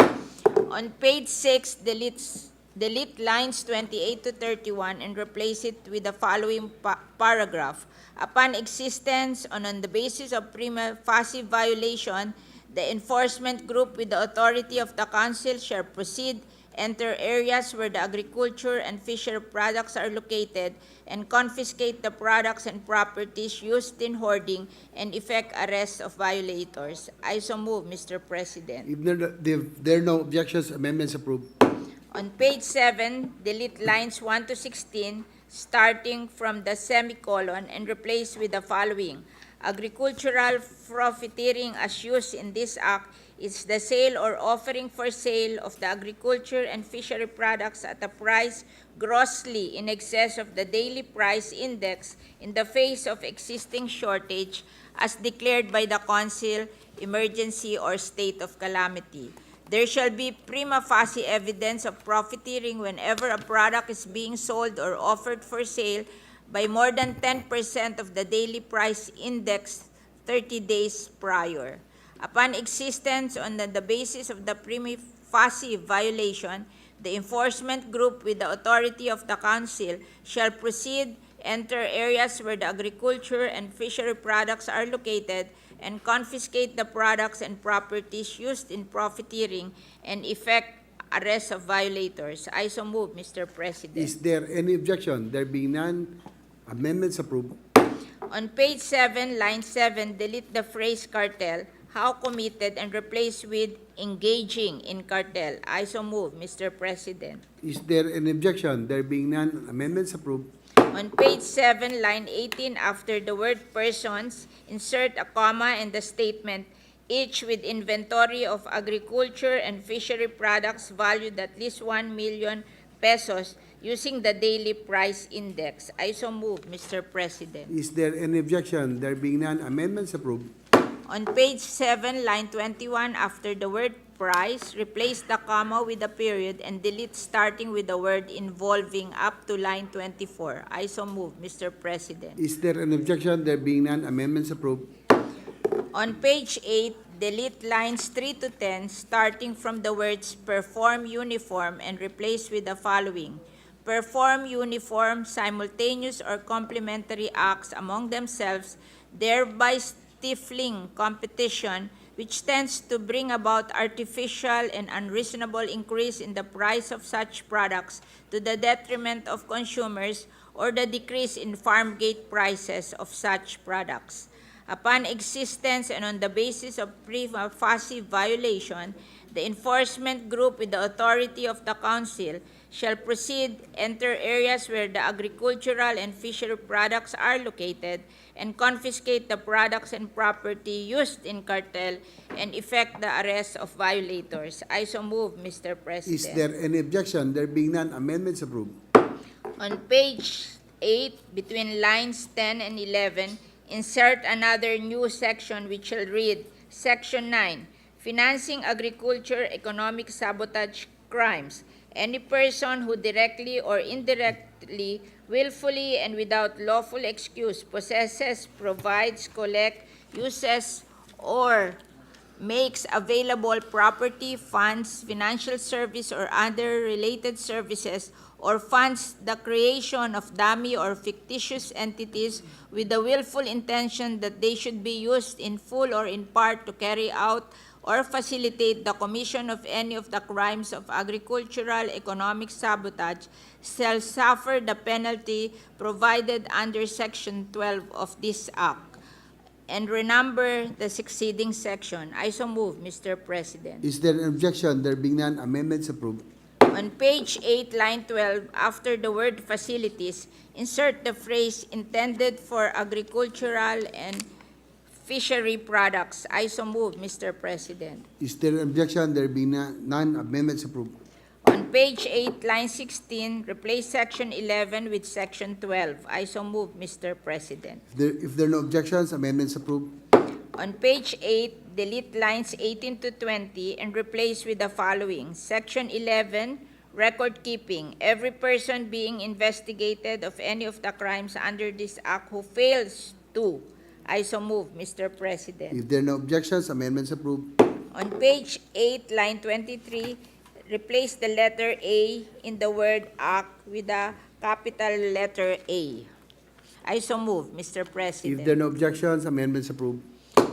On page 6, delete lines 28 to 31 and replace it with the following paragraph: "Upon existence and on the basis of prima facie violation, the enforcement group with the authority of the council shall proceed enter areas where the agriculture and fishery products are located, and confiscate the products and properties used in hoarding, and effect arrest of violators. I so move, Mr. President. If there are no objections, amendments approved. On page 7, delete lines 1 to 16, starting from the semicolon and replace with the following. Agricultural profiteering as used in this act is the sale or offering for sale of the agriculture and fishery products at a price grossly in excess of the daily price index in the face of existing shortage as declared by the Council, emergency or state of calamity. There shall be prima facie evidence of profiteering whenever a product is being sold or offered for sale by more than 10% of the daily price index 30 days prior. Upon existence on the basis of the prima facie violation, the enforcement group with the authority of the Council shall proceed, enter areas where the agriculture and fishery products are located, and confiscate the products and properties used in profiteering, and effect arrest of violators. I so move, Mr. President. Is there any objection? There being none, amendments approved. On page 7, line 7, delete the phrase cartel, how committed, and replace with engaging in cartel. I so move, Mr. President. Is there any objection? There being none, amendments approved. On page 7, line 18, after the word persons, insert a comma and the statement, each with inventory of agriculture and fishery products valued at least 1 million pesos using the daily price index. I so move, Mr. President. Is there any objection? There being none, amendments approved. On page 7, line 21, after the word price, replace the comma with a period and delete starting with the word involving up to line 24. I so move, Mr. President. Is there an objection? There being none, amendments approved. On page 8, delete lines 3 to 10, starting from the words perform uniform and replace with the following. Perform uniform, simultaneous or complementary acts among themselves, thereby stifling competition, which tends to bring about artificial and unreasonable increase in the price of such products to the detriment of consumers, or the decrease in farm gate prices of such products. Upon existence and on the basis of prima facie violation, the enforcement group with the authority of the Council shall proceed, enter areas where the agricultural and fishery products are located, and confiscate the products and property used in cartel, and effect the arrest of violators. I so move, Mr. President. Is there any objection? There being none, amendments approved. On page 8, between lines 10 and 11, insert another new section which shall read, Section 9, Financing Agriculture Economic Sabotage Crimes. Any person who directly or indirectly, willfully, and without lawful excuse possesses, provides, collects, uses, or makes available property, funds, financial service, or other related services, or funds the creation of dummy or fictitious entities with the willful intention that they should be used in full or in part to carry out or facilitate the commission of any of the crimes of agricultural economic sabotage, shall suffer the penalty provided under Section 12 of this Act. And renumber the succeeding section. I so move, Mr. President. Is there an objection? There being none, amendments approved. On page 8, line 12, after the word facilities, insert the phrase intended for agricultural and fishery products. I so move, Mr. President. Is there an objection? There being none, amendments approved. On page 8, line 16, replace section 11 with section 12. I so move, Mr. President. If there are no objections, amendments approved. On page 8, delete lines 18 to 20 and replace with the following. Section 11, record keeping. Every person being investigated of any of the crimes under this act who fails to. I so move, Mr. President. If there are no objections, amendments approved. On page 8, line 23, replace the letter A in the word act with a capital letter A. I so move, Mr. President. If there are no objections, amendments approved.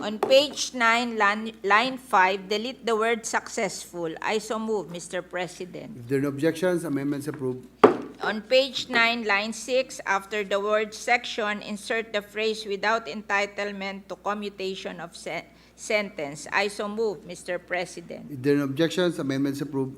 On page 9, line 5, delete the word successful. I so move, Mr. President. If there are no objections, amendments approved. On page 9, line 6, after the word section, insert the phrase without entitlement to commutation of sentence. I so move, Mr. President. If there are no objections, amendments approved.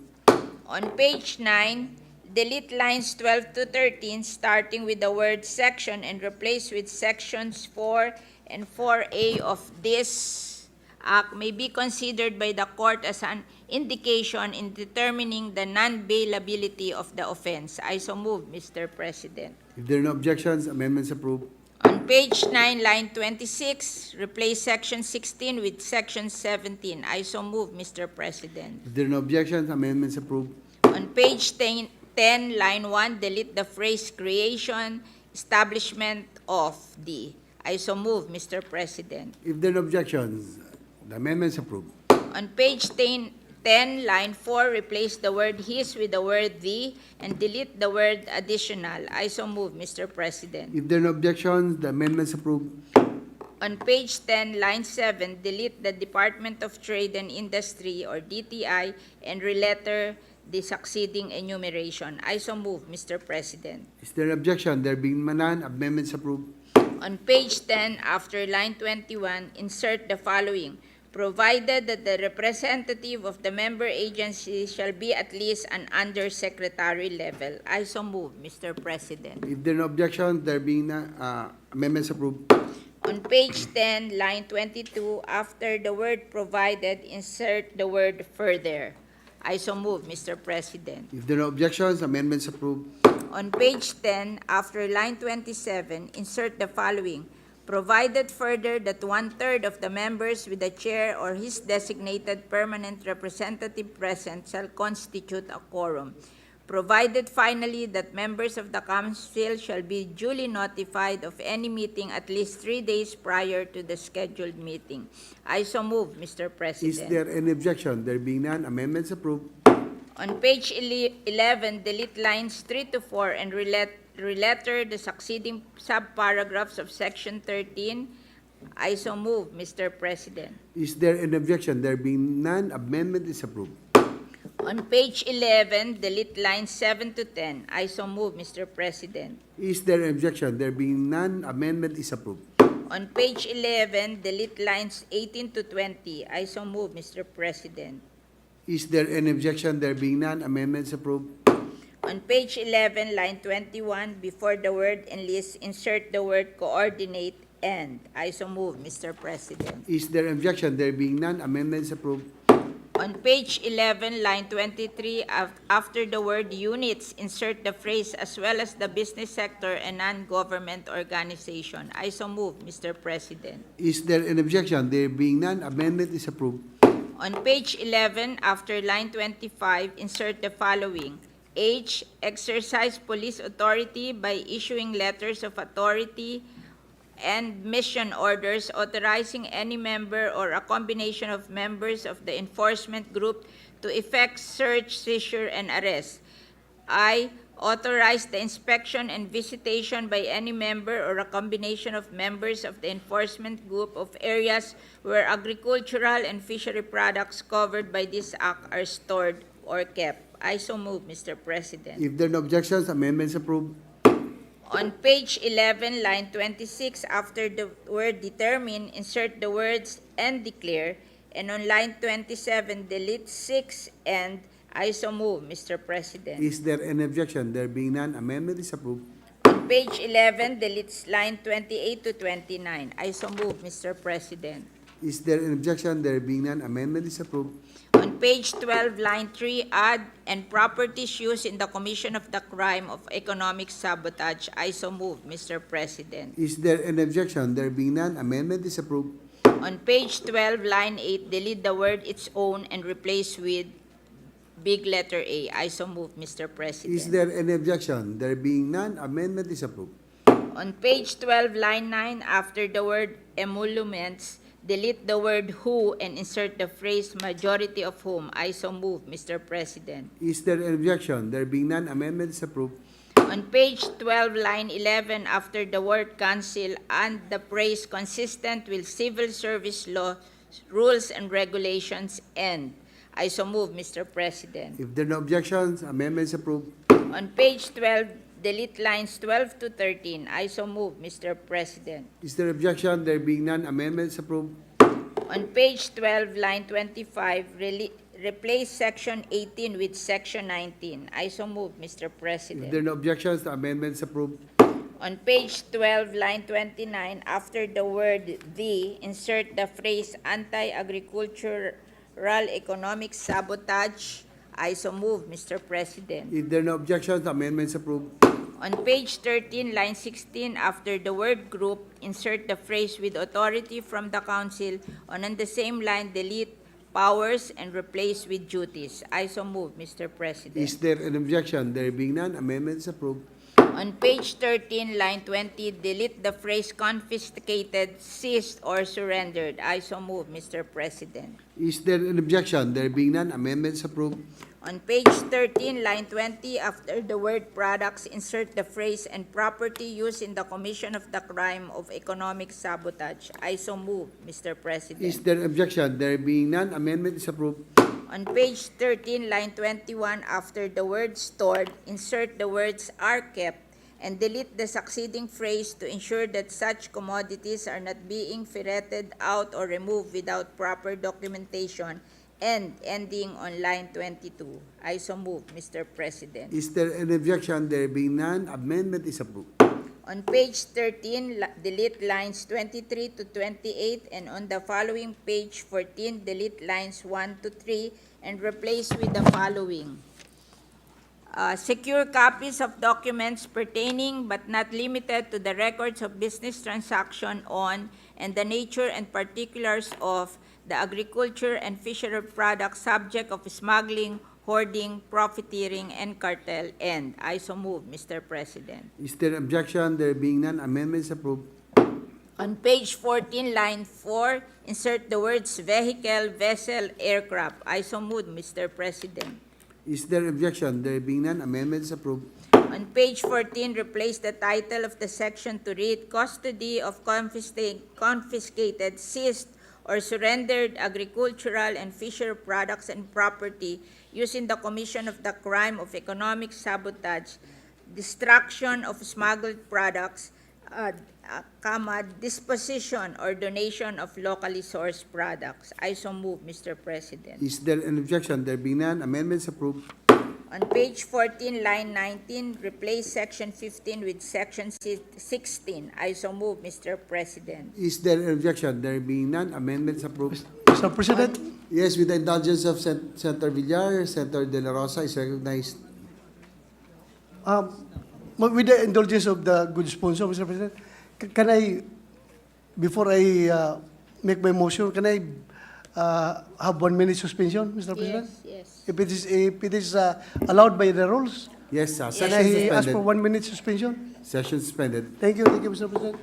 On page 9, delete lines 12 to 13, starting with the word section and replace with sections 4 and 4A of this act may be considered by the court as an indication in determining the non-bailability of the offense. I so move, Mr. President. If there are no objections, amendments approved. On page 9, line 26, replace section 16 with section 17. I so move, Mr. President. If there are no objections, amendments approved. On page 10, line 1, delete the phrase creation, establishment of the. I so move, Mr. President. If there are no objections, the amendment is approved. On page 10, line 4, replace the word his with the word the and delete the word additional. I so move, Mr. President. If there are no objections, the amendment is approved. On page 10, line 7, delete the Department of Trade and Industry or DTI and re-letter the succeeding enumeration. I so move, Mr. President. Is there an objection? There being none, amendments approved. On page 10, after line 21, insert the following. Provided that the representative of the member agency shall be at least an undersecretary level. I so move, Mr. President. If there are no objections, there being none, amendments approved. On page 10, line 22, after the word provided, insert the word further. I so move, Mr. President. If there are no objections, amendments approved. On page 10, after line 27, insert the following. Provided further that 1/3 of the members with the chair or his designated permanent representative present shall constitute a quorum. Provided finally that members of the council shall be duly notified of any meeting at least 3 days prior to the scheduled meeting. I so move, Mr. President. Is there any objection? There being none, amendments approved. On page 11, delete lines 3 to 4 and re-letter the succeeding subparagraphs of section 13. I so move, Mr. President. Is there an objection? There being none, amendment is approved. On page 11, delete lines 7 to 10. I so move, Mr. President. Is there an objection? There being none, amendment is approved. On page 11, delete lines 18 to 20. I so move, Mr. President. Is there an objection? There being none, amendments approved. On page 11, line 21, before the word enlist, insert the word coordinate and. I so move, Mr. President. Is there an objection? There being none, amendments approved. On page 11, line 23, after the word units, insert the phrase as well as the business sector and non-government organization. I so move, Mr. President. Is there an objection? There being none, amendment is approved. On page 11, after line 25, insert the following. H, exercise police authority by issuing letters of authority and mission orders authorizing any member or a combination of members of the enforcement group to effect search, seizure, and arrest. I, authorize the inspection and visitation by any member or a combination of members of the enforcement group of areas where agricultural and fishery products covered by this act are stored or kept. I so move, Mr. President. If there are no objections, amendments approved. On page 11, line 26, after the word determine, insert the words and declare. And on line 27, delete 6 and. I so move, Mr. President. Is there an objection? There being none, amendment is approved. On page 11, deletes line 28 to 29. I so move, Mr. President. Is there an objection? There being none, amendment is approved. On page 12, line 3, add and properties used in the commission of the crime of economic sabotage. I so move, Mr. President. Is there an objection? There being none, amendment is approved. On page 12, line 8, delete the word its own and replace with big letter A. I so move, Mr. President. Is there any objection? There being none, amendment is approved. On page 12, line 9, after the word emoluments, delete the word who and insert the phrase majority of whom. I so move, Mr. President. Is there an objection? There being none, amendment is approved. On page 12, line 11, after the word council and the phrase consistent with civil service law, rules and regulations end. I so move, Mr. President. If there are no objections, amendments approved. On page 12, delete lines 12 to 13. I so move, Mr. President. Is there objection? There being none, amendments approved. On page 12, line 25, replace section 18 with section 19. I so move, Mr. President. If there are no objections, the amendments approved. On page 12, line 29, after the word "the," insert the phrase anti-agricultural economic sabotage. I so move, Mr. President. If there are no objections, the amendments approved. On page 13, line 16, after the word "group," insert the phrase "with authority from the council." On the same line, delete powers and replace with duties. I so move, Mr. President. Is there an objection? There being none, amendments approved. On page 13, line 20, delete the phrase confiscated, seized, or surrendered. I so move, Mr. President. Is there an objection? There being none, amendments approved. On page 13, line 20, after the word products, insert the phrase and property used in the commission of the crime of economic sabotage. I so move, Mr. President. Is there an objection? There being none, amendment is approved. On page 13, line 21, after the word stored, insert the words are kept and delete the succeeding phrase to ensure that such commodities are not being ferreted out or removed without proper documentation, and ending on line 22. I so move, Mr. President. Is there an objection? There being none, amendment is approved. On page 13, delete lines 23 to 28, and on the following page 14, delete lines 1 to 3 and replace with the following. Secure copies of documents pertaining but not limited to the records of business transaction on and the nature and particulars of the agriculture and fishery products subject of smuggling, hoarding, profiteering, and cartel end. I so move, Mr. President. Is there objection? There being none, amendments approved. On page 14, line 4, insert the words vehicle, vessel, aircraft. I so move, Mr. President. Is there objection? There being none, amendments approved. On page 14, replace the title of the section to read custody of confiscated, seized, or surrendered agricultural and fishery products and property used in the commission of the crime of economic sabotage, destruction of smuggled products, disposition or donation of locally sourced products. I so move, Mr. President. Is there an objection? There being none, amendments approved. On page 14, line 19, replace section 15 with section 16. I so move, Mr. President. Is there an objection? There being none, amendments approved. Mr. President, Yes, with the indulgence of Senator Villar, Senator De La Rosa is recognized. with the indulgence of the good sponsor, Mr. President, can I, before I make my motion, can I have 1 minute suspension, Mr. President? Yes. If it is allowed by the rules, Yes, can session I ask for suspended. 1 minute suspension? Session suspended. Thank you, Mr. President.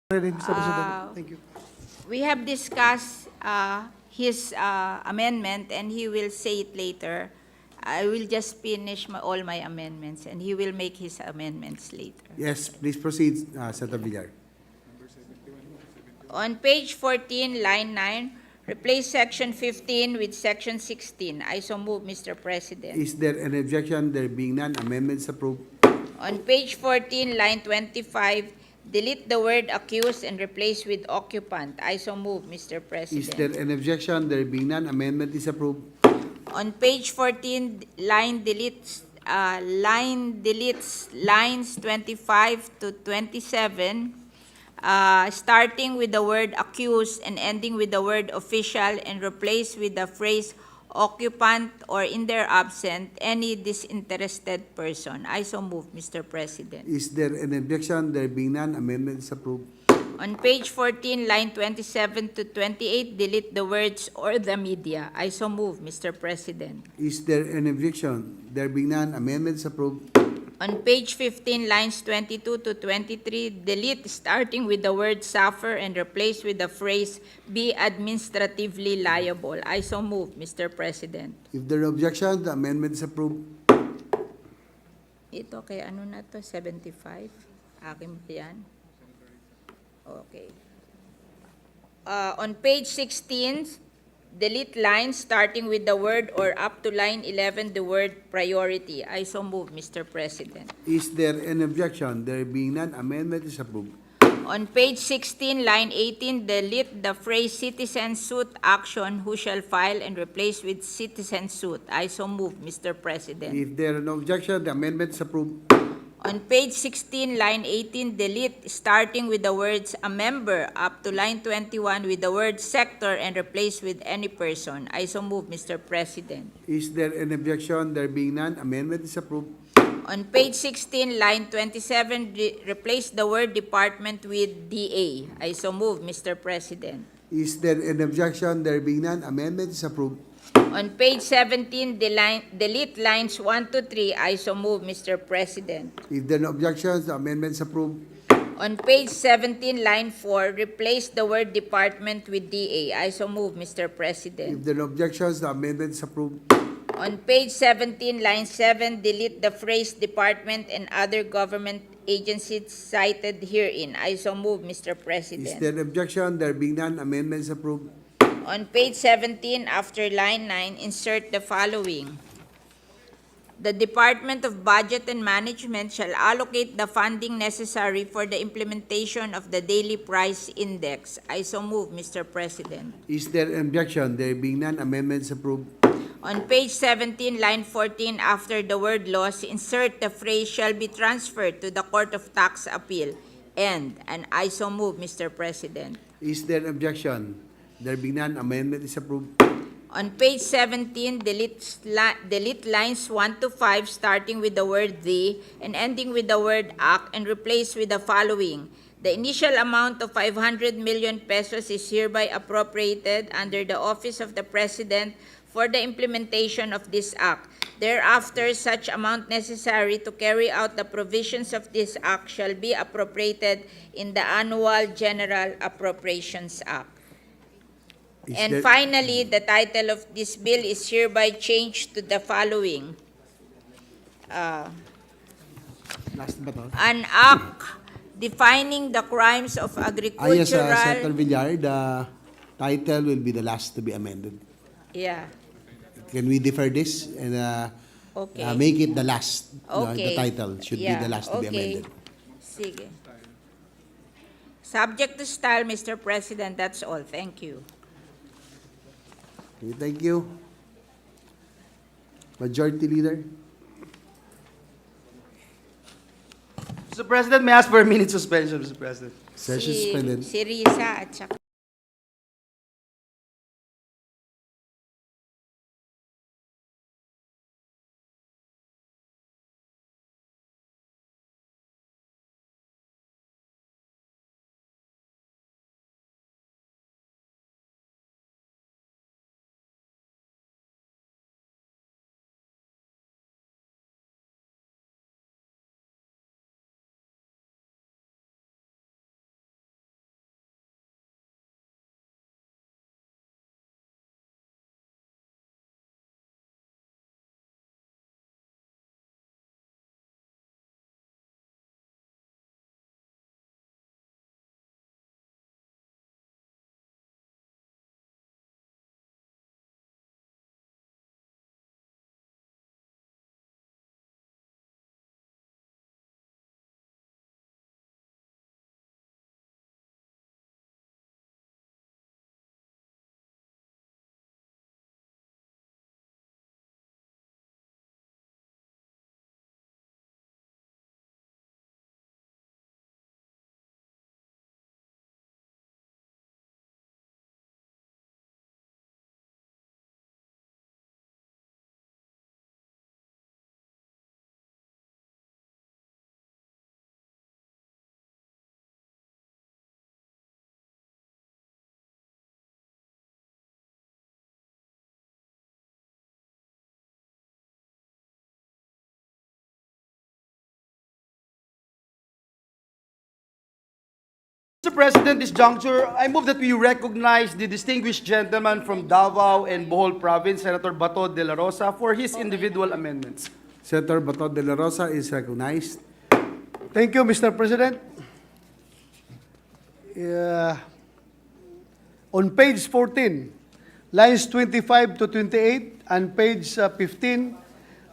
Ready, Mr. President. Thank you. We have discussed his amendment, and he will say it later. I will just finish all my amendments, and he will make his amendments later. Yes, please proceed, Senator Villar. On page 14, line 9, replace section 15 with section 16. I so move, Mr. President. Is there an objection? There being none, amendments approved. On page 14, line 25, delete the word accused and replace with occupant. I so move, Mr. Is there President. an objection? There being none, amendment is approved. On page 14, line deletes lines 25 to 27, starting with the word accused and ending with the word official, and replace with the phrase occupant or, in their absent, any disinterested person. I so move, Mr. President. Is there an objection? There being none, amendment is approved. On page 14, line 27 to 28, delete the words or the media. I so move, Mr. President. Is there an objection? There being none, amendment is approved. On page 15, lines 22 to 23, delete starting with the word suffer and replace with the phrase be administratively liable. I so move, Mr. President. If there are objections, the amendment is approved. Ito kay ano na to, 75? Akin ba yan? Okay. On page 16, delete lines starting with the word or up to line 11 the word priority. I so move, Mr. President. Is there an objection? There being none, amendment is approved. On page 16, line 18, delete the phrase citizen suit action who shall file and replace with citizen suit. I so move, Mr. President. If there are no objection, the amendment is approved. On page 16, line 18, delete starting with the words a member up to line 21 with the word sector and replace with any person. I so move, Mr. President. Is there an objection? There being none, amendment is approved. On page 16, line 27, replace the word department with DA. I so move, Mr. President. Is there an objection? There being none, amendment is approved. On page 17, delete lines 1 to 3. I so move, Mr. President. If there are no objections, the amendment is approved. On page 17, line 4, replace the word department with DA. I so move, Mr. President. If there are no objections, the amendment is approved. On page 17, line 7, delete the phrase department and other government agencies cited herein. I so move, Mr. Is President. there an objection? There being none, amendment is approved. On page 17, after line 9, insert the following. The Department of Budget and Management shall allocate the funding necessary for the implementation of the Daily Price Index. I so move, Mr. President. Is there an objection? There being none, amendment is approved. On page 17, line 14, after the word laws, insert the phrase shall be transferred to the Court of Tax Appeal. And I so move, Mr. President. Is there an objection? There being none, amendment is approved. On page 17, delete lines 1 to 5, starting with the word the and ending with the word act, and replace with the following. The initial amount of 500 million pesos is hereby appropriated under the Office of the President for the implementation of this act. Thereafter, such amount necessary to carry out the provisions of this act shall be appropriated in the Annual General Appropriations Act. And finally, the title of this bill is hereby changed to the following. Last ba to? An act defining the crimes of agricultural... Yes, Senator Villar, the title will be the last to be amended. Yeah, Can we defer this and okay. make it the last? Okay. The title should be the last to be amended. Sige. Subject to style, Mr. President, that's all. Thank you. Okay, thank you. Majority Leader. Mr. President, may I ask for a minute suspension, Mr. President? Session suspended. Si Risa at saka President, this juncture, I move that we recognize the distinguished gentleman from Davao and Bohol Province, Senator Bato de la Rosa, for his individual amendments. Senator Bato de la Rosa is recognized. Thank you, Mr. President. On page 14, lines 25 to 28, and page 15,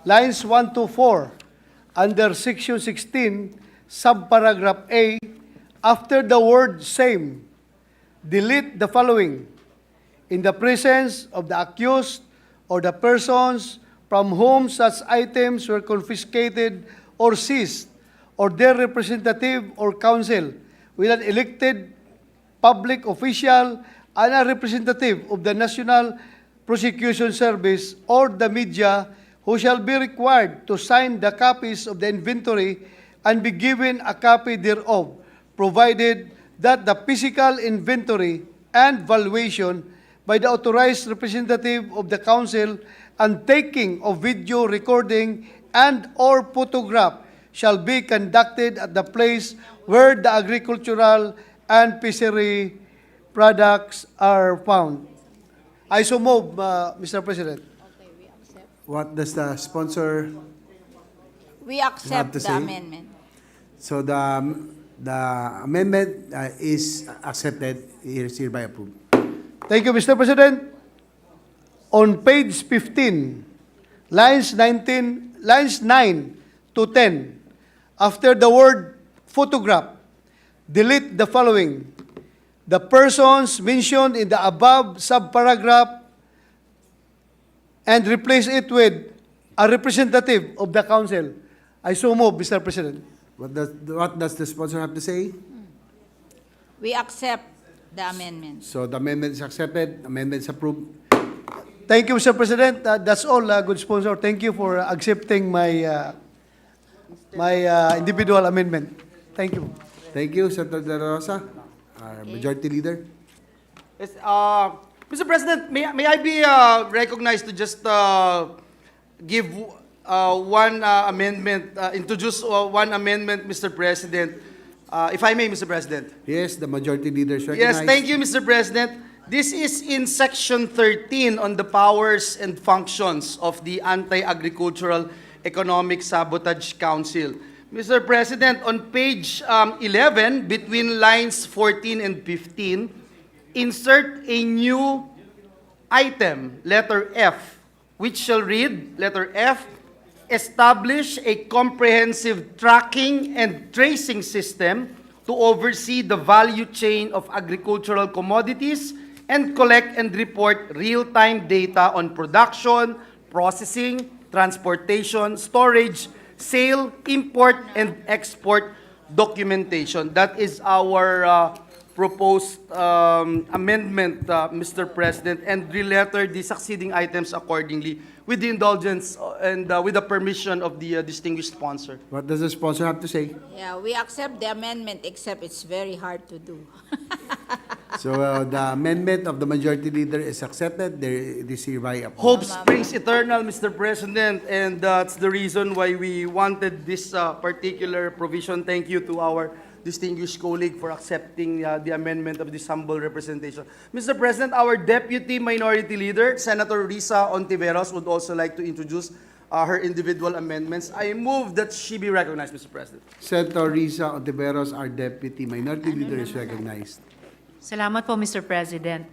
lines 1 to 4, under section 16, subparagraph A, after the word same, delete the following: in the presence of the accused or the persons from whom such items were confiscated or seized, or their representative or counsel, with an elected public official and a representative of the National Prosecution Service or the media, who shall be required to sign the copies of the inventory and be given a copy thereof, provided that the physical inventory and valuation by the authorized representative of the council and taking of video recording and or photograph shall be conducted at the place where the agricultural and fishery products are found. I so move, Mr. President. What does the sponsor We have accept to the say? amendment. So the amendment is accepted, is hereby approved. Thank you, Mr. President. On page 15, lines 9 to 10, after the word photograph, delete the following: the persons mentioned in the above subparagraph, and replace it with a representative of the council. I so move, Mr. President. What does the sponsor have to say? We accept the amendment. So the amendment is accepted, amendment is approved. Thank you, Mr. President. That's all, good sponsor. Thank you for accepting my individual amendment. Thank you. Thank you, Senator De La Rosa, our Majority Leader. Yes, Mr. President, may I be recognized to just give one amendment, introduce one amendment, Mr. President, if I may, Mr. President. Yes, the Majority Leader is recognized. Yes, thank you, Mr. President. This is in section 13 on the powers and functions of the Anti-Agricultural Economic Sabotage Council. Mr. President, on page 11, between lines 14 and 15, insert a new item, letter F, which shall read, letter F, establish a comprehensive tracking and tracing system to oversee the value chain of agricultural commodities and collect and report real-time data on production, processing, transportation, storage, sale, import, and export documentation. That is our proposed amendment, Mr. President, and re-letter the succeeding items accordingly with the indulgence and with the permission of the distinguished sponsor. What does the sponsor have to say? Yeah, we accept the amendment, except it's very hard to do. So the amendment of the Majority Leader is accepted. It is hereby approved. Hope springs eternal, Mr. President, and that's the reason why we wanted this particular provision. Thank you to our distinguished colleague for accepting the amendment of this humble representation. Mr. President, our Deputy Minority Leader, Senator Risa Ontiveros, would also like to introduce her individual amendments. I move that she be recognized, Mr. President. Senator Risa Ontiveros, our Deputy Minority Leader, is recognized. Salamat po, Mr. President.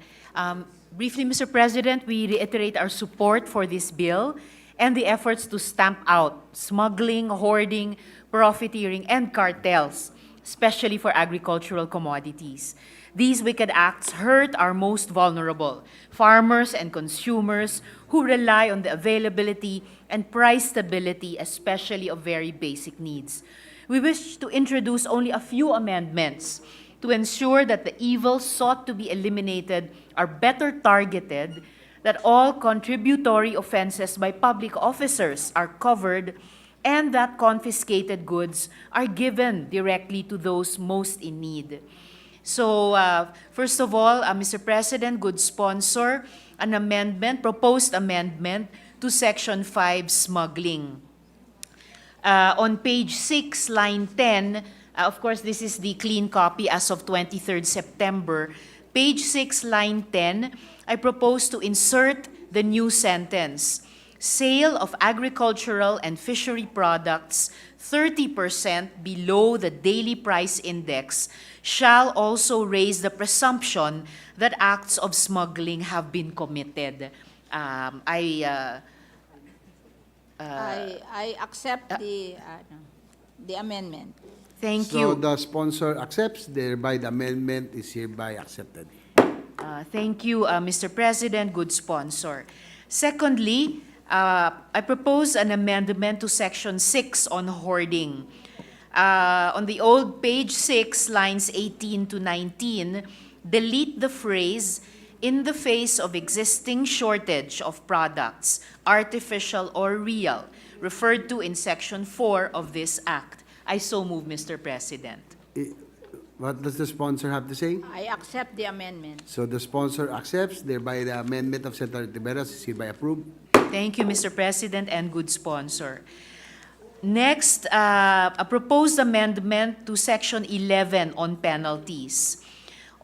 Briefly, Mr. President, we reiterate our support for this bill and the efforts to stamp out smuggling, hoarding, profiteering, and cartels, especially for agricultural commodities. These wicked acts hurt our most vulnerable, farmers and consumers who rely on the availability and price stability, especially of very basic needs. We wish to introduce only a few amendments to ensure that the evils sought to be eliminated are better targeted, that all contributory offenses by public officers are covered, and that confiscated goods are given directly to those most in need. So, first of all, Mr. President, good sponsor, an amendment, proposed amendment to Section 5, smuggling. On page 6, line 10, Of course, this is the clean copy as of 23rd September. Page 6, line 10, I propose to insert the new sentence. Sale of agricultural and fishery products 30% below the daily price index shall also raise the presumption that acts of smuggling have been committed. I accept the amendment. Thank So you. the sponsor accepts, thereby the amendment is hereby accepted. Thank you, Mr. President, good sponsor. Secondly, I propose an amendment to Section 6 on hoarding. On the old page 6, lines 18 to 19, delete the phrase, "in the face of existing shortage of products, artificial or real," referred to in Section 4 of this Act. I so move, Mr. President. What does the sponsor have to say? I accept the amendment. So the sponsor accepts, thereby the amendment of Senator Tiberos is hereby approved. Thank you, Mr. President, and good sponsor. Next, a proposed amendment to Section 11 on penalties.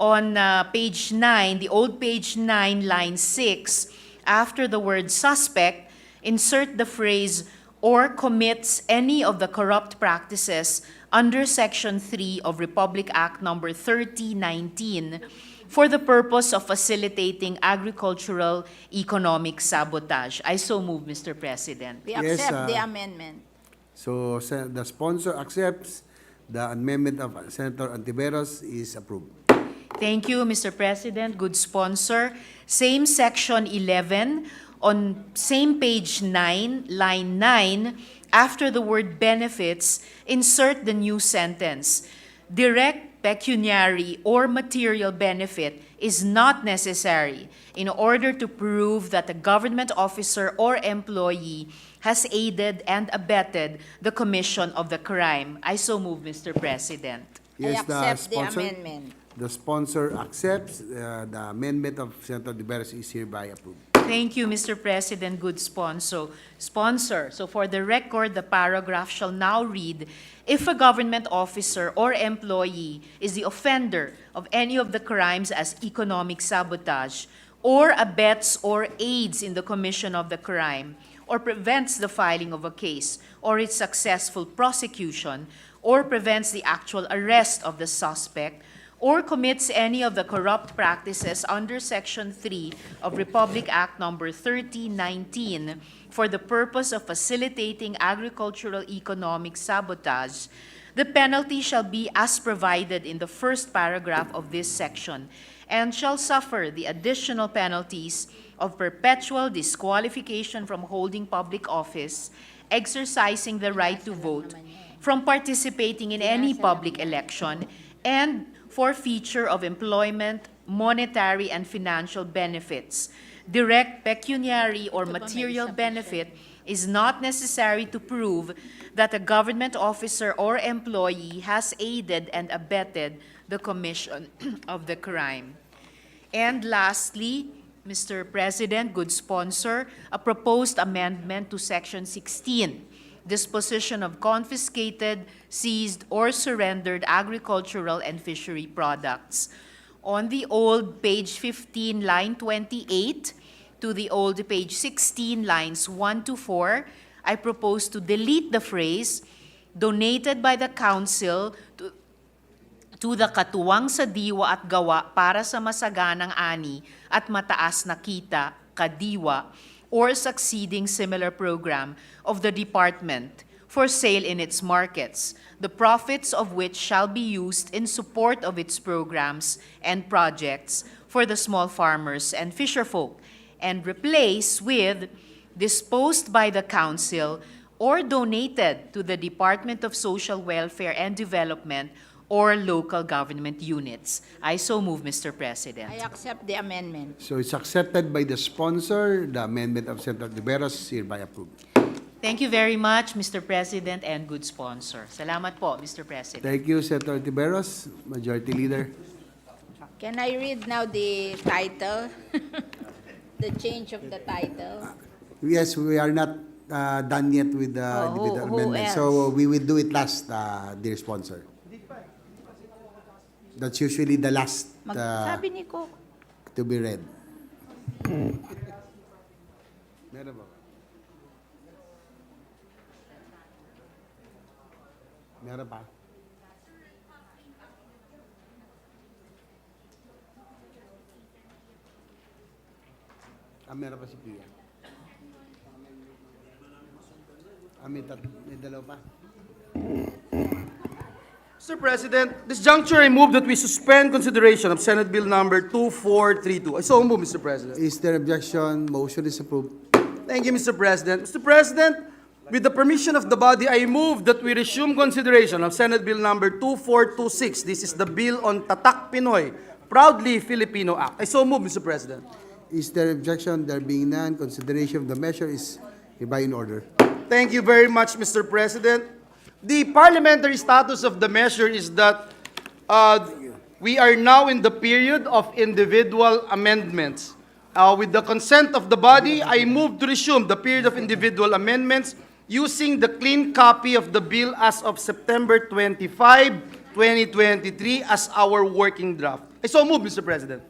On page 9, the old page 9, line 6, after the word suspect, insert the phrase, "or commits any of the corrupt practices under Section 3 of Republic Act Number 3019 for the purpose of facilitating agricultural economic sabotage." I so move, Mr. President. We Yes, accept the amendment. So the sponsor accepts, the amendment of Senator Antiveros is approved. Thank you, Mr. President. Good sponsor. Same Section 11, on same page 9, line 9, after the word benefits, insert the new sentence. Direct pecuniary or material benefit is not necessary in order to prove that a government officer or employee has aided and abetted the commission of the crime. I so move, Mr. President. Yes, I accept the amendment. The sponsor accepts, the amendment of Senator Tiberos is hereby approved. Thank you, Mr. President. Good sponsor. So for the record, the paragraph shall now read, "If a government officer or employee is the offender of any of the crimes as economic sabotage, or abets or aids in the commission of the crime, or prevents the filing of a case or its successful prosecution, or prevents the actual arrest of the suspect, or commits any of the corrupt practices under Section 3 of Republic Act Number 3019 for the purpose of facilitating agricultural economic sabotage, the penalty shall be as provided in the first paragraph of this section, and shall suffer the additional penalties of perpetual disqualification from holding public office, exercising the right to vote, from participating in any public election, and forfeiture of employment, monetary and financial benefits. Direct pecuniary or material benefit is not necessary to prove that a government officer or employee has aided and abetted the commission of the crime. And lastly, Mr. President, good sponsor, a proposed amendment to Section 16, disposition of confiscated, seized, or surrendered agricultural and fishery products. On the old page 15, line 28, to the old page 16, lines 1 to 4, I propose to delete the phrase, "donated by the council to the katuwang sa diwa at gawa para sa masaganang ani at mataas na kita, kadiwa, or succeeding similar program of the department for sale in its markets, the profits of which shall be used in support of its programs and projects for the small farmers and fisherfolk," and replace with "disposed by the council or donated to the Department of Social Welfare and Development or local government units." I so move, Mr. President. I accept the amendment. So it's accepted by the sponsor. The amendment of Senator Tiberos is hereby approved. Thank you very much, Mr. President, and good sponsor. Salamat po, Mr. President. Thank you, Senator Tiberos, Majority Leader. Can I read now the title? The change of the title? Yes, we are not done yet with the Oh, individual who amendment. else? So we will do it last, dear sponsor. That's usually the last Sabi ni ko, to be read. Meron ba? Meron pa? Meron pa si Pia. May dalawa pa. Mr. President, this juncture I move that we suspend consideration of Senate Bill number 2432. I so move, Mr. President. Is there objection? Motion is approved. Thank you, Mr. President. Mr. President, with the permission of the body, I move that we resume consideration of Senate Bill number 2426. This is the bill on Tatak Pinoy, Proudly Filipino Act. I so move, Mr. President. Is there objection? There being none, consideration of the measure is hereby in order. Thank you very much, Mr. President. The parliamentary status of the measure is that we are now in the period of individual amendments. With the consent of the body, I move to resume the period of individual amendments using the clean copy of the bill as of September 25, 2023 as our working draft. I so move, Mr. President.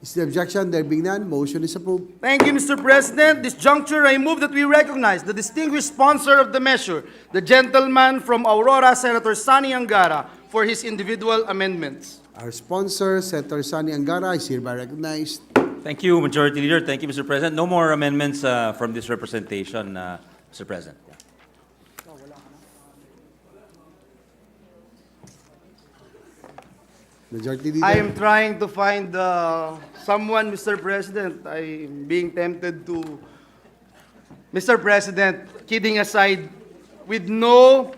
Is there objection? There being none, motion is approved. Thank you, Mr. President. This juncture, I move that we recognize the distinguished sponsor of the measure, the gentleman from Aurora, Senator Sani Angara, for his individual amendments. Our sponsor, Senator Sani Angara, is hereby recognized. Thank you, Majority Leader. Thank you, Mr. President. No more amendments from this representation, Mr. President. Majority Leader. I am trying to find someone, Mr. President. I'm being tempted to... Mr. President, kidding aside, with no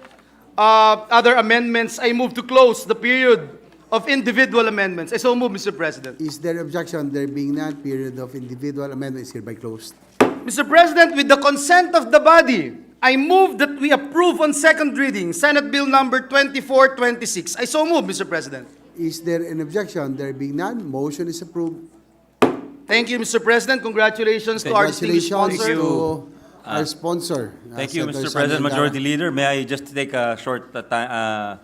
other amendments, I move to close the period of individual amendments. I so move, Mr. President. Is there objection? There being none, period of individual amendment is hereby closed. Mr. President, with the consent of the body, I move that we approve on second reading Senate Bill number 2426. I so move, Mr. President. Is there an objection? There being none, motion is approved. Thank you, Mr. President. Congratulations to our distinguished Congratulations sponsor. to our sponsor. Thank you, Senator Mr. Sani President, Angara. Majority Leader. May I just take a short a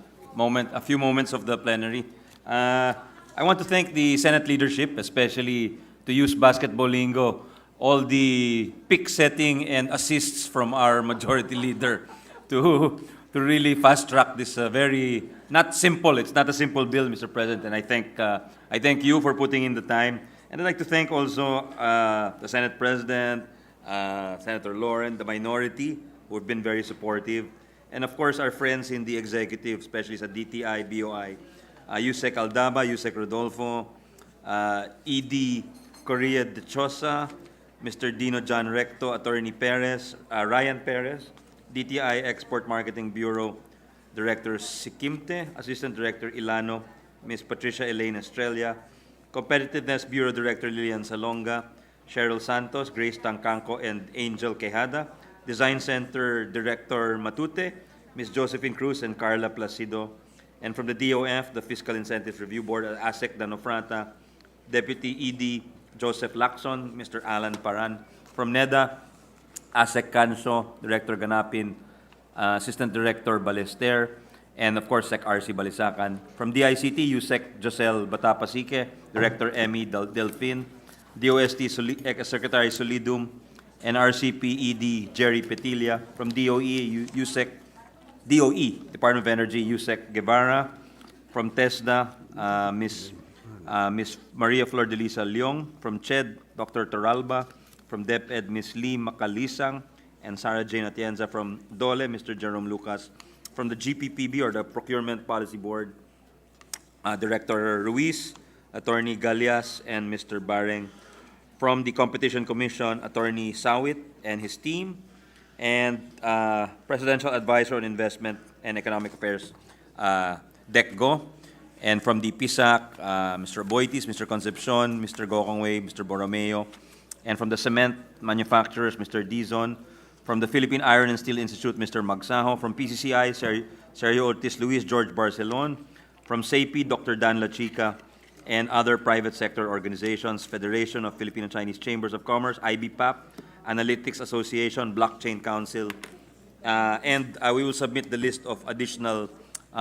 few moments of the plenary? I want to thank the Senate leadership, especially to use basketball lingo, all the pick setting and assists from our Majority Leader to really fast track this very not simple. It's not a simple bill, Mr. President, and I thank you for putting in the time. And I'd like to thank also the Senate President, Senator Lauren, the minority, who have been very supportive, and of course our friends in the executive, especially sa DTI, BOI, Yusek Aldaba, Yusek Rodolfo, ED Correa de Chosa, Mr. Dino John Recto, Attorney Perez, Ryan Perez, DTI Export Marketing Bureau Director Sikimte, Assistant Director Ilano, Ms. Patricia Elaine Estrella, Competitiveness Bureau Director Lilian Salonga, Cheryl Santos, Grace Tangcanco, and Angel Quejada, Design Center Director Matute, Ms. Josephine Cruz, and Carla Placido, and from the DOF, the Fiscal Incentives Review Board, ASEC Danofrata, Deputy ED Joseph Lacson, Mr. Alan Paran, from NEDA, ASEC Canso, Director Ganapin, Assistant Director Balester, and of course Sec RC Balisacan. From DICT, USEC Josel Batapasique, Director Emmy Delfin, DOST Secretary Solidum, and RCPED Jerry Petilla. From DOE, USEC DOE, Department of Energy, USEC Guevara. From TESDA, Ms. Maria Flor de Lisa Leong. From CHED, Dr. Toralba. From DepEd, Ms. Lee Macalisang and Sarah Jane Atienza. From DOLE, Mr. Jerome Lucas. From the GPPB, or the Procurement Policy Board, Director Ruiz, Attorney Galias, and Mr. Bareng. From the Competition Commission, Attorney Sawit and his team, and Presidential Advisor on Investment and Economic Affairs, DECGO. And from the PISAC, Mr. Boitis, Mr. Concepcion, Mr. Gokongwei, Mr. Borromeo. And from the Cement Manufacturers, Mr. Dizon. From the Philippine Iron and Steel Institute, Mr. Magsaho. From PCCI, Sergio Ortiz Luis, George Barcelon. From SEPT, Dr. Dan Lachica, and other private sector organizations, Federation of Filipino-Chinese Chambers of Commerce, IBPAP, Analytics Association, Blockchain Council, and we will submit the list of additional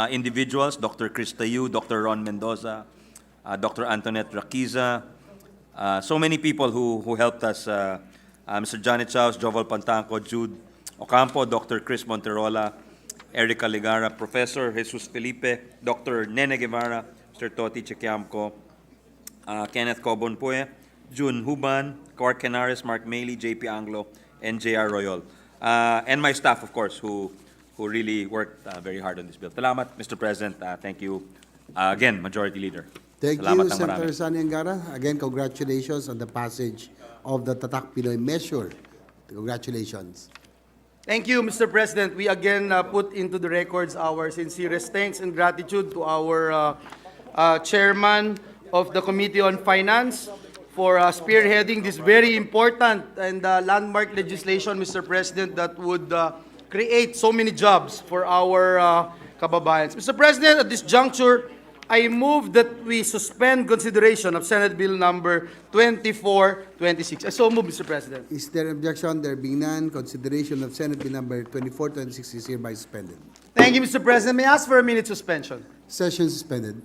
individuals, Dr. Chris Tayu, Dr. Ron Mendoza, Dr. Antoinette Raquiza, so many people who helped us, Mr. Janet Chaus, Joval Pantanco, Jude Ocampo, Dr. Chris Monterola, Erica Ligara, Professor Jesus Felipe, Dr. Nene Guevara, Mr. Toti Chiquiamco, Kenneth Cobonpue, June Huban, Cor Canaris, Mark Maley, JP Anglo, and JR Royal. And my staff, of course, who really worked very hard on this bill. Salamat, Mr. President. Thank you again, Majority Leader. Thank Salamat you, ng marami. Senator Sani Angara. Again, congratulations on the passage of the Tatak Pinoy measure. Congratulations. Thank you, Mr. President. We again put into the records our sincerest thanks and gratitude to our chairman of the Committee on Finance for spearheading this very important and landmark legislation, Mr. President, that would create so many jobs for our kababayans. Mr. President, at this juncture, I move that we suspend consideration of Senate Bill number 2426. I so move, Mr. President. Is there objection? There being none, consideration of Senate Bill number 2426 is hereby suspended. Thank you, Mr. President. May I ask for a minute suspension? Session suspended.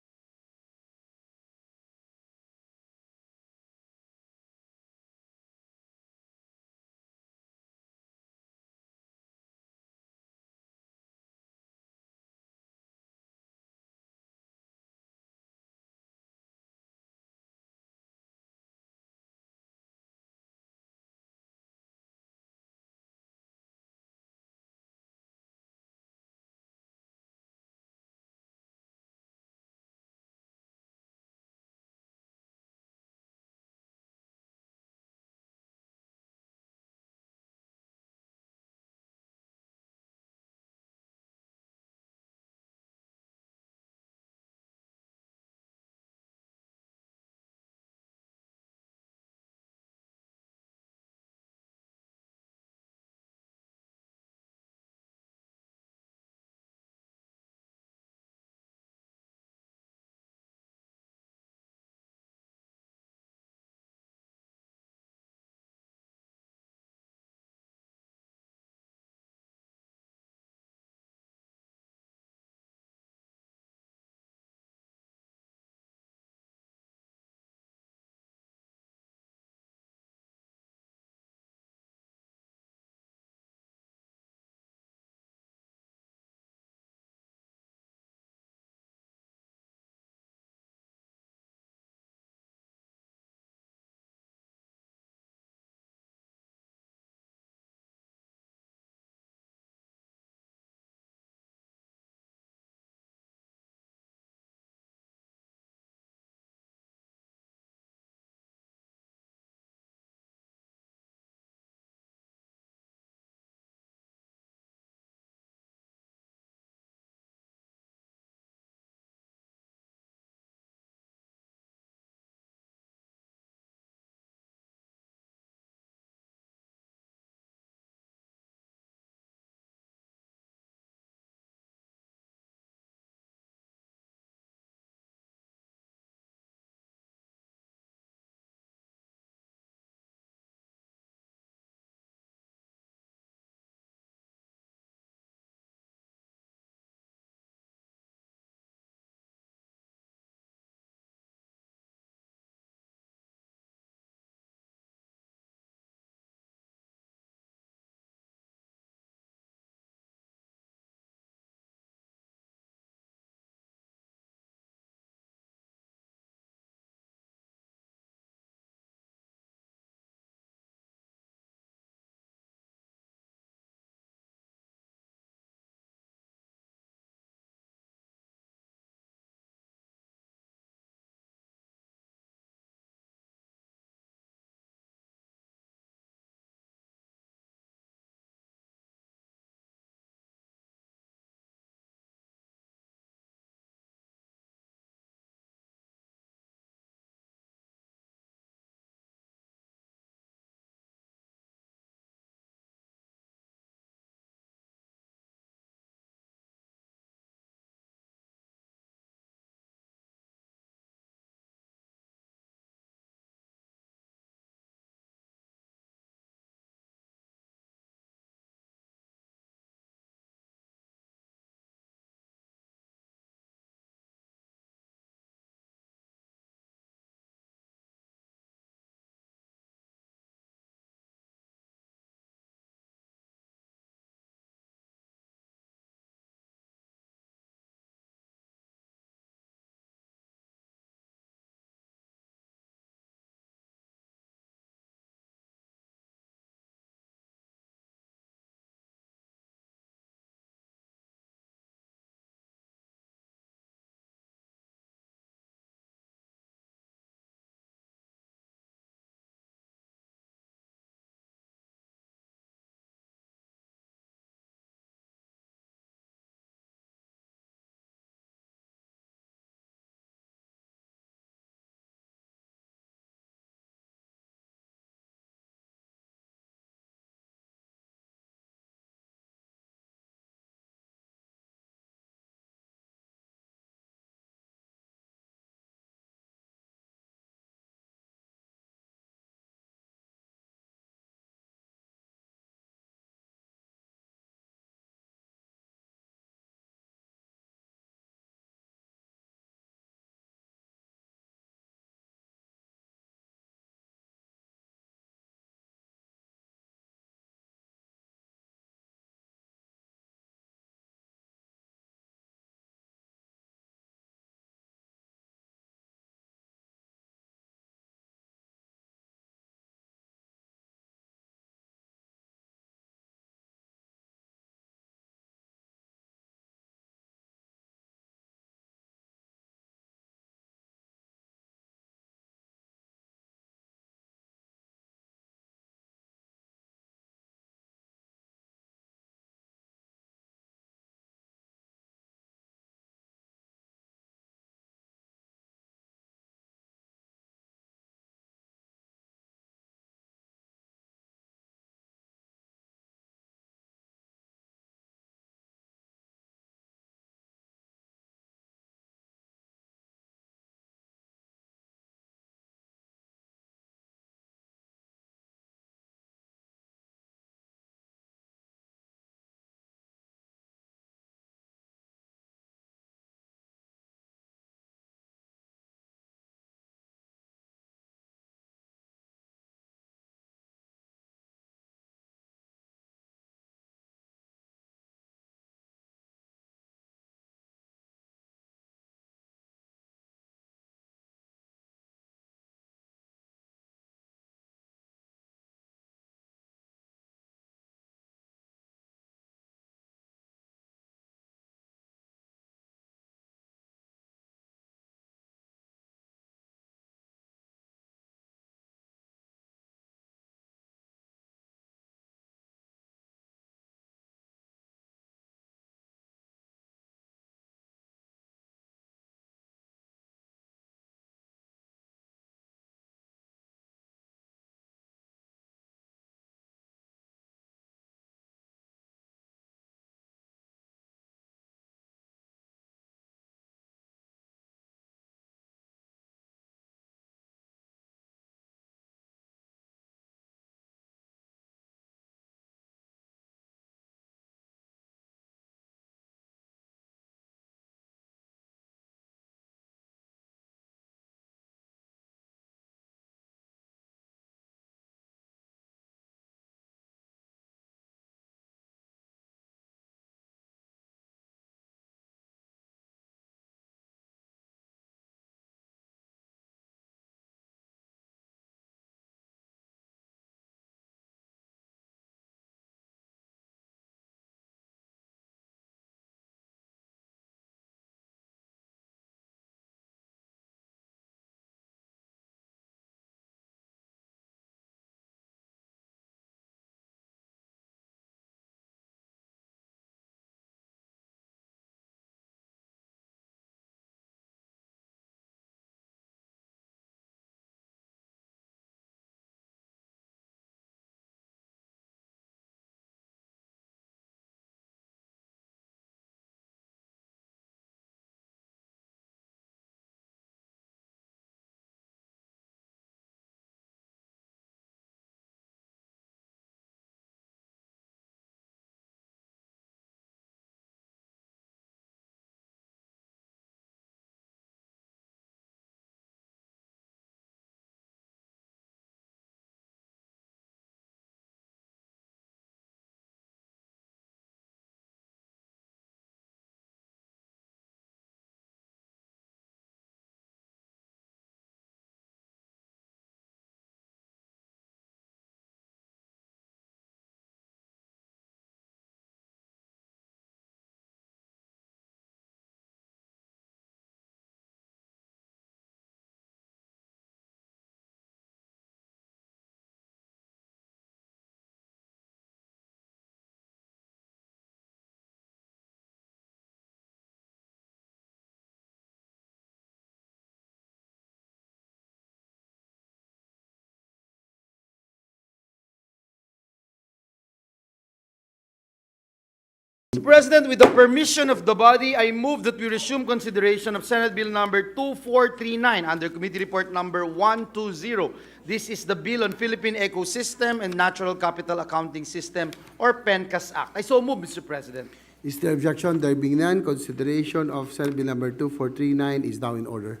Mr. President, with the permission of the body, I move that we resume consideration of Senate Bill number 2439 under Committee Report number 120. This is the Bill on Philippine Ecosystem and Natural Capital Accounting System, or PENCAS Act. I so move, Mr. President. Is there objection? There being none, consideration of Senate Bill number 2439 is now in order.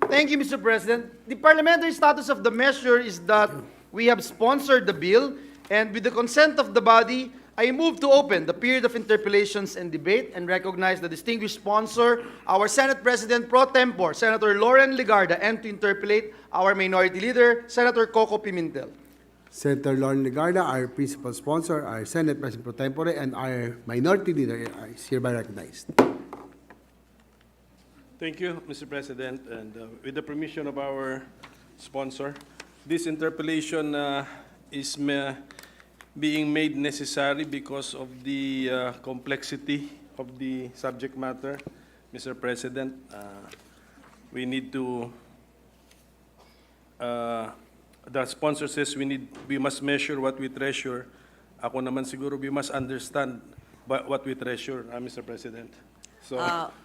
Thank you, Mr. President. The parliamentary status of the measure is that we have sponsored the bill, and with the consent of the body, I move to open the period of interpellations and debate and recognize the distinguished sponsor, our Senate President Pro Tempore, Senator Loren Legarda, and to interpellate our Minority Leader, Senator Coco Pimentel. Senator Lauren Legarda, our principal sponsor, our Senate President Pro Tempore, and our Minority Leader is hereby recognized. Thank you, Mr. President, and with the permission of our sponsor, this interpellation is being made necessary because of the complexity of the subject matter, Mr. President. We need to, the sponsor says we must measure what we treasure. Ako naman siguro, we must understand what we treasure, Mr. President. So,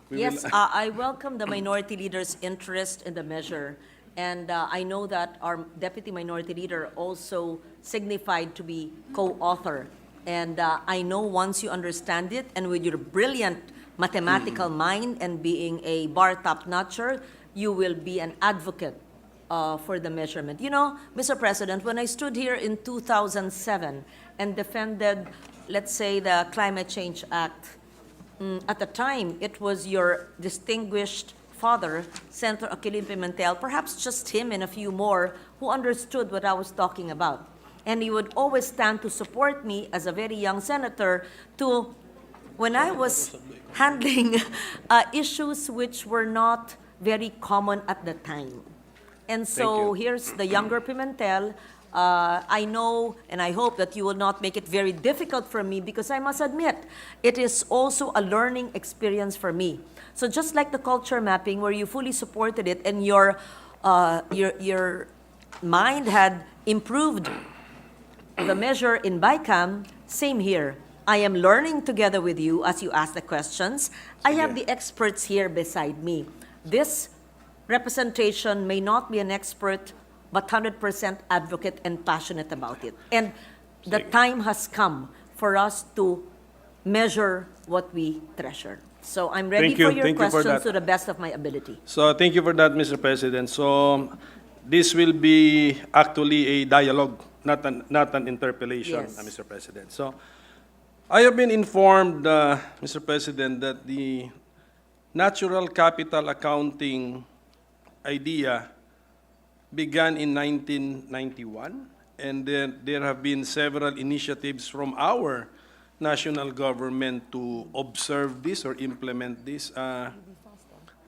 Yes, I welcome the Minority Leader's interest in the measure. And I know that our Deputy Minority Leader also signified to be co-author. And I know once you understand it, and with your brilliant mathematical mind and being a bar top-notcher, you will be an advocate for the measurement. You know, Mr. President, when I stood here in 2007 and defended, let's say, the Climate Change Act, at the time, it was your distinguished father, Senator Aquilin Pimentel, perhaps just him and a few more, who understood what I was talking about. And he would always stand to support me as a very young senator to, when I was handling issues which were not very common at the time. And so here's the younger Pimentel. I know and I hope that you will not make it very difficult for me, because I must admit, it is also a learning experience for me. So just like the culture mapping, where you fully supported it and your mind had improved the measure in BICAM, same here. I am learning together with you as you ask the questions. I have the experts here beside me. This representation may not be an expert, but 100% advocate and passionate about it. And the time has come for us to measure what we treasure. So I'm ready for your questions to the best of my ability. So thank you for that, Mr. President. So this will be actually a dialogue, not an interpellation, Yes. Mr. President. So I have been informed, Mr. President, that the natural capital accounting idea began in 1991, and then there have been several initiatives from our national government to observe this or implement this.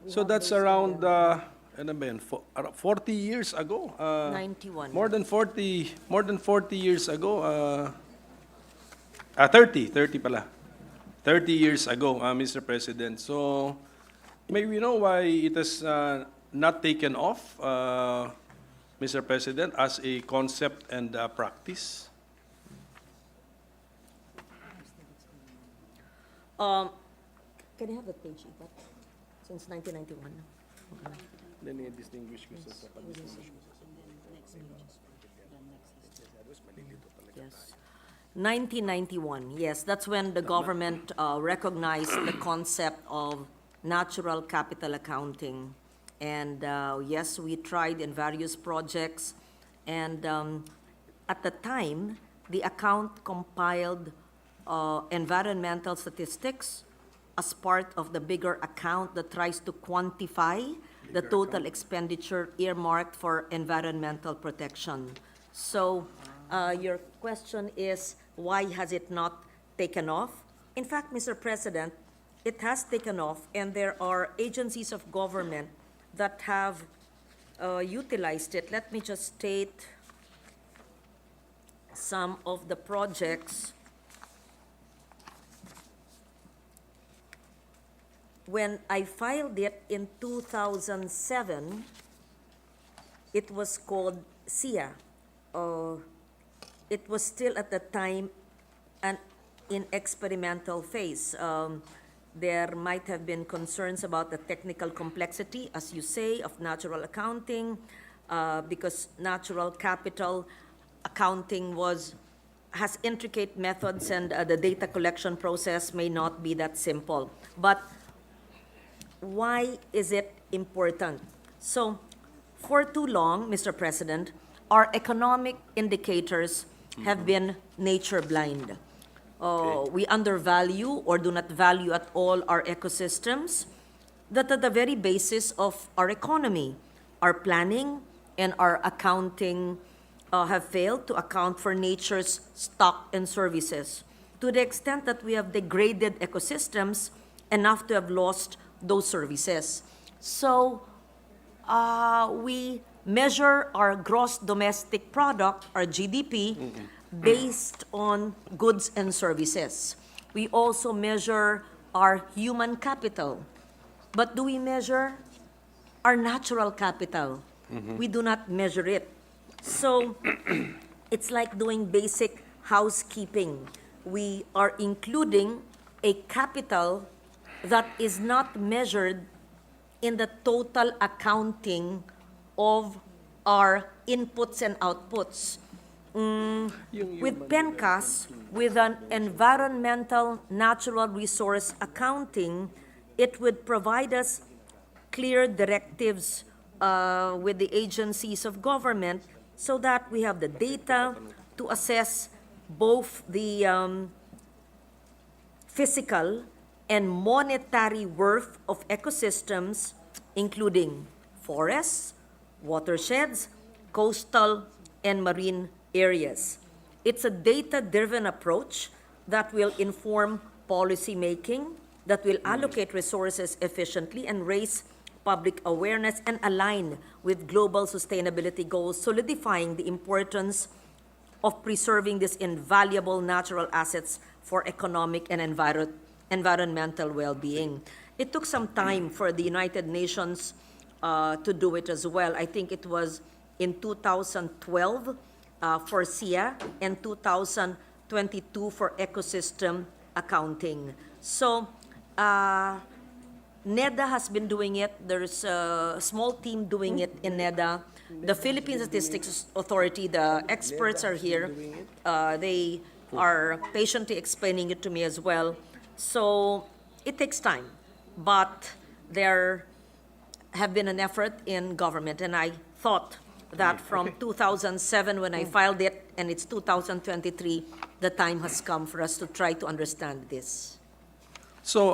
So that's around 40 years ago. 91. More than 40 years ago. 30 pala. 30 years ago, Mr. President. So may we know why it has not taken off, Mr. President, as a concept and practice? Can I have that page, Ipat? Since 1991. Then i-distinguish ko sa pag-distinguish ko sa Yes. 1991, yes, that's when the government recognized the concept of natural capital accounting. And yes, we tried in various projects. And at the time, the account compiled environmental statistics as part of the bigger account that tries to quantify the total expenditure earmarked for environmental protection. So your question is, why has it not taken off? In fact, Mr. President, it has taken off, and there are agencies of government that have utilized it. Let me just state some of the projects. When I filed it in 2007, it was called SIA. It was still at the time an in experimental phase. There might have been concerns about the technical complexity, as you say, of natural accounting, because natural capital accounting has intricate methods, and the data collection process may not be that simple. But why is it important? So, for too long, Mr. President, our economic indicators have been nature blind. We undervalue or do not value at all our ecosystems that are the very basis of our economy. Our planning and our accounting have failed to account for nature's stock and services, to the extent that we have degraded ecosystems enough to have lost those services. So we measure our gross domestic product, our GDP, based on goods and services. We also measure our human capital. But do we measure our natural capital? We do not measure it. So it's like doing basic housekeeping. We are including a capital that is not measured in the total accounting of our inputs and outputs. With PENCAS, with an environmental natural resource accounting, it would provide us clear directives with the agencies of government so that we have the data to assess both the physical and monetary worth of ecosystems, including forests, watersheds, coastal, and marine areas. It's a data-driven approach that will inform policy making, that will allocate resources efficiently and raise public awareness and align with global sustainability goals, solidifying the importance of preserving these invaluable natural assets for economic and environmental well-being. It took some time for the United Nations to do it as well. I think it was in 2012 for SIA and 2022 for ecosystem accounting. So NEDA has been doing it. There's a small team doing it in NEDA. The Philippine Statistics Authority, the experts are here. They are patiently explaining it to me as well. So it takes time, but there have been an effort in government, and I thought that from 2007 when I filed it, and it's 2023, the time has come for us to try to understand this. So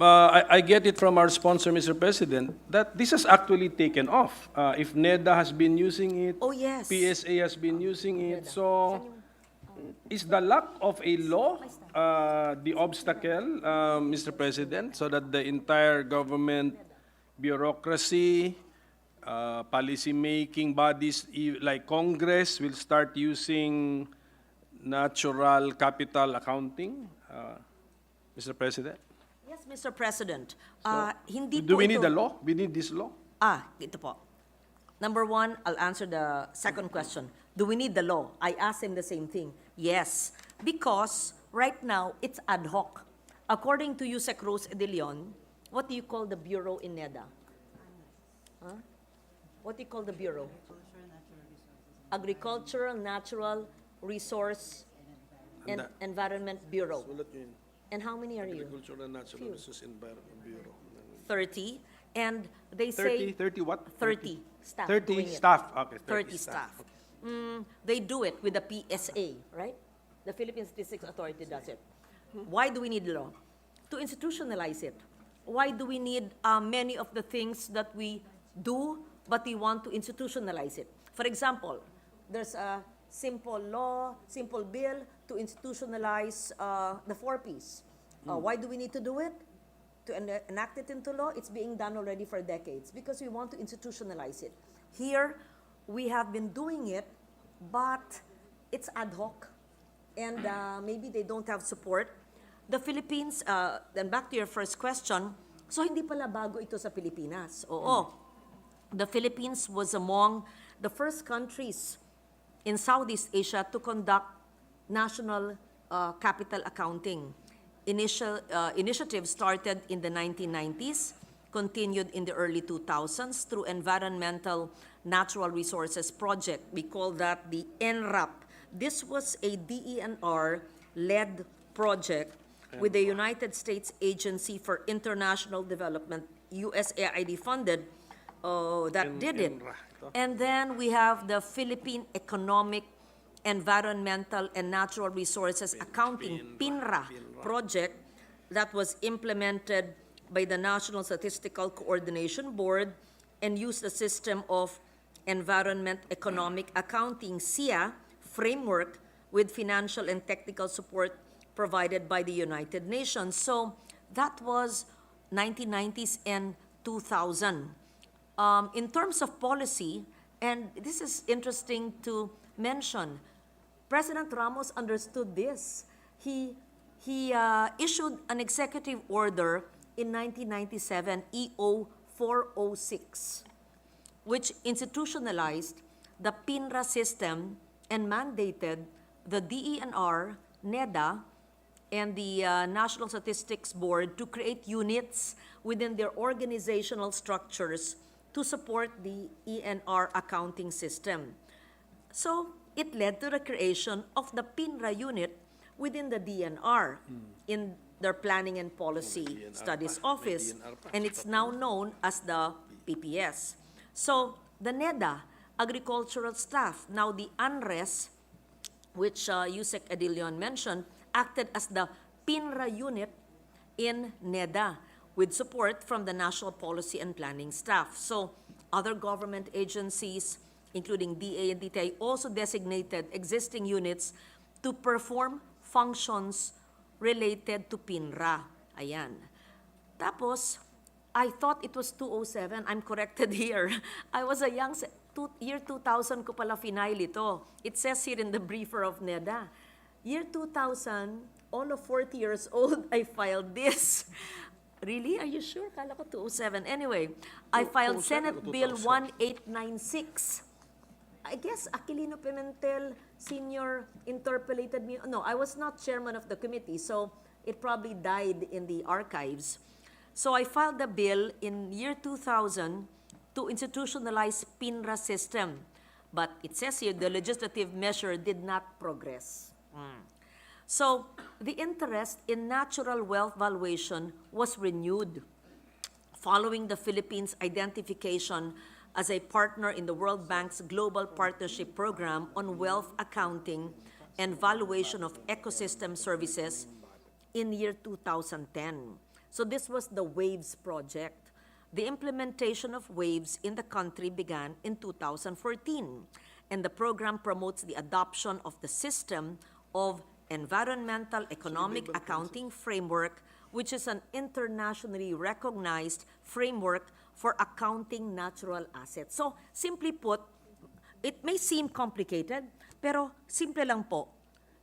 I get it from our sponsor, Mr. President, that this has actually taken off. If NEDA has been using it, Oh, yes. PSA has been using it, so is the lack of a law the obstacle, Mr. President, so that the entire government bureaucracy, policy-making bodies like Congress will start using natural capital accounting, Mr. President? Yes, Mr. President. Hindi Do po we need ito- a law? We need this law? Ito po. Number one, I'll answer the second question. Do we need the law? I asked him the same thing. Yes, because right now it's ad hoc. According to Yusek Rose de Leon, what do you call the bureau in NEDA? Huh? What do you call the bureau? Agricultural Natural Resource and Environment Bureau. And how many are you? Agricultural and Natural Resources Environment Bureau. 30. And they say 30 what? 30 staff 30 doing it. staff. Okay, 30 staff. They do it with the PSA, right? The Philippine Statistics Authority does it. Why do we need law? To institutionalize it. Why do we need many of the things that we do, but we want to institutionalize it? For example, there's a simple law, simple bill to institutionalize the 4 Ps. Why do we need to do it? To enact it into law? It's being done already for decades because we want to institutionalize it. Here, we have been doing it, but it's ad hoc, and maybe they don't have support. The Philippines, then back to your first question, so hindi pala bago ito sa Pilipinas. Oo. The Philippines was among the first countries in Southeast Asia to conduct national capital accounting. Initiative started in the 1990s, continued in the early 2000s through Environmental Natural Resources Project. We call that the NRAP. This was a DENR-led project with the United States Agency for International Development, USAID funded, that did it. And then we have the Philippine Economic, Environmental, and Natural Resources Accounting, PINRA project that was implemented by the National Statistical Coordination Board and used the system of Environment Economic Accounting, SEA, framework with financial and technical support provided by the United Nations. So that was 1990s and 2000. In terms of policy, and this is interesting to mention, President Ramos understood this. He issued an executive order in 1997, EO 406, which institutionalized the PINRA system and mandated the DENR, NEDA, and the National Statistics Board to create units within their organizational structures to support the ENR accounting system. So it led to the creation of the PINRA unit within the DNR in their Planning and Policy Studies Office, and it's now known as the PPS. So the NEDA, agricultural staff, now the ANRES, which Yusek Edilion mentioned, acted as the PINRA unit in NEDA with support from the National Policy and Planning staff. So other government agencies, including DA and DTI, also designated existing units to perform functions related to PINRA. Ayan. Tapos, I thought it was 207. I'm corrected here. I was a young, year 2000 ko pala final ito. It says here in the briefer of NEDA. Year 2000, all of 40 years old, I filed this. Really? Are you sure? Kala ko 207. Anyway, I filed Senate Bill 1896. I guess Aquilino Pimentel Sr. interpolated me. No, I was not chairman of the committee, so it probably died in the archives. So I filed the bill in year 2000 to institutionalize PINRA system. But it says here the legislative measure did not progress. So the interest in natural wealth valuation was renewed following the Philippines' identification as a partner in the World Bank's Global Partnership Program on Wealth Accounting and Valuation of Ecosystem Services in year 2010. So this was the WAVES project. The implementation of WAVES in the country began in 2014, and the program promotes the adoption of the system of Environmental Economic Accounting Framework, which is an internationally recognized framework for accounting natural assets. So, simply put, it may seem complicated, pero simple lang po.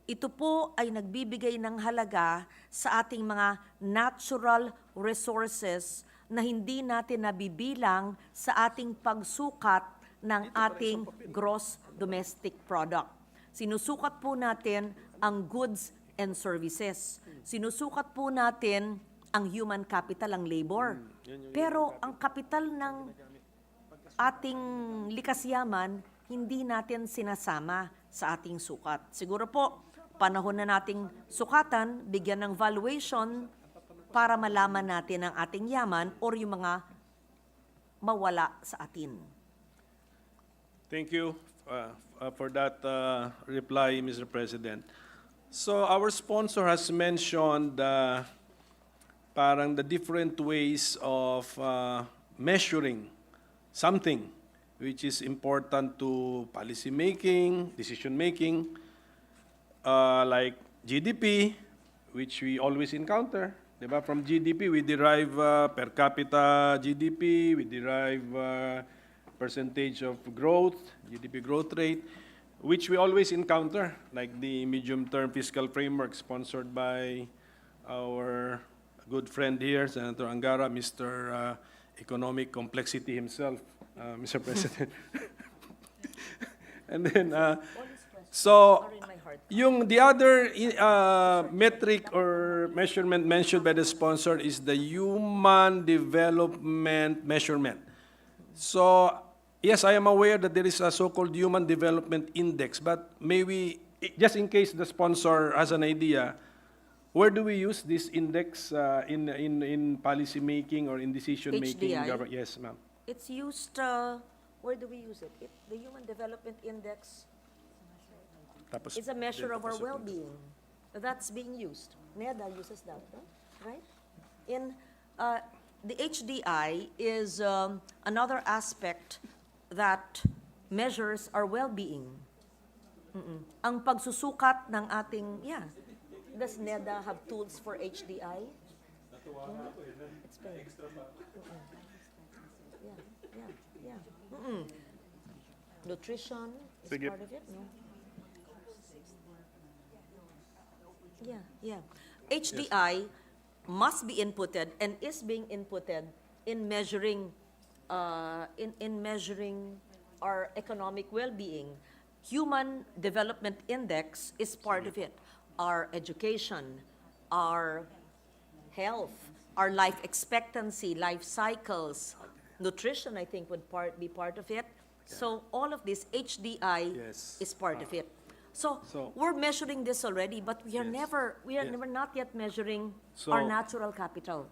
Ito po ay nagbibigay ng halaga sa ating mga natural resources na hindi natin nabibilang sa ating pagsukat ng ating gross domestic product. Sinusukat po natin ang goods and services. Sinusukat po natin ang human capital, ang labor. Pero ang kapital ng ating likas yaman, hindi natin sinasama sa ating sukat. Siguro po, panahon na nating sukatan, bigyan ng valuation para malaman natin ang ating yaman or yung mga mawala sa atin. Thank you for that reply, Mr. President. So our sponsor has mentioned parang the different ways of measuring something which is important to policy making, decision making, like GDP, which we always encounter. Diba? From GDP, we derive per capita GDP, we derive percentage of growth, GDP growth rate, which we always encounter, like the medium-term fiscal framework sponsored by our good friend here, Senator Angara, Mr. Economic Complexity himself, Mr. President. And then, So, in my heart. yung the other metric or measurement mentioned by the sponsor is the human development measurement. So, yes, I am aware that there is a so-called human development index, but maybe, just in case the sponsor has an idea, where do we use this index in policy making or in decision making in HDI? government? Yes, ma'am. It's used, where do we use it? The Human Development Index Tapos, is a measure of our tapos- well-being. That's being used. NEDA uses that, right? In the HDI is another aspect that measures our well-being. Ang pagsusukat ng ating, does NEDA have tools for HDI? Explain. Yeah. Nutrition is Sige. part of it, no? Yeah. HDI must be inputted and is being inputted in measuring in measuring our economic well-being. Human Development Index is part of it. Our education, our health, our life expectancy, life cycles, nutrition, I think, would be part of it. So all of this, HDI Yes. is part of it. So we're measuring this already, but we are never not yet measuring our So- natural capital.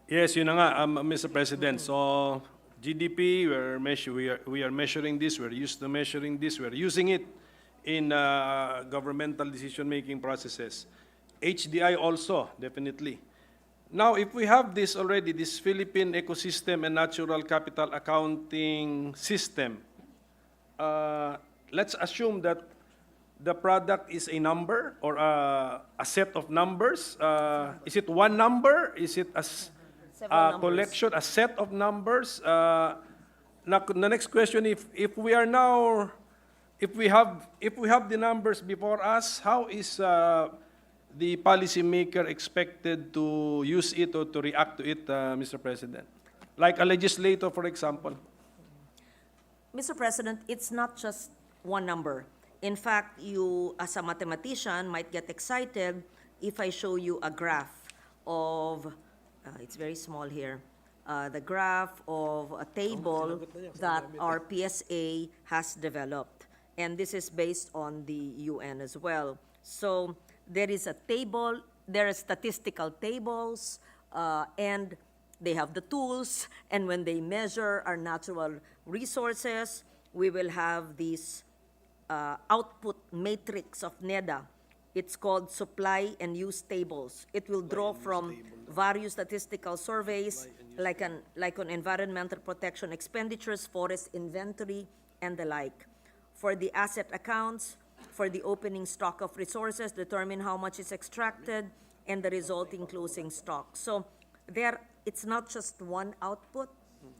Yes, yun na nga, Mr. President. So, GDP, we are measuring this, we're used to measuring this, we're using it in governmental decision-making processes. HDI also, definitely. Now, if we have this already, this Philippine Ecosystem and Natural Capital Accounting System, let's assume that the product is a number or a set of numbers. Is it one number? Is it Several numbers. collection, a set of numbers? The next question, if we are now, if we have the numbers before us, how is the policymaker expected to use it or to react to it, Mr. President? Like a legislator, for example. Mr. President, it's not just one number. In fact, you, as a mathematician, might get excited if I show you a graph of, it's very small here, the graph of a table that our PSA has developed. And this is based on the UN as well. So there is a table, there are statistical tables, and they have the tools, and when they measure our natural resources, we will have these output matrix of NEDA. It's called supply and use tables. It will draw from various statistical surveys, like on environmental protection expenditures, forest inventory, and the like. For the asset accounts, for the opening stock of resources, determine how much is extracted, and the resulting closing stock. So it's not just one output,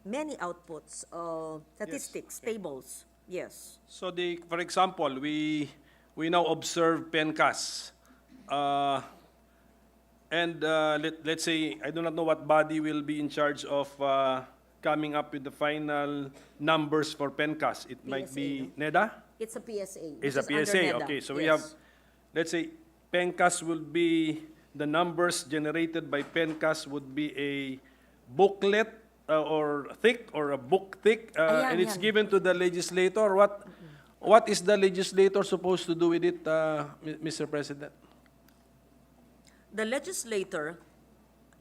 many outputs, statistics, tables. Yes. So for example, we now observe PENCAS. Let's say, I do not know what body will be in charge of coming up with the final numbers for PENCAS. It might be NEDA? It's a PSA. It's which a is PSA, under NEDA. okay. So we Yes. have, let's say, PENCAS will be, the numbers generated by PENCAS would be a booklet or thick, or a book thick, Ayan, and it's yan. given to the legislator. What is the legislator supposed to do with it, Mr. President? The legislator,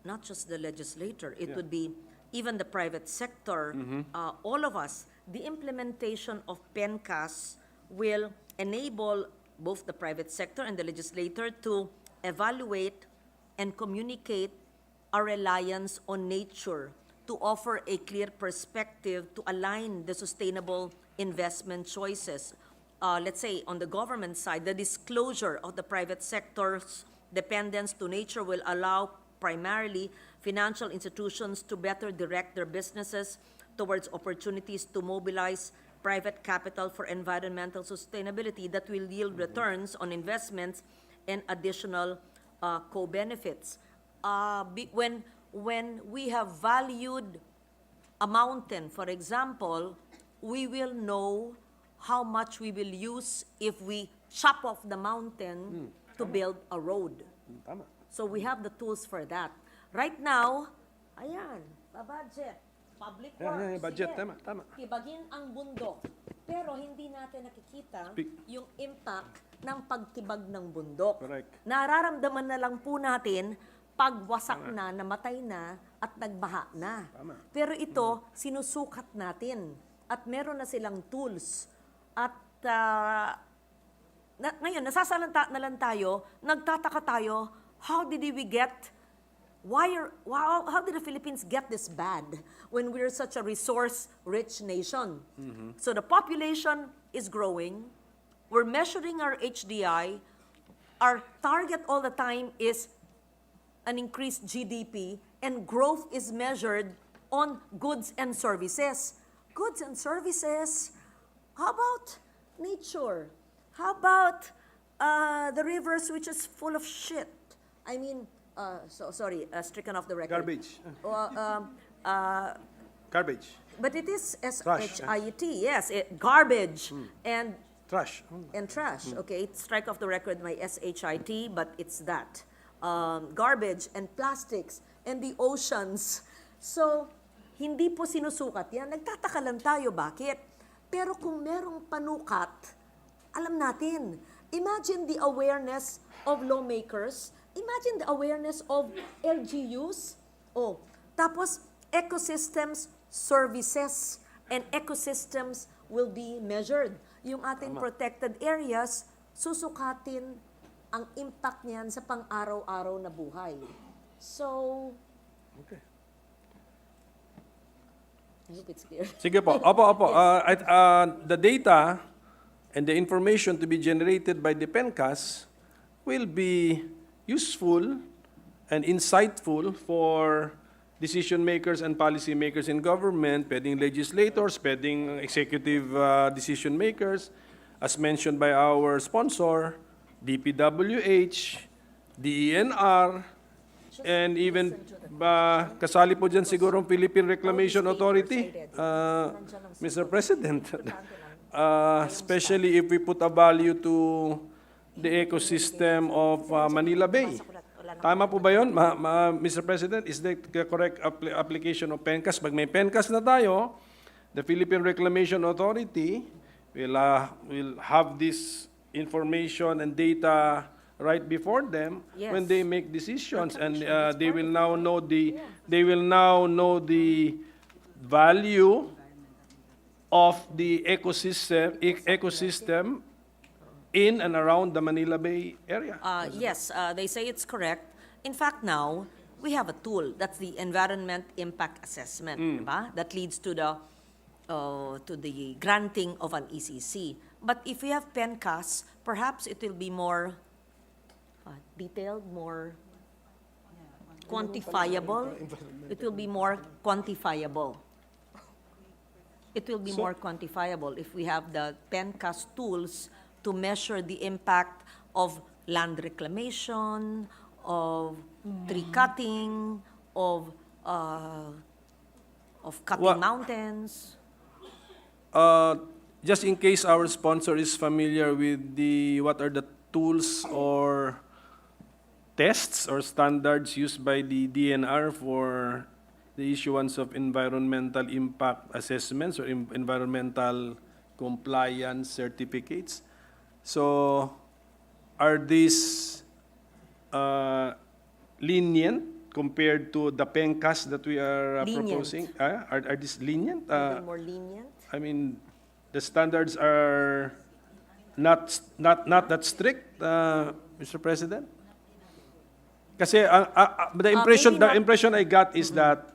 not just the legislator, it would be even the private sector, all of us. The implementation of PENCAS will enable both the private sector and the legislator to evaluate and communicate our reliance on nature, to offer a clear perspective to align the sustainable investment choices. Let's say on the government side, the disclosure of the private sector's dependence to nature will allow primarily financial institutions to better direct their businesses towards opportunities to mobilize private capital for environmental sustainability that will yield returns on investments and additional co-benefits. When we have valued a mountain, for example, we will know how much we will use if we chop off the mountain to build a road. Tama. So we have the tools for that. Right now, ayan, budget, public works. Yeah, budget, sige, tama. Tibagin ang bundok. Pero hindi natin nakikita yung impact ng pagtibag ng bundok. Correct. Nararamdaman na lang po natin pag wasak na, namatay na, at nagbaha na. Tama. Pero ito, sinusukat natin. At meron na silang tools. At ngayon, nasasalanta na lang tayo, nagtataka tayo, how did the Philippines get this bad when we're such a resource-rich nation? So the population is growing. We're measuring our HDI. Our target all the time is an increased GDP, and growth is measured on goods and services. Goods and services. How about nature? How about the rivers, which is full of shit? I mean, sorry, stricken off the record. Garbage. Garbage. But it is Trash. SHIT, yes, garbage and Trash. and trash. Okay, strike off the record my SHIT, but it's that. Garbage and plastics and the oceans. So, hindi po sinusukat yan. Nagtataka lang tayo, bakit? Pero kung merong panukat, alam natin. Imagine the awareness of lawmakers. Imagine the awareness of LGUs. Oh, tapos ecosystems, services, and ecosystems will be measured. Yung ating protected areas, susukatin ang impact niyan sa pang-araw-araw na buhay. So, Okay. I hope it's clear. Sige po. Opo. The data and the information to be generated by the PENCAS will be useful and insightful for decision makers and policy makers in government, pwedeng legislators, pwedeng executive decision makers, as mentioned by our sponsor, DPWH, DENR, and even kasali po dyan siguro ang Philippine Reclamation Authority, Mr. President. Especially if we put a value to the ecosystem of Manila Bay. Tama po ba yun, Mr. President? Is that the correct application of PENCAS? Pag may PENCAS na tayo, the Philippine Reclamation Authority will have this information and data right before them when they make decisions, and they will now know the value of the ecosystem in and around the Manila Bay area. Yes, they say it's correct. In fact, now, we have a tool. That's the Environment Impact Assessment, diba? That leads to the granting of an ECC. But if we have PENCAS, perhaps it will be more detailed, more quantifiable. It will be more quantifiable. It will be more quantifiable if we have the PENCAS tools to measure the impact of land reclamation, of tree cutting, of cutting mountains. Just in case our sponsor is familiar with what are the tools or tests or standards used by the DNR for the issuance of environmental impact assessments or environmental compliance certificates. So, are these lenient compared to the PENCAS that we are proposing? Are these lenient? More lenient? I mean, the standards are not that strict, Mr. President? Kasi the impression I got is that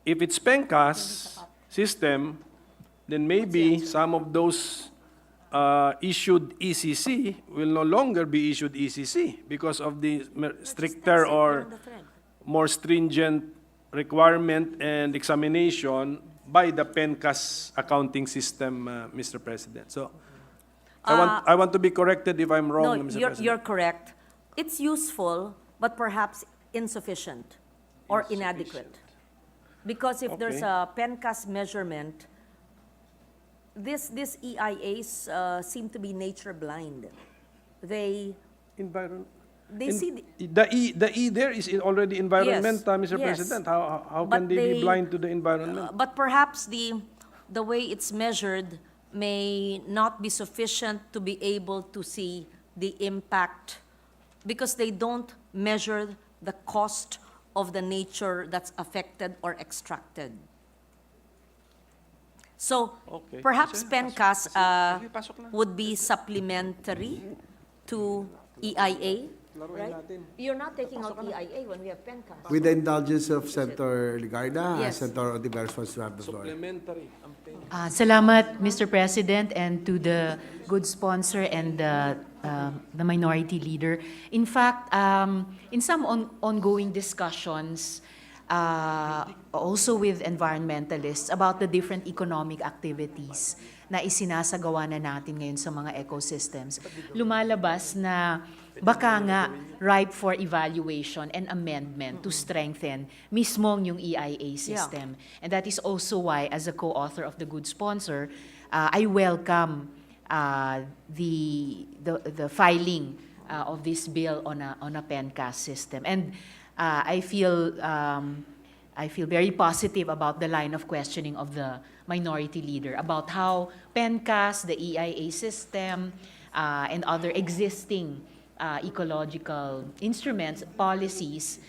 if it's PENCAS system, then maybe some of those issued ECC will no longer be issued ECC because of the stricter or more stringent requirement and examination by the PENCAS accounting system, Mr. President. So, I want to be corrected if I'm wrong, No, Mr. President. you're correct. It's useful, but perhaps insufficient or inadequate. Because if there's a PENCAS measurement, these EIAs seem to be nature blind. They see The E there is already environment, Yes, Mr. yes. President. How But can they be blind to the environment? But perhaps the way it's measured may not be sufficient to be able to see the impact, because they don't measure the cost of the nature that's affected or extracted. So Okay. perhaps Sige, PENCAS pasok na. would be supplementary to EIA, Laruin right? natin. You're not taking out EIA when we have PENCAS. With the indulgence of Senator Ligarda, Yes. Senator Ontiveros wants to have the floor. Supplementary. Salamat, Mr. President, and to the good sponsor and the minority leader. In fact, in some ongoing discussions, also with environmentalists about the different economic activities na isinasagawa na natin ngayon sa mga ecosystems, lumalabas na baka nga ripe for evaluation and amendment to strengthen mismong yung EIA system. And that is also why, as a co-author of the good sponsor, I welcome the filing of this bill on a PENCAS system. And I feel very positive about the line of questioning of the minority leader about how PENCAS, the EIA system, and other existing ecological instruments, policies,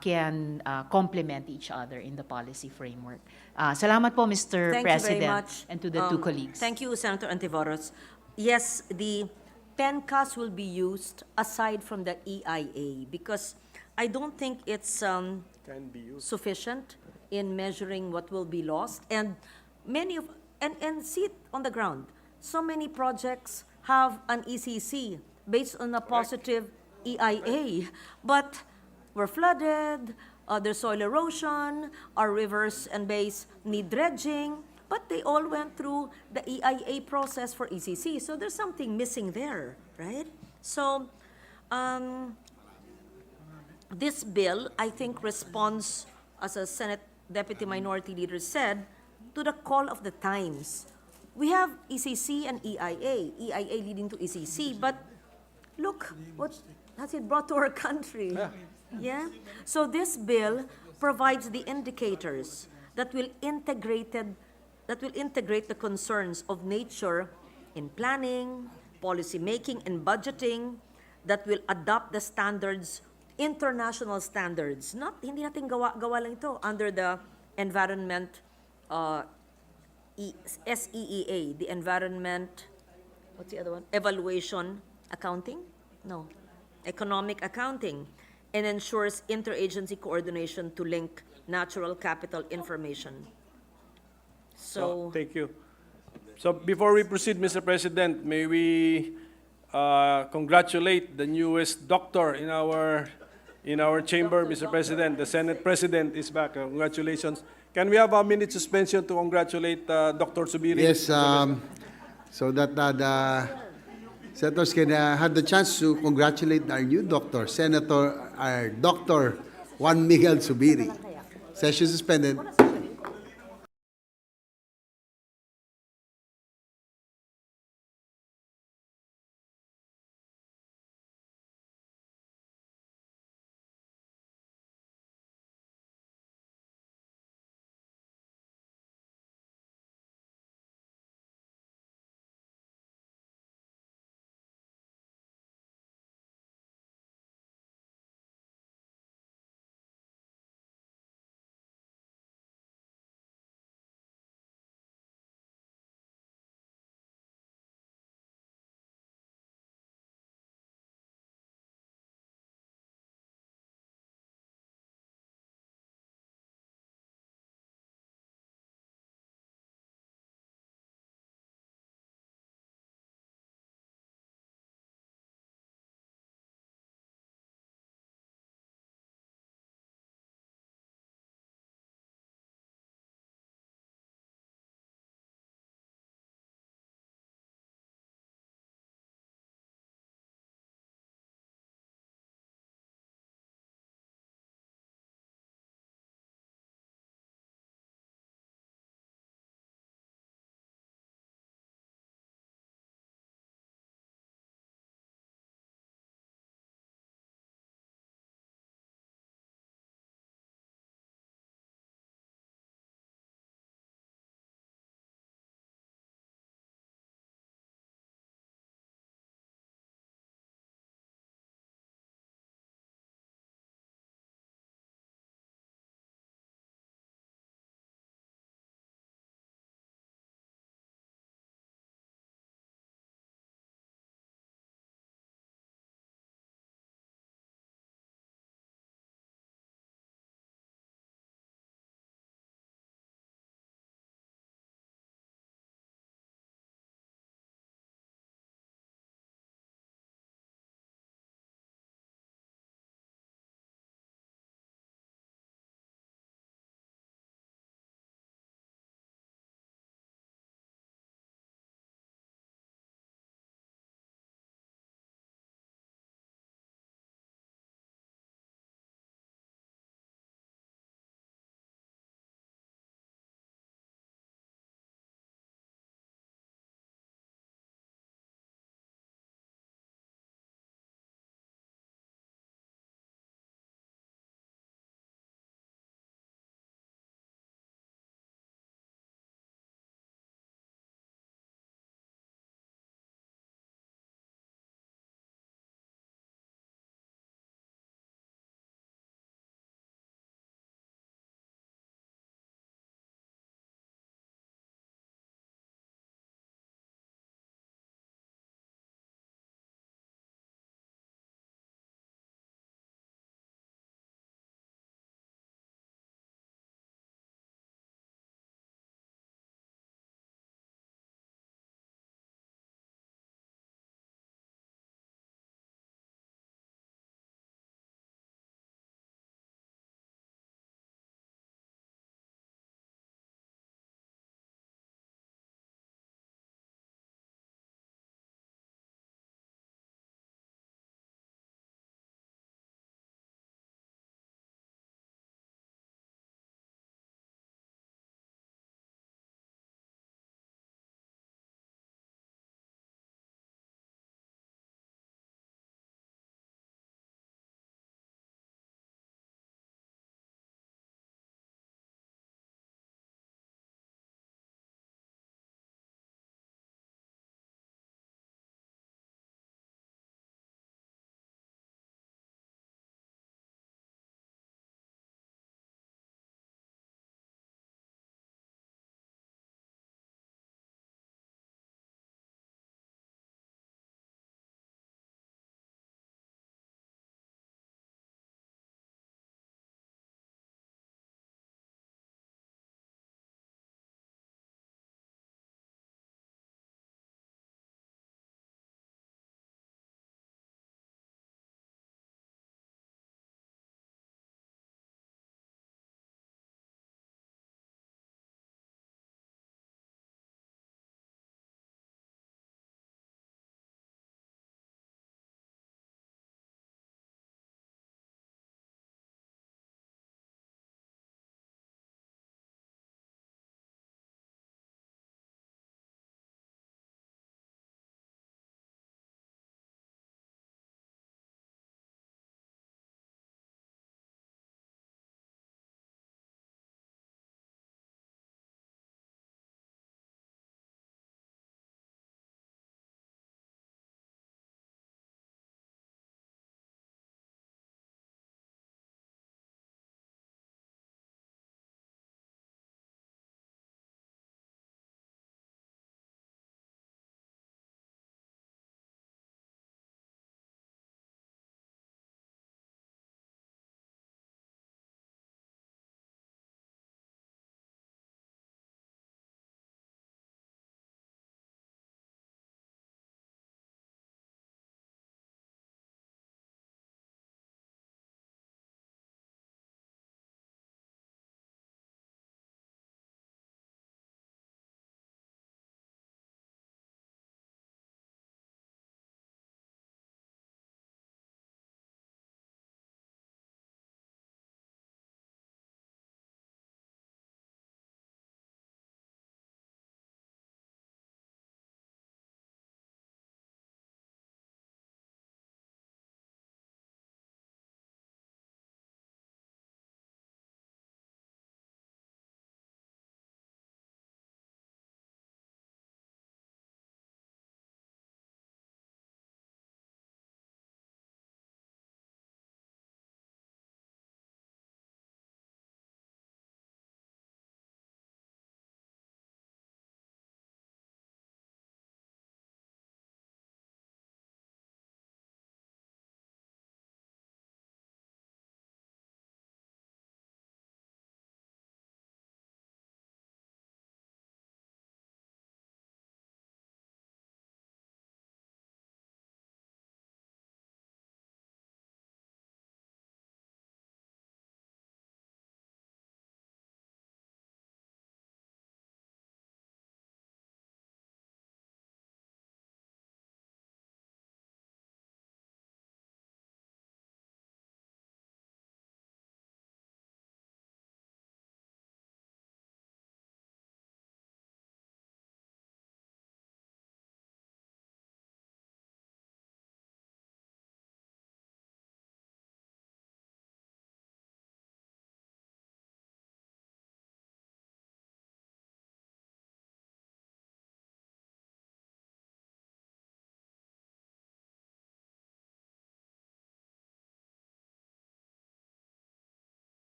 can complement each other in the policy framework. Salamat po, Mr. Thank President, you very much. and to the two colleagues. Thank you, Senator Antiveros. Yes, the PENCAS will be used aside from the EIA, because I don't think it's Can be used. sufficient in measuring what will be lost. And and see it on the ground. So many projects have an ECC based on a positive EIA, but we're flooded, there's soil erosion, our rivers and bays need dredging, but they all went through the EIA process for ECC. So there's something missing there, right? So this bill, I think, responds, as a Senate Deputy Minority Leader said, to the call of the times. We have ECC and EIA leading to ECC, but look what has it brought to our country. Yeah? So this bill provides the indicators that will integrate the concerns of nature in planning, policy making, and budgeting, that will adopt the standards, international standards. Hindi natin gawa lang ito under the environment SEEA, the environment, what's the other one? Evaluation accounting? No. Economic accounting, and ensures interagency coordination to link natural capital information. So, Thank you. So before we proceed, Mr. President, may we congratulate the newest doctor in our chamber, Mr. President. The Senate President is back. Congratulations. Can we have a minute suspension to congratulate Dr. Subiri? Yes, so that the senators can have the chance to congratulate our new doctor, our Dr. Juan Miguel Subiri. Session suspended.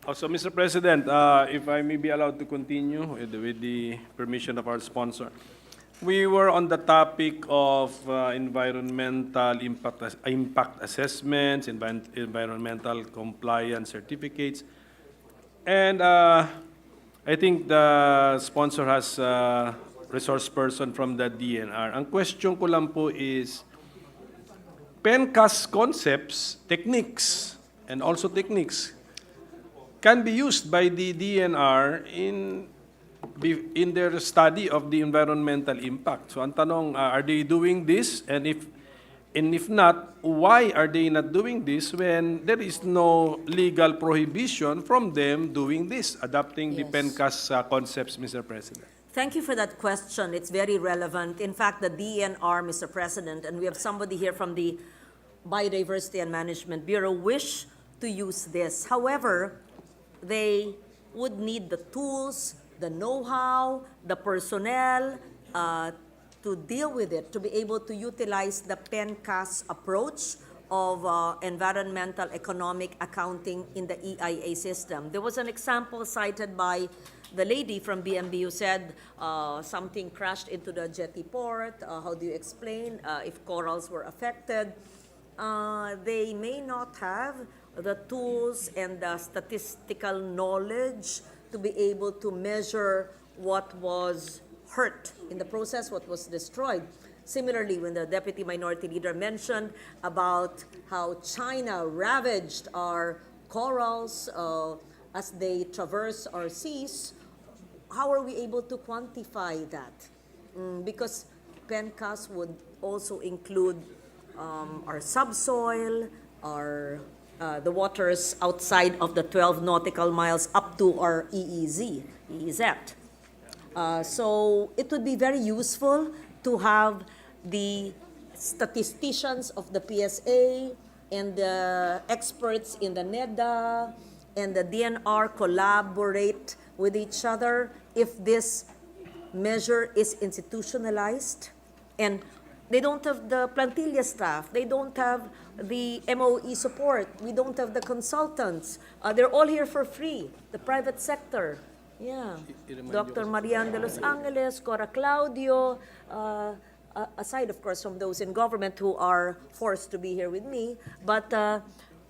Also, Mr. President, if I may be allowed to continue with the permission of our sponsor. We were on the topic of environmental impact assessments, environmental compliance certificates, and I think the sponsor has a resource person from the DNR. Ang question ko lang po is, PENCAS concepts, techniques, and also techniques can be used by the DNR in their study of the environmental impact. So ang tanong, are they doing this? And if not, why are they not doing this when there is no legal prohibition from them doing this, adopting the Yes. PENCAS concepts, Mr. President? Thank you for that question. It's very relevant. In fact, the DNR, Mr. President, and we have somebody here from the Biodiversity and Management Bureau, wish to use this. However, they would need the tools, the know-how, the personnel to deal with it, to be able to utilize the PENCAS approach of environmental economic accounting in the EIA system. There was an example cited by the lady from BMB who said something crashed into the jetty port. How do you explain if corals were affected? They may not have the tools and the statistical knowledge to be able to measure what was hurt in the process, what was destroyed. Similarly, when the Deputy Minority Leader mentioned about how China ravaged our corals as they traverse our seas, how are we able to quantify that? Because PENCAS would also include our subsoil, the waters outside of the 12 nautical miles up to our EEZ. So it would be very useful to have the statisticians of the PSA and the experts in the NEDA and the DNR collaborate with each other if this measure is institutionalized. And they don't have the plantilla staff. They don't have the MOE support. We don't have the consultants. They're all here for free, the private sector. Yeah. Dr. Marian de Los Angeles, Cora Claudio, aside, of course, from those in government who are forced to be here with me, but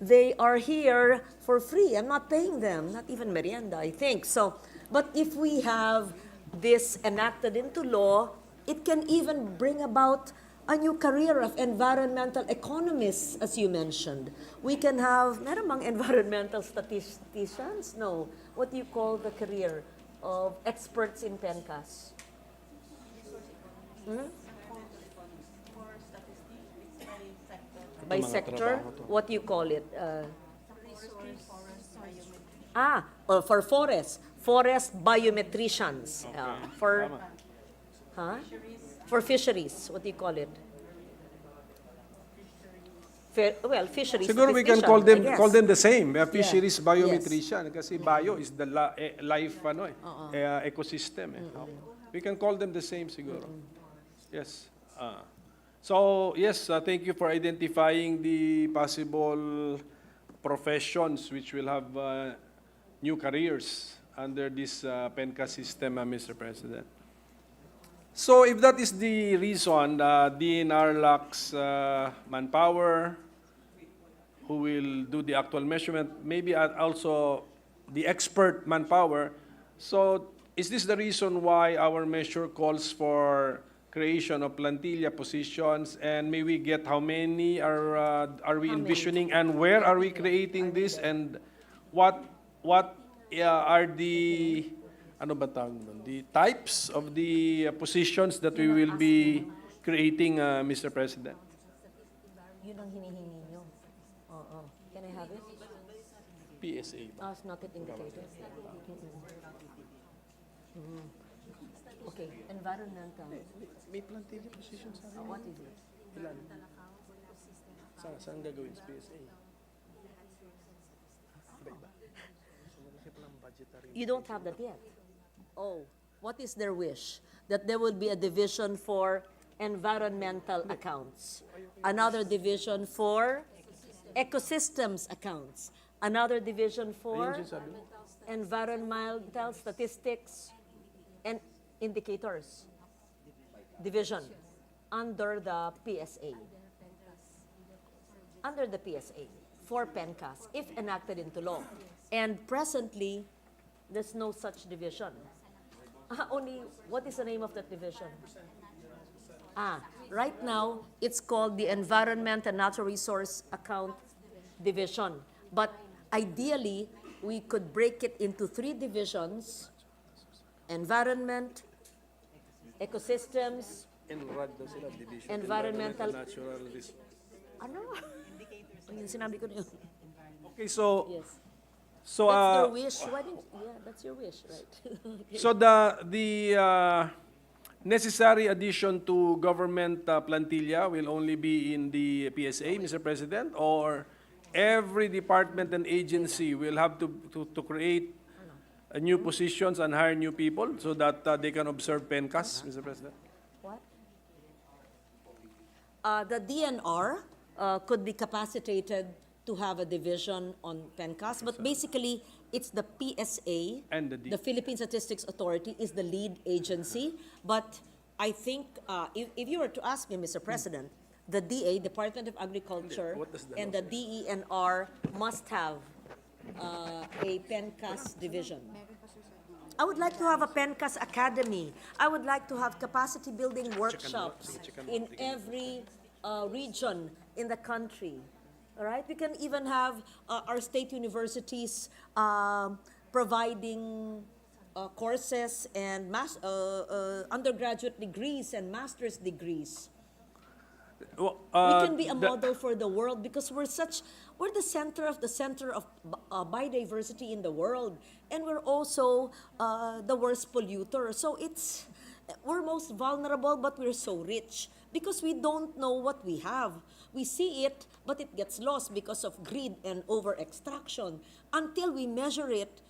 they are here for free. I'm not paying them, not even merienda, I think. So, but if we have this enacted into law, it can even bring about a new career of environmental economists, as you mentioned. We can have, meron bang environmental statisticians? No. What do you call the career of experts in PENCAS? By sector? What do you call it? For forest. Forest biometricians. For fisheries, what do you call it? Well, fisheries. Siguro we can call them the same. Fisheries biometrician kasi bio is the life ecosystem. We can call them the same siguro. Yes. So yes, thank you for identifying the possible professions which will have new careers under this PENCAS system, Mr. President. So if that is the reason, DNR lacks manpower who will do the actual measurement, maybe also the expert manpower. So is this the reason why our measure calls for creation of plantilla positions, and may we get how many are we envisioning, and where are we creating this, and what are the the types of the positions that we will be creating, Mr. President? Yun ang hinihingi nyo. Can I have it? PSA. It's not yet indicated. Okay, environmental. May plantilla positions. What is it? Ilan? Saan gagawin sa PSA? You don't have that yet. Oh, what is their wish? That there will be a division for environmental accounts, another division for ecosystems accounts, Another division for environmental statistics and indicators division under the PSA. Under the PSA for PENCAS, if enacted into law. And presently, there's no such division. Only, what is the name of that division? Right now, it's called the Environment and Natural Resource Account Division. But ideally, we could break it into 3 divisions: environment, ecosystems, environmental, ano? Yung sinabi ko na yun. Okay, so Yes. so That's their wish. Why didn't, yeah, that's your wish, right? Okay. so the necessary addition to government plantilla will only be in the PSA, Mr. President, or every department and agency will have to create new positions and hire new people so that they can observe PENCAS, Mr. President? What? The DNR could be capacitated to have a division on PENCAS, but basically, it's the PSA, And the Philippine Statistics Authority is the lead agency, but I think, if you were to ask me, Mr. President, the DA, Department of Agriculture, What does the and the DENR must have a PENCAS division. I would like to have a PENCAS academy. I would like to have capacity building workshops in every region in the country. All right? We can even have our state universities providing courses and undergraduate degrees and master's degrees. Well, We can be a model for the world because we're the center of biodiversity in the world, and we're also the worst polluter. So we're most vulnerable, but we're so rich because we don't know what we have. We see it, but it gets lost because of greed and over-extraction. Until we measure it,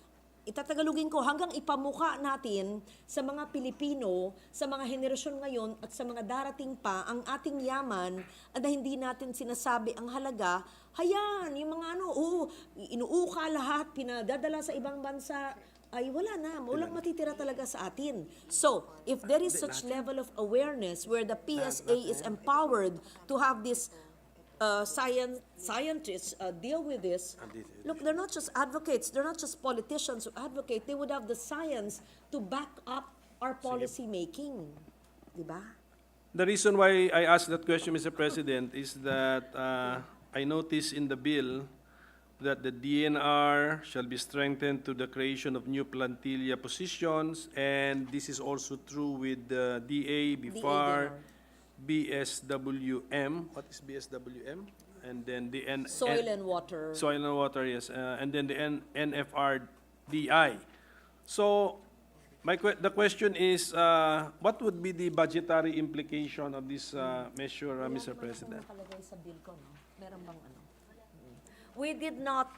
itatagalugin ko, hanggang ipamuka natin sa mga Pilipino, sa mga henerasyon ngayon at sa mga darating pa ang ating yaman na hindi natin sinasabi ang halaga, hayaan, yung mga inuuka lahat, pinadadala sa ibang bansa, ay wala na, walang matitira talaga sa atin. So, if there is such level of awareness where the PSA is empowered to have this scientists deal with this. Look, they're not just advocates, they're not just politicians who advocate, they would have the science to back up our policy making. Diba? The reason why I asked that question, Mr. President, is that I noticed in the bill that the DNR shall be strengthened to the creation of new plantilla positions, and this is also true with the DA, BFAR, BSWM. What is BSWM? And then the Soil and water. Soil and water, yes. And then the NFRDI. So, the question is, what would be the budgetary implication of this measure, Mr. President? We did not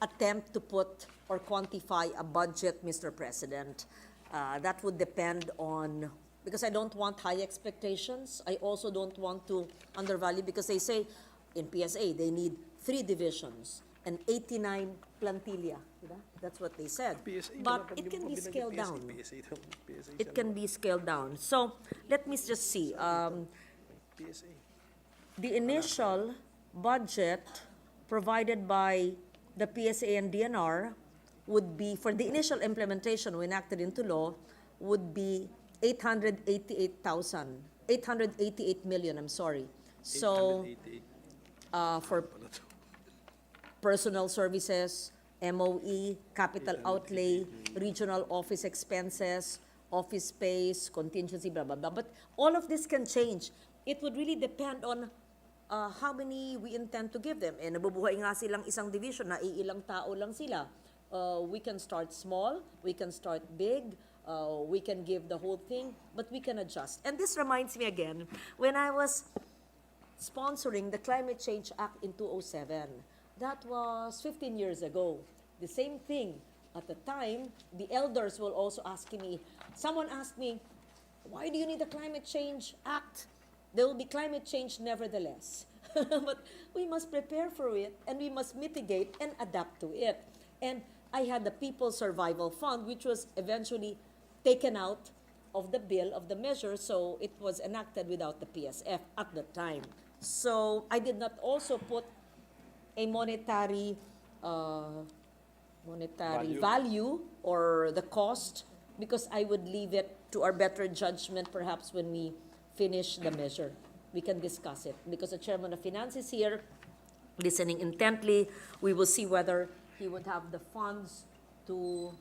attempt to put or quantify a budget, Mr. President. That would depend on, because I don't want high expectations. I also don't want to undervalue, because they say in PSA they need 3 divisions and 89 plantilla. Diba? That's what they said. But it can be scaled down. It can be scaled down. So let me just see. The initial budget provided by the PSA and DNR would be, for the initial implementation when enacted into law, would be 888 million, I'm sorry. So, for personal services, MOE, capital outlay, regional office expenses, office space, contingency, blah, blah, blah. But all of this can change. It would really depend on how many we intend to give them. Eh, nabubuhay nga silang isang division, na iilang tao lang sila. We can start small, we can start big, we can give the whole thing, but we can adjust. And this reminds me again, when I was sponsoring the Climate Change Act in 2007, that was 15 years ago. The same thing. At the time, the elders were also asking me, someone asked me, why do you need the Climate Change Act? There will be climate change nevertheless. But we must prepare for it, and we must mitigate and adapt to it. And I had the People's Survival Fund, which was eventually taken out of the bill, of the measure, so it was enacted without the PSF at the time. So I did not also put a monetary value or the cost, because I would leave it to our better judgment perhaps when we finish the measure. We can discuss it, because the Chairman of Finance is here, listening intently. We will see whether he would have the funds to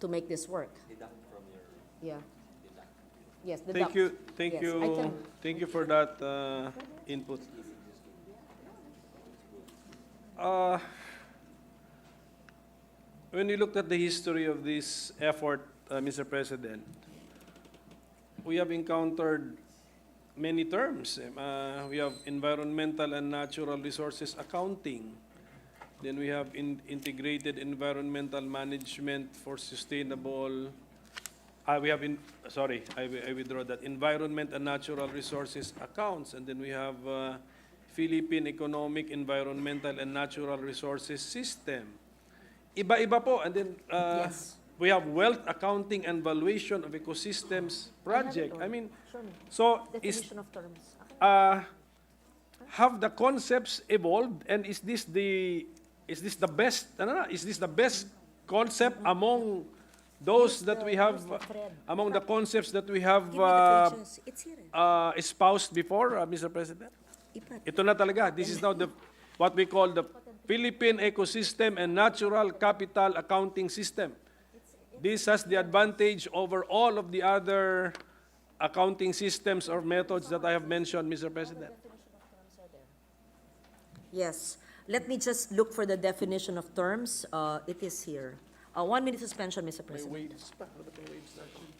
make this work. Yeah. Yes. Thank you, thank Yes, you, I can- thank you for that input. When we looked at the history of this effort, Mr. President, we have encountered many terms. We have environmental and natural resources accounting. Then we have integrated environmental management for sustainable. I withdraw that. Environment and natural resources accounts, and then we have Philippine Economic, Environmental and Natural Resources System. Iba-iba po, and then Yes. we have wealth accounting and valuation of ecosystems project. I mean, so is Definition of terms. have the concepts evolved, and is this the best? Is this the best concept among those that we have, among the concepts that we have Give me the pages. It's here. espoused before, Mr. President? Ito na talaga. This is now what we call the Philippine Ecosystem and Natural Capital Accounting System. This has the advantage over all of the other accounting systems or methods that I have mentioned, Mr. President. Yes. Let me just look for the definition of terms. It is here. 1 minute suspension, Mr. President. Waves pa. Ano ba itong waves natin?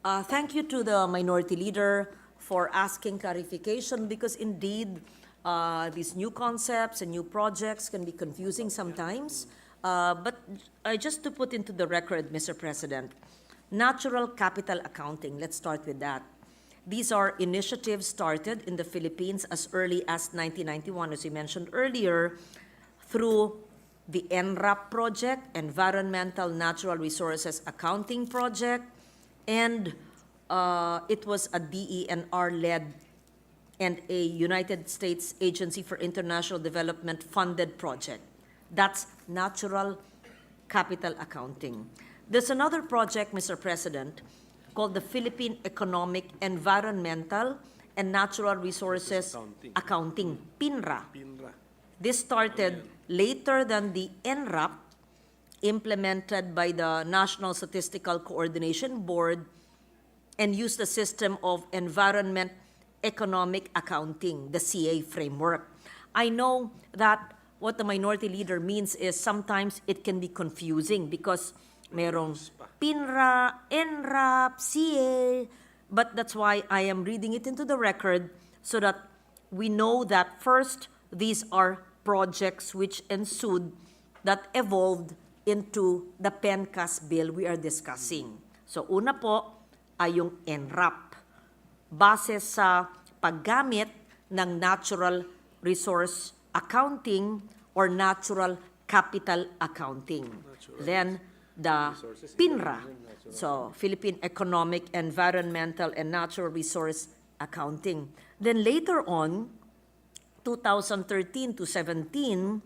Thank you to the Minority Leader for asking clarification because indeed these new concepts and new projects can be confusing sometimes. But just to put into the record, Mr. President, natural capital accounting, let's start with that. These are initiatives started in the Philippines as early as 1991, as you mentioned earlier, through the NRAP project, Environmental Natural Resources Accounting Project, and it was a DENR-led and a United States Agency for International Development funded project. That's natural capital accounting. There's another project, Mr. President, called the Philippine Economic, Environmental, and Natural Resources Accounting, PINRA. This started later than the NRAP, implemented by the National Statistical Coordination Board, and used the system of environment economic accounting, the CA framework. I know that what the Minority Leader means is sometimes it can be confusing because merong PINRA, NRAP, CA, but that's why I am reading it into the record so that we know that first, these are projects which ensued that evolved into the PENCAS bill we are discussing. So una po ay yung NRAP, base sa paggamit ng natural resource accounting or natural capital accounting. Then the PINRA, so Philippine Economic, Environmental, and Natural Resource Accounting. Then later on, 2013 to 17,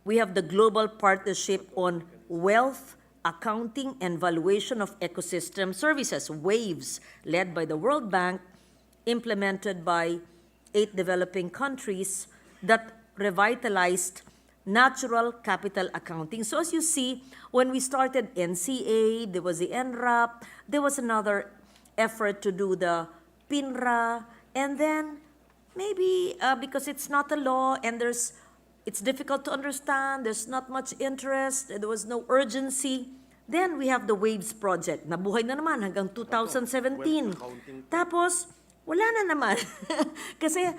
we have the Global Partnership on Wealth Accounting and Valuation of Ecosystem Services, WAVES, led by the World Bank, implemented by 8 developing countries that revitalized natural capital accounting. So as you see, when we started NCA, there was the NRAP, there was another effort to do the PINRA, and then maybe because it's not a law and it's difficult to understand, there's not much interest, there was no urgency, then we have the WAVES project. Nabuhay na naman hanggang 2017. Tapos, wala na naman. Kasi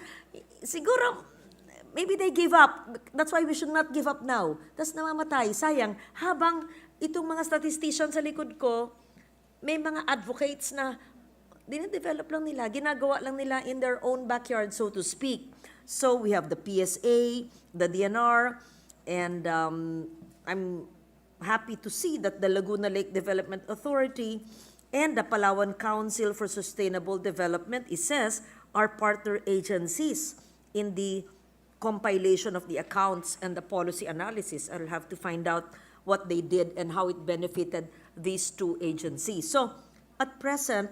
siguro, maybe they give up. That's why we should not give up now. Tapos namamatay. Sayang, habang itong mga statisticians sa likod ko, may mga advocates na dine-develop lang nila, ginagawa lang nila in their own backyard, so to speak. So we have the PSA, the DNR, and I'm happy to see that the Laguna Lake Development Authority and the Palawan Council for Sustainable Development, it says, are partner agencies in the compilation of the accounts and the policy analysis. I'll have to find out what they did and how it benefited these 2 agencies. So, at present,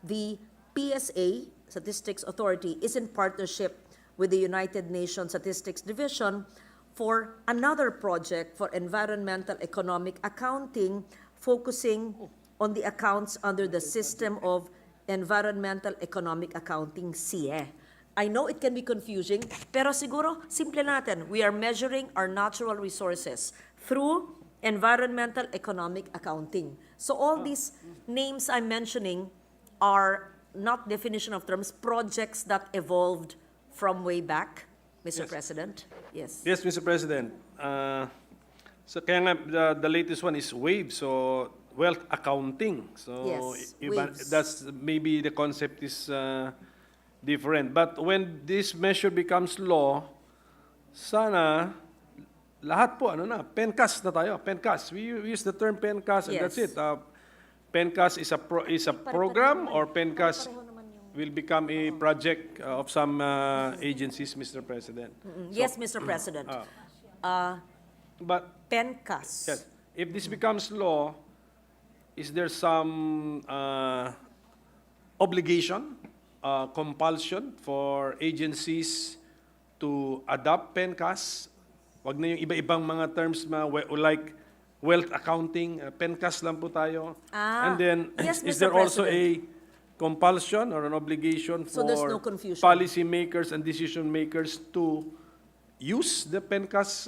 the PSA, Statistics Authority, is in partnership with the United Nations Statistics Division for another project for environmental economic accounting, focusing on the accounts under the system of environmental economic accounting, CIE. I know it can be confusing, pero siguro, simple natin. We are measuring our natural resources through environmental economic accounting. So all these names I'm mentioning are not definition of terms, projects that evolved from way back, Mr. President. Yes. Yes, Mr. President. So kaya nga, the latest one is WAVE, so wealth accounting. So Yes, that's maybe the concept is different. But when this measure becomes law, sana lahat po, PENCAS na tayo, PENCAS. We use the term PENCAS and that's it. PENCAS is a program or PENCAS will become a project of some agencies, Mr. President. Yes, Mr. President. But PENCAS. yes, if this becomes law, is there some obligation, compulsion for agencies to adopt PENCAS? Wag na yung iba-ibang mga terms like wealth accounting, PENCAS lang po tayo. And then, yes, is Mr. there also President. a compulsion or an obligation So there's for no confusion. policy makers and decision makers to use the PENCAS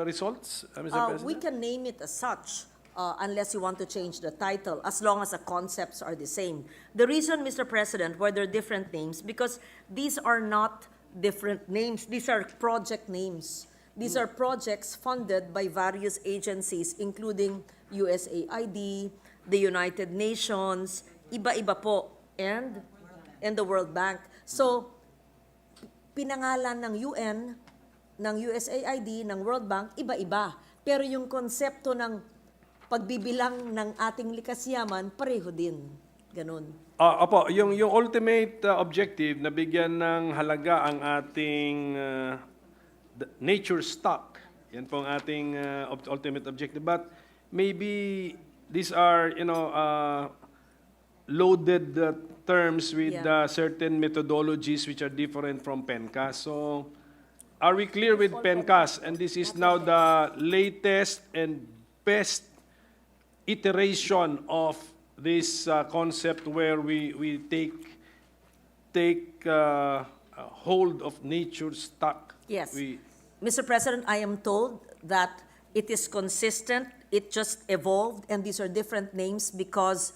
results, Mr. President? We can name it as such. unless you want to change the title, as long as the concepts are the same. The reason, Mr. President, why there are different names, because these are not different names. These are project names. These are projects funded by various agencies, including USAID, the United Nations, iba-iba po, and the World Bank. So, pinangalan ng UN, ng USAID, ng World Bank, iba-iba. Pero yung konsepto ng pagbibilang ng ating likas yaman, pareho din. Ganun. Opo, yung ultimate objective na bigyan ng halaga ang ating nature stock. Yan po ang ating ultimate objective. But maybe these are, loaded terms with certain methodologies which are different from PENCAS. So, are we clear with PENCAS? And this is now the latest and best iteration of this concept where we take hold of nature stock. Yes. Mr. President, I am told that it is consistent, it just evolved, and these are different names because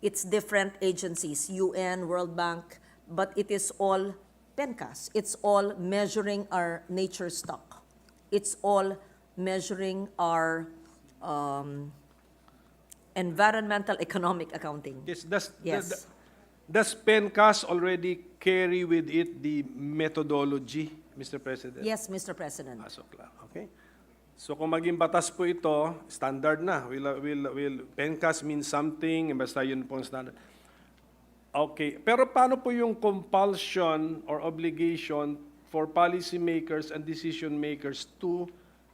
it's different agencies, UN, World Bank, but it is all PENCAS. It's all measuring our nature stock. It's all measuring our environmental economic accounting. Yes, Yes. does PENCAS already carry with it the methodology, Mr. President? Yes, Mr. President. Pasok lang, okay? So kung maging batas po ito, standard na. PENCAS means something, basta yun po ang standard. Okay, pero paano po yung compulsion or obligation for policymakers and decision makers to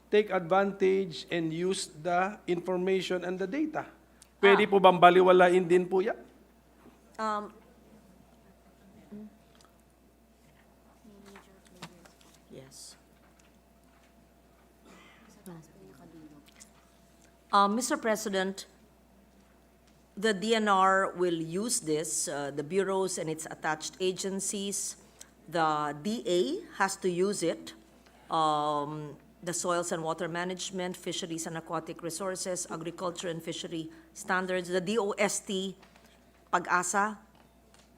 take advantage and use the information and the data? Pwede po bang baliwalain din po yan? Yes. Mr. President, the DNR will use this, the bureaus and its attached agencies. The DA has to use it. The Soils and Water Management, Fisheries and Aquatic Resources, Agriculture and Fishery Standards, the DOST, Pag-asa,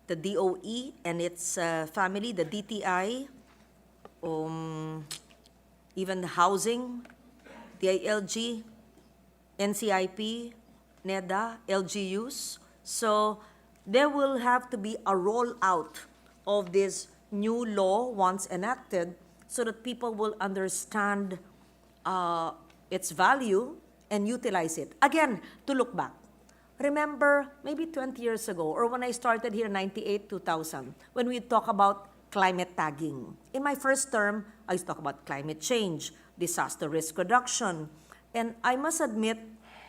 the DOE and its family, the DTI, even the housing, the ILG, NCIP, NEDA, LGUs. So there will have to be a rollout of this new law once enacted so that people will understand its value and utilize it. Again, to look back. Remember, maybe 20 years ago, or when I started here, 98, 2000, when we talk about climate tagging. In my first term, I used to talk about climate change, disaster risk reduction. And I must admit,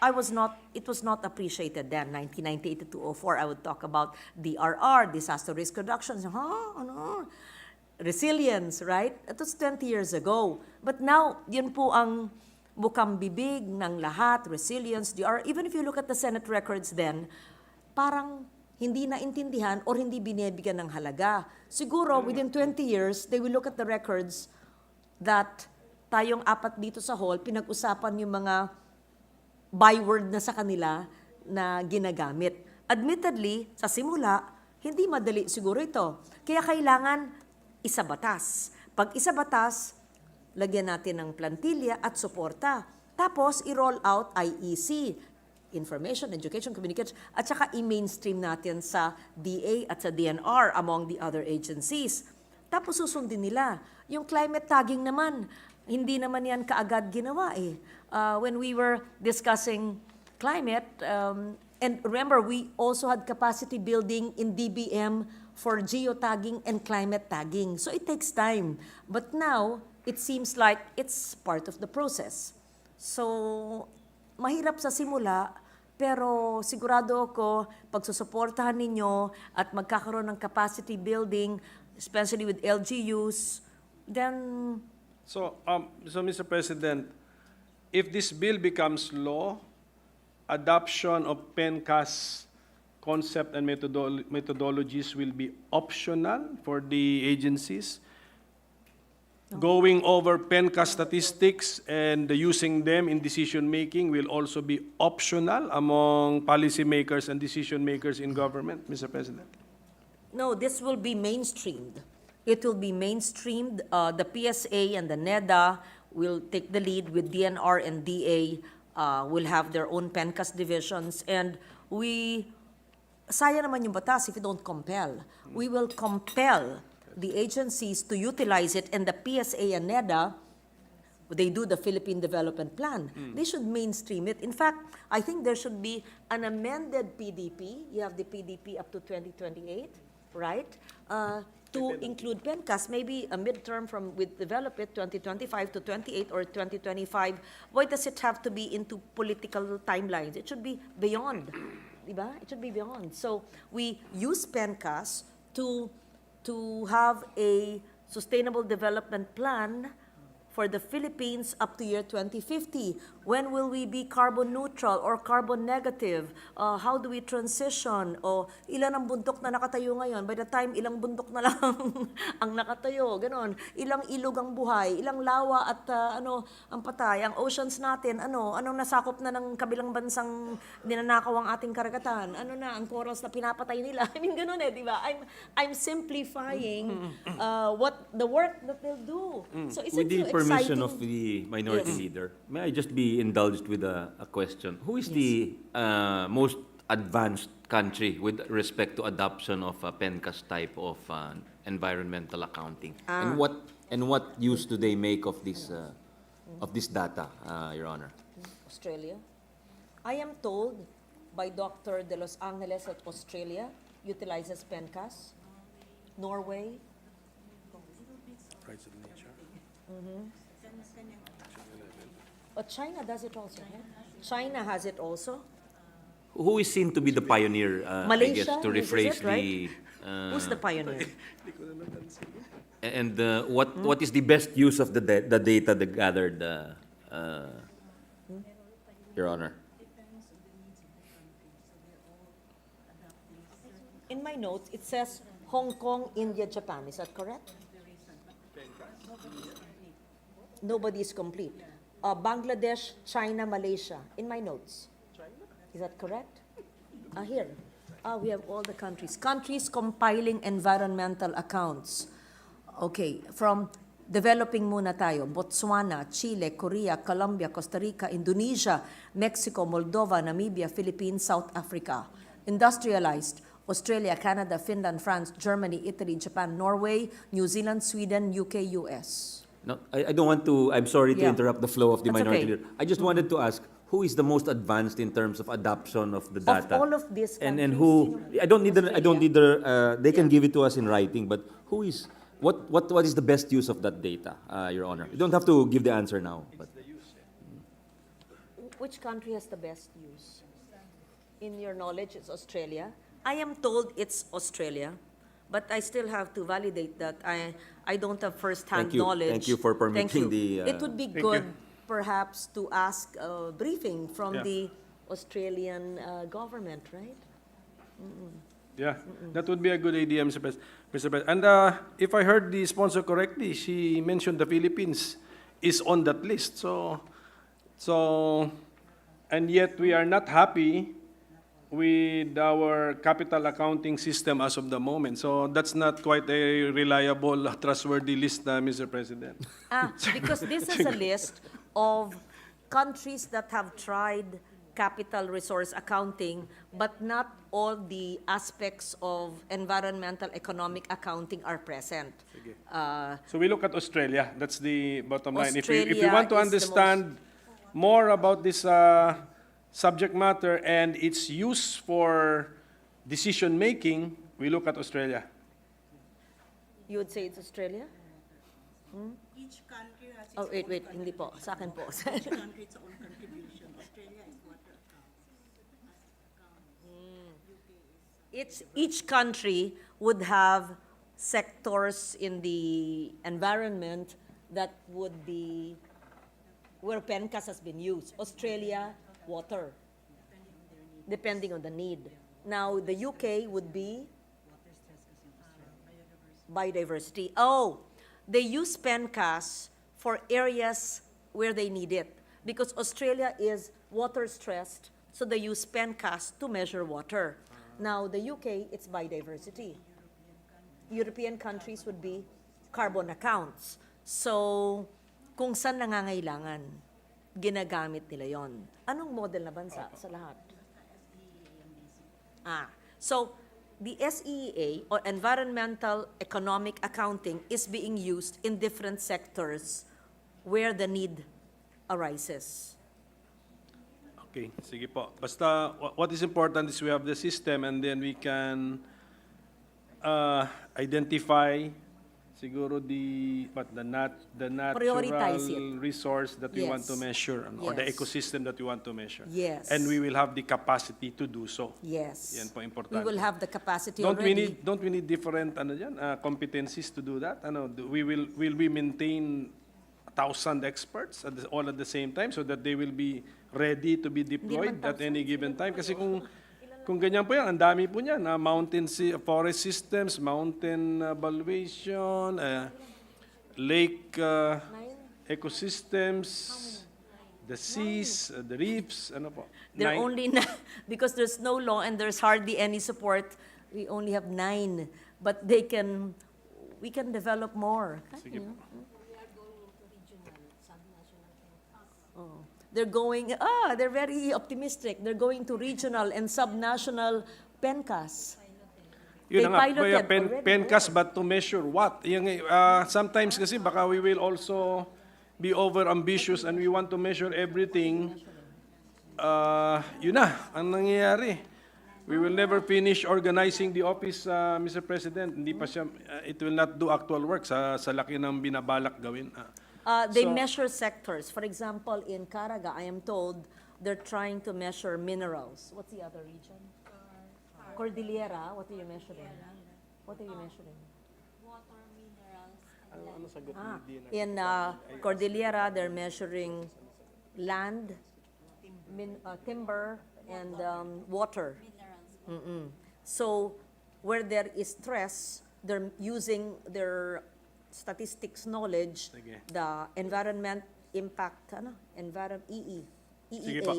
it was not appreciated then, 1998 to 2004. I would talk about DRR, disaster risk reduction. Resilience, right? It was 20 years ago. But now, yun po ang bukang bibig ng lahat, resilience, DR. Even if you look at the Senate records then, parang hindi naintindihan or hindi binibigyan ng halaga. Siguro, within 20 years, they will look at the records that tayong apat dito sa hall, pinag-usapan yung mga byword na sa kanila na ginagamit. Admittedly, sa simula, hindi madali siguro ito. Kaya kailangan isabatas. Pag isabatas, lagyan natin ng plantilla at suporta. Tapos, i-roll out IEC, Information, Education, Communication, at saka i-mainstream natin sa DA at sa DNR among the other agencies. Tapos susundin nila. Yung climate tagging naman, hindi naman yan kaagad ginawa eh. When we were discussing climate, and remember, we also had capacity building in DBM for geotagging and climate tagging. So it takes time. But now, it seems like it's part of the process. So, mahirap sa simula, pero sigurado ako, pagsusuportahan ninyo at magkakaroon ng capacity building, especially with LGUs, then... So, Mr. President, if this bill becomes law, adoption of PENCAS concept and methodologies will be optional for the agencies. going over PENCA statistics and using them in decision-making will also be optional among policymakers and decision-makers in government, Mr. President? No, this will be mainstreamed. It will be mainstreamed. The PSA and the NEDA will take the lead with DNR and DA will have their own PENCAS divisions. And sayang naman yung batas if you don't compel. We will compel the agencies to utilize it, and the PSA and NEDA, they do the Philippine Development Plan. They should mainstream it. In fact, I think there should be an amended PDP. You have the PDP up to 2028, right? To include PENCAS, maybe a midterm with develop it 2025 to 28 or 2025. Why does it have to be into political timelines? It should be beyond, diba? It should be beyond. So we use PENCAS to have a sustainable development plan for the Philippines up to year 2050. When will we be carbon neutral or carbon negative? How do we transition? O ilan ang bundok na nakatayo ngayon? By the time ilang bundok na lang ang nakatayo, ganon. Ilang ilog ang buhay, ilang lawa at ang patay, ang oceans natin, anong nasakop na ng kabilang bansang ninanakaw ang ating karagatan? Ano na ang corals na pinapatay nila? I mean, ganon di ba? I'm simplifying the work that they'll do. So isn't With the so permission exciting? of the minority leader, may I just be indulged with a question? Who is the most advanced country with respect to adoption of a PENCAS type of environmental accounting? And what use do they make of this data, Your Honor? Australia. I am told by Dr. De Los Angeles that Australia utilizes PENCAS. Norway. Rights of nature. But China does it also. Yeah? China has it also. Who is seen to be the pioneer, Malaysia I guess, to uses rephrase it, right? the... Who's the pioneer? And what is the best use of the data that gathered, Your Honor? In my notes, it says Hong Kong, India, Japan. Is that correct? Nobody is complete. Bangladesh, China, Malaysia. In my notes. Is that correct? Here. We have all the countries. Countries compiling environmental accounts. Okay, from developing muna tayo. Botswana, Chile, Korea, Colombia, Costa Rica, Indonesia, Mexico, Moldova, Namibia, Philippines, South Africa. Industrialized, Australia, Canada, Finland, France, Germany, Italy, Japan, Norway, New Zealand, Sweden, UK, US. No, I don't want to, I'm sorry to Yeah. interrupt the flow of the That's minority okay. leader. I just wanted to ask, who is the most advanced in terms of adoption of the data? Of all of these and countries, who, I don't need they can give it to us in writing, but who is, what is the best use of that data, Your Honor? You don't have to give the answer now, but. Which country has the best use? In your knowledge, it's Australia. I am told it's Australia, but I still have to validate that. I don't have first-hand Thank you. knowledge. Thank you for permitting Thank you. the, It would be Thank good, you. perhaps, to ask a briefing from Yeah. the Australian government, right? Yeah, that would be a good idea, Mr. President. And if I heard the sponsor correctly, she mentioned the Philippines is on that list. So, and yet we are not happy with our capital accounting system as of the moment. So that's not quite a reliable, trustworthy list, Mr. President. Because this is a list of countries that have tried capital resource accounting, but not all the aspects of environmental economic accounting are present. So we look at Australia. That's the bottom line. If we Australia want to is the understand more about this subject matter and its use for decision making, we look at Australia. You would say it's Australia? Each country has its Oh, wait, hindi po. Sa akin po. Each country its own contribution. Australia is water Each country would have sectors in the environment that would be where PENCAS has been used. Australia, water, depending on the need. Now, the UK would be biodiversity. Oh, they use PENCAS for areas where they need it. Because Australia is water-stressed, so they use PENCAS to measure water. Now, the UK, it's biodiversity. European countries would be carbon accounts. So, kung saan nangangailangan, ginagamit nila yon. Anong model na bansa sa lahat? So, the SEA, or Environmental Economic Accounting, is being used in different sectors where the need arises. Okay, sige po. Basta, what is important is we have the system and then we can identify siguro the Prioritize natural resource that we want to Yes. measure or the Yes. ecosystem that we want to measure. Yes. And we will have the capacity to do so. Yes. Yan po We importante. will have the capacity Don't already. we need different competencies to do that? Will we maintain 1,000 experts all at the same time so that they will be ready to be deployed at any given time? Kasi kung ganyan po yan, ang dami po niyan, forest systems, mountain valuation, lake ecosystems, the seas, the reefs, ano po? They're Nine. only because there's no law and there's hardly any support. We only have 9, but we can develop more. Sige po. They're very optimistic. They're going to regional and subnational PENCAS. Yun na nga, piloted kaya already. PENCAS, but to measure what? Sometimes kasi baka we will also be over-ambitious and we want to measure everything. Yun na, ang nangyayari. We will never finish organizing the office, Mr. President. Hindi pa siya, it will not do actual work sa laki ng binabalak gawin. They So- measure sectors. For example, in Caraga, I am told they're trying to measure minerals. What's the other region? Cordillera. What are you measuring? What are you measuring? In Cordillera, they're measuring land, timber, and water. So, where there is stress, they're using their statistics knowledge, Sige. the environment impact, EEA, Sige pa.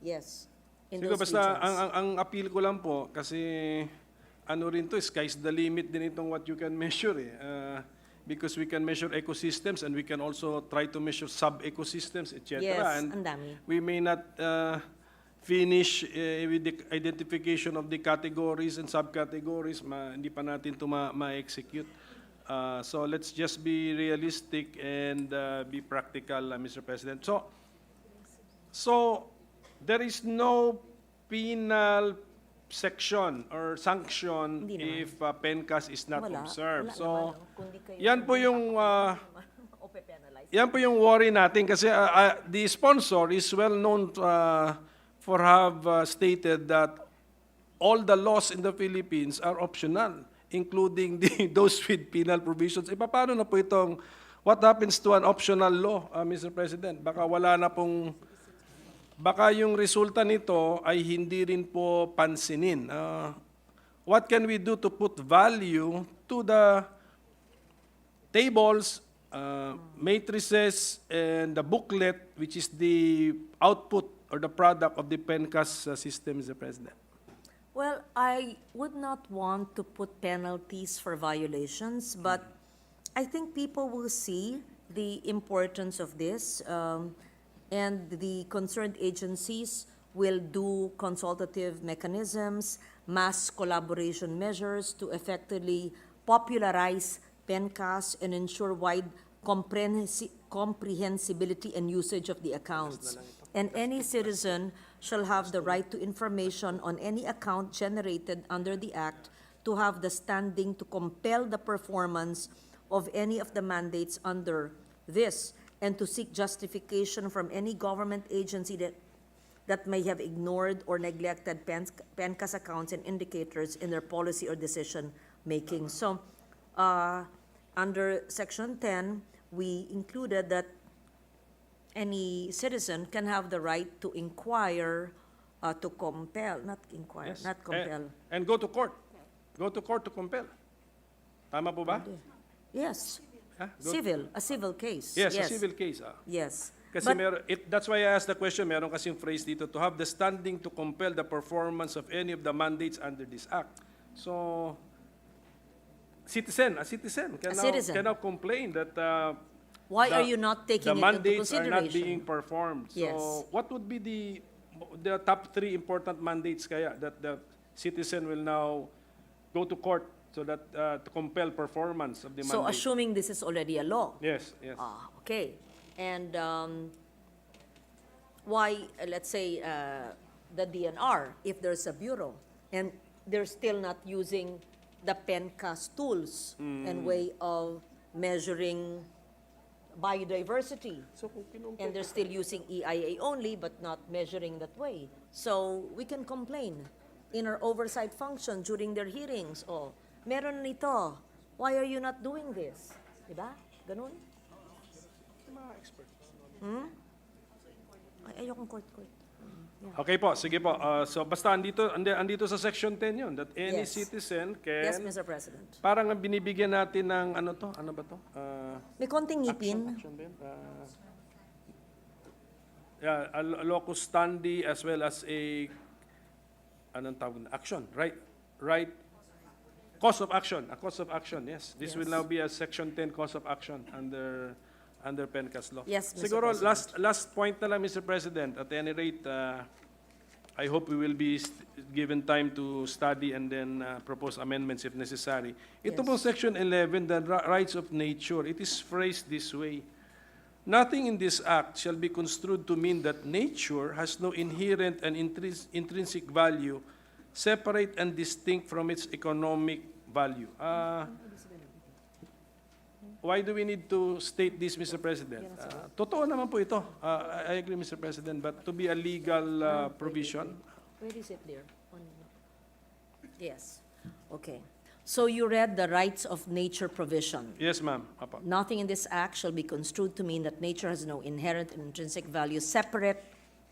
yes, in Siguro those basta regions. ang appeal ko lang po kasi rin to, sky's the limit din itong what you can measure because we can measure ecosystems and we can also try to measure sub-ecosystems, etc. Yes, And ang dami. we may not finish with the identification of the categories and subcategories, hindi pa natin ito ma-execute. So let's just be realistic and be practical, Mr. President. So there is no penal section or sanction Hindi naman. if PENCAS is not Wala. observed. Wala So naman, no? Kundi kayo- yan po yung Ope-penalize. yan po yung worry natin kasi the sponsor is well known for have stated that all the laws in the Philippines are optional, including those with penal provisions. Paano na po itong, what happens to an optional law, Mr. President? Baka yung resulta nito ay hindi rin po pansinin. What can we do to put value to the tables, matrices, and the booklet, which is the output or the product of the PENCAS system, Mr. President? Well, I would not want to put penalties for violations, but I think people will see the importance of this, and the concerned agencies will do consultative mechanisms, mass collaboration measures to effectively popularize PENCAS and ensure wide comprehensibility and usage of the accounts. And any citizen shall have the right to information on any account generated under the Act, to have the standing to compel the performance of any of the mandates under this, and to seek justification from any government agency that may have ignored or neglected PENCAS accounts and indicators in their policy or decision-making. So, under Section 10, we included that any citizen can have the right to inquire, to compel, not inquire, Yes. not compel. And go to court. Go to court to compel. Tama po ba? Yes. A civil case. Yes, a civil case. Yes. Kasi But- that's why I asked the question, meron kasing phrase dito, to have the standing to compel the performance of any of the mandates under this act. So, a citizen cannot complain that Why are you not taking the it into mandates are not consideration? being performed. So, Yes. what would be the top 3 important mandates kaya that the citizen will now go to court so that to compel performance of the So mandate? assuming this is already a law. Yes, yes. Okay. And why, let's say, the DNR, if there's a bureau, and they're still not using the PENCAS tools and way of measuring biodiversity, and they're still using EIA only, but not measuring that way. So we can complain in our oversight function during their hearings. Oh, meron nito. Why are you not doing this? Diba? Ganun? Ay, ayokong court. Okay po, sige po. So basta andito sa section 10 yun, that any Yes. citizen can... Yes, Mr. President. Parang ang binibigyan natin ng ano ba to? May konting ngipin. Action ba yun? A locus standi as well as a anong tawag na? Action, right? Cause of action, a cause of action, yes. This will now be a section 10 cause of action under PENCAS law. Yes, Mr. Siguro President. last point na lang, Mr. President. At any rate, I hope we will be given time to study and then propose amendments if necessary. Ito Yes. po section 11, the rights of nature, it is phrased this way. Nothing in this act shall be construed to mean that nature has no inherent and intrinsic value separate and distinct from its economic value. Why do we need to state this, Mr. President? Totoo naman po ito. I agree, Mr. President, but to be a legal provision, Where is it there? Yes. Okay. So you read the rights of nature provision. yes, ma'am. Apo. Nothing in this act shall be construed to mean that nature has no inherent and intrinsic value separate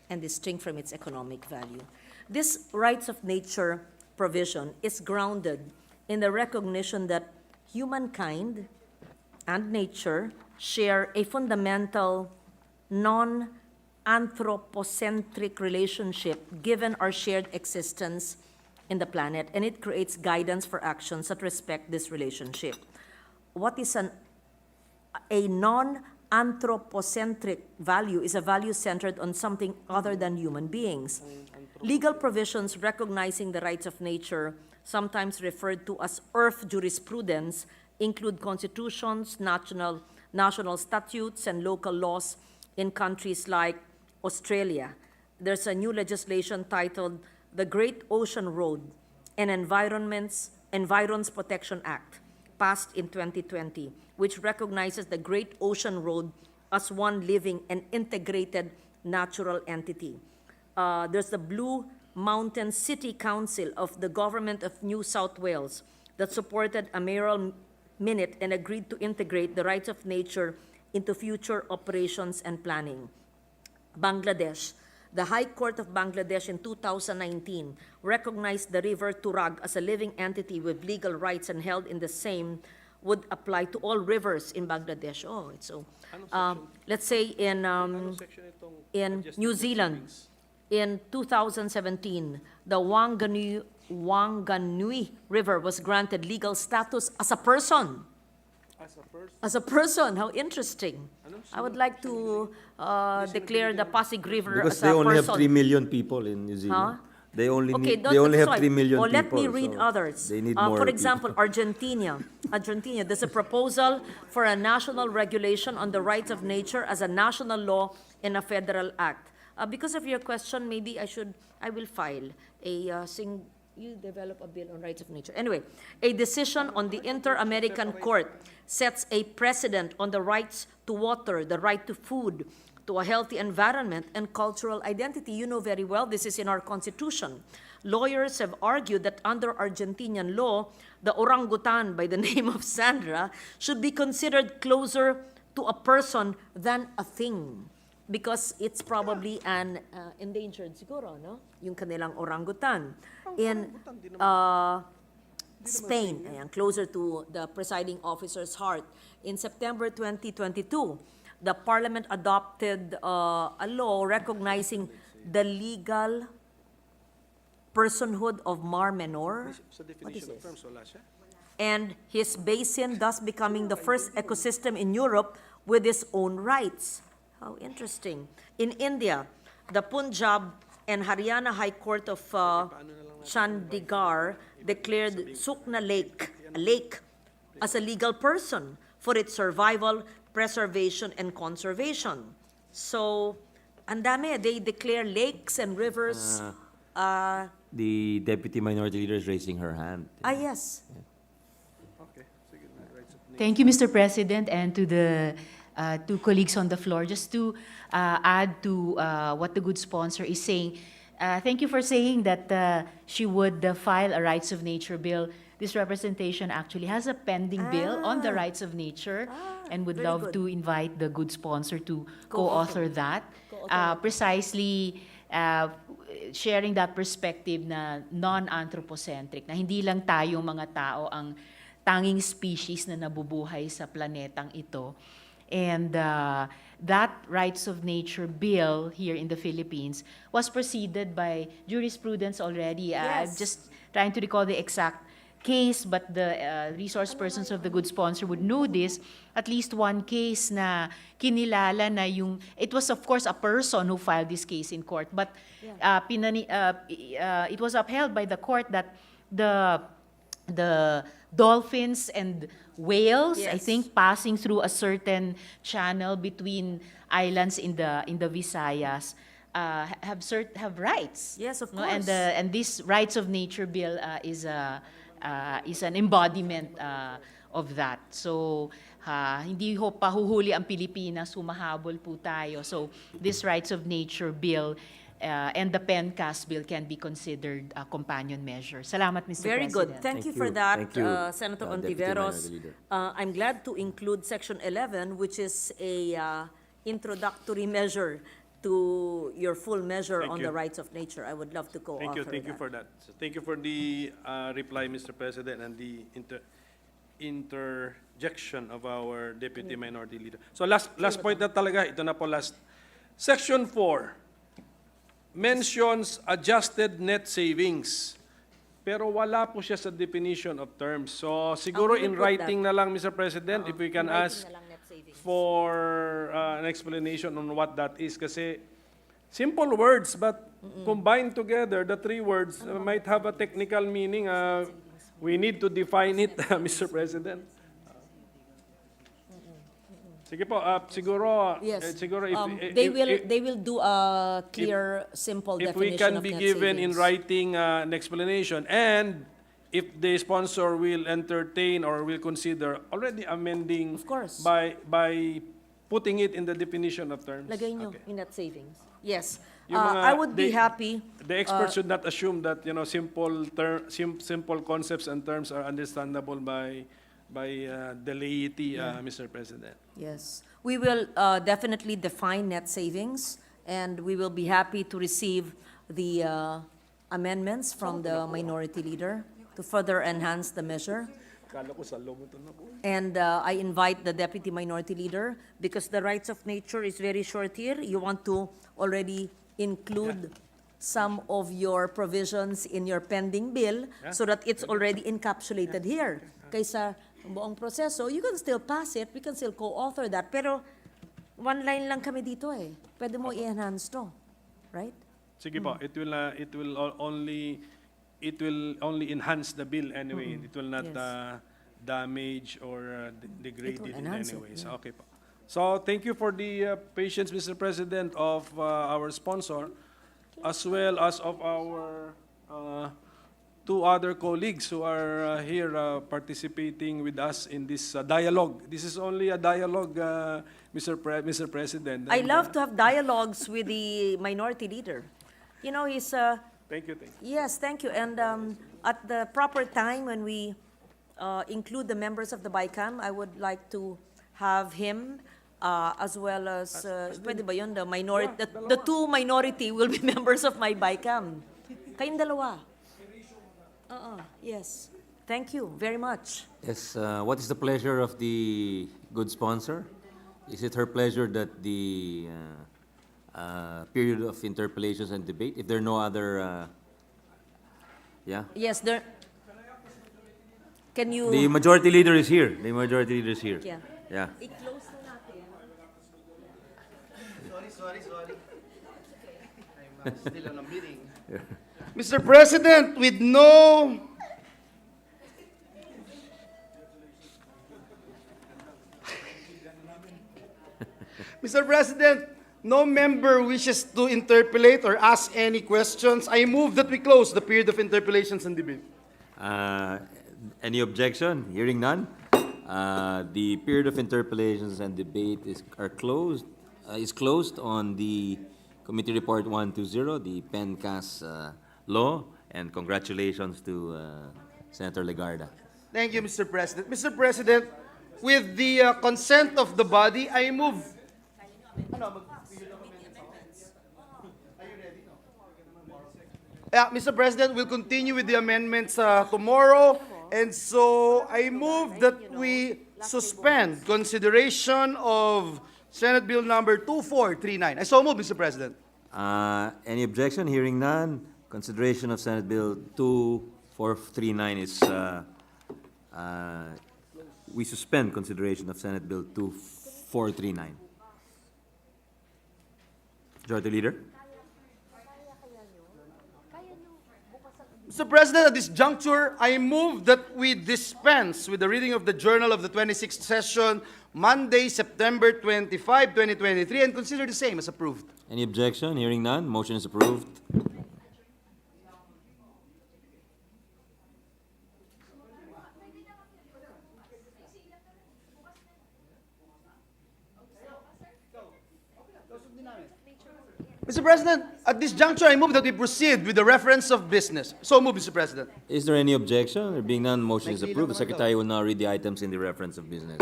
and distinct from its economic value. This rights of nature provision is grounded in the recognition that humankind and nature share a fundamental non-anthropocentric relationship given our shared existence in the planet, and it creates guidance for actions that respect this relationship. What is a non-anthropocentric value is a value centered on something other than human beings. Legal provisions recognizing the rights of nature, sometimes referred to as earth jurisprudence, include constitutions, national statutes, and local laws in countries like Australia. There's a new legislation titled the Great Ocean Road and Environs Protection Act, passed in 2020, which recognizes the Great Ocean Road as one living and integrated natural entity. There's the Blue Mountain City Council of the Government of New South Wales that supported a mayoral minute and agreed to integrate the rights of nature into future operations and planning. Bangladesh. The High Court of Bangladesh in 2019 recognized the river Turag as a living entity with legal rights and held in the same would apply to all rivers in Bangladesh. Oh, it's so. Let's say in New Zealand, in 2017, the Wanganui River was granted legal status as a person. As a person, how interesting. I would like to declare the Pasig River Because as they a only person. have 3 million people in New Zealand. Huh? They only Okay, they only that's have 3 why. million Oh, people. let me read so others. They need more For example, people. Argentina, there's a proposal for a national regulation on the rights of nature as a national law in a federal act. Because of your question, maybe I will file a you develop a bill on rights of nature. Anyway, a decision on the Inter-American Court sets a precedent on the rights to water, the right to food, to a healthy environment, and cultural identity. You know very well this is in our Constitution. Lawyers have argued that under Argentinian law, the orangutan by the name of Sandra should be considered closer to a person than a thing, because it's probably an endangered siguro, no? Yung kanilang orangutan. Spain, ayan, closer to the presiding officer's heart. In September 2022, the Parliament adopted a law recognizing the legal personhood of Mar Menor. What is this? And his basin thus becoming the first ecosystem in Europe with its own rights. How interesting. In India, the Punjab and Haryana High Court of Chandigarh declared Sukna Lake, a lake, as a legal person for its survival, preservation, and conservation. So, ang dami, they declare lakes and rivers. The Deputy Minority Leader is raising her hand. Yes. Thank you, Mr. President, and to the two colleagues on the floor. Just to add to what the good sponsor is saying, thank you for saying that she would file a rights of nature bill. This representation actually has a pending bill on the rights of nature and would love to invite the good sponsor to co-author that. Precisely sharing that perspective na non-anthropocentric, na hindi lang tayong mga tao ang tanging species na nabubuhay sa planetang ito. And that rights of nature bill here in the Philippines was preceded by jurisprudence already. I'm just trying to recall the exact case, but the resource persons of the good sponsor would know this. At least one case na kinilala na yung, it was of course a person who filed this case in court, but it was upheld by the court that the dolphins and whales, I think, passing through a certain channel between islands in the Visayas have rights. Yes, of no? course. And this rights of nature bill is an embodiment of that. So hindi ho pahuhuli ang Pilipinas, humahabol po tayo. So this rights of nature bill and the PENCAS bill can be considered a companion measure. Salamat, Mr. Very President. good. Thank you for that, Thank you, Senator Deputy Ontiveros. Minority Leader. I'm glad to include Section 11, which is a introductory measure to your full measure Thank on you. the rights of nature. I would love to co-author Thank you for that. So thank you for the reply, Mr. President, and the interjection of our Deputy Minority Leader. So last point na talaga, ito na po last. Section 4 mentions adjusted net savings. Pero wala po siya sa definition of terms. So siguro we will in put writing na lang, Mr. President, if we can ask for an explanation on what that is. Kasi simple words, but combined together, the three words might have a technical meaning. We need to define it, Mr. President. Sige po, siguro, Yes. siguro They will do a clear, simple if definition we can of be net given in savings. writing an explanation, and if the sponsor will entertain or will consider already amending Of course. by putting it in the definition of terms. Lagay nyo Okay. in net savings. Yes. Yung mga- I would be happy. The experts should not assume that simple concepts and terms are understandable by the laity, Mr. President. Yes. We will definitely define net savings, and we will be happy to receive the amendments from the minority leader to further enhance the measure. And I invite the deputy minority leader, because the rights of nature is very short here. You want to already include some of your provisions in your pending bill so that it's already encapsulated here. Kaysa buong proseso, you can still pass it, we can still co-author that, pero one line lang kami dito eh. Pwede mo i-enhance to, right? Sige po, it will only enhance the bill anyway. It will not damage or degrade it in enhance any it, way. So okay po. So thank you for the patience, Mr. President, of our sponsor, as well as of our two other colleagues who are here participating with us in this dialogue. This is only a dialogue, Mr. President. I love to have dialogues with the minority leader. You know, he's Thank you. yes, thank you. And at the proper time, when we include the members of the BICAM, I would like to have him as well as, pwede ba yun? The two minority will be members of my BICAM. Kayong dalawa. Yes. Thank you very much. Yes, what is the pleasure of the good sponsor? Is it her pleasure that the period of interpellations and debate, if there are no other, yeah? Yes, there. Can you? The majority leader is here. The majority leader is here. Yeah. Yeah. I-close na natin. Sorry. I'm still on a meeting. Mr. President, with no... Mr. President, no member wishes to interpellate or ask any questions. I move that we close the period of interpellations and debate. Any objection? Hearing none. The period of interpellations and debate is closed on the Committee Report 120, the PENCAS law, and congratulations to Senator Legarda. Thank you, Mr. President. Mr. President, with the consent of the body, I move... Mr. President, we'll continue with the amendments tomorrow. And so I move that we suspend consideration of Senate Bill number 2439. I so move, Mr. President. Any objection? Hearing none. Consideration of Senate Bill 2439 is, we suspend consideration of Senate Bill 2439. Majority Leader. Mr. President, at this juncture, I move that we dispense with the reading of the Journal of the 26th session, Monday, September 25, 2023, and consider the same as approved. Any objection? Hearing none. Motion is approved. Mr. President, at this juncture, I move that we proceed with the reference of business. So move, Mr. President. Is there any objection? There being none, motion is approved. The Secretary will now read the items in the reference of business.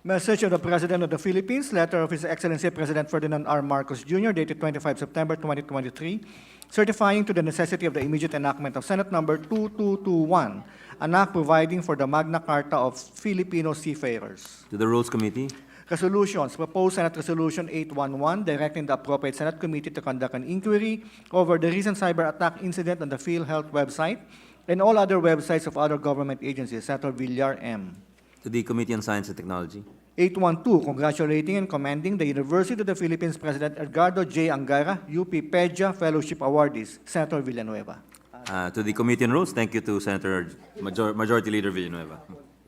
Message of the President of the Philippines, letter of His Excellency President Ferdinand R. Marcos Jr., dated 25 September 2023, certifying to the necessity of the immediate enactment of Senate Number 2221, an act providing for the Magna Carta of Filipino seafarers. To the Rules Committee. Resolutions. Proposed Senate Resolution 811, directing the appropriate Senate Committee to conduct an inquiry over the recent cyber attack incident on the PhilHealth website and all other websites of other government agencies. Senator Villar M. To the Committee on Science and Technology. 812, congratulating and commending the University of the Philippines President Edgardo J. Angara, UP PEDJA Fellowship Awardees. Senator Villanueva. To the Committee on Rules, thank you to Senator Majority Leader Villanueva.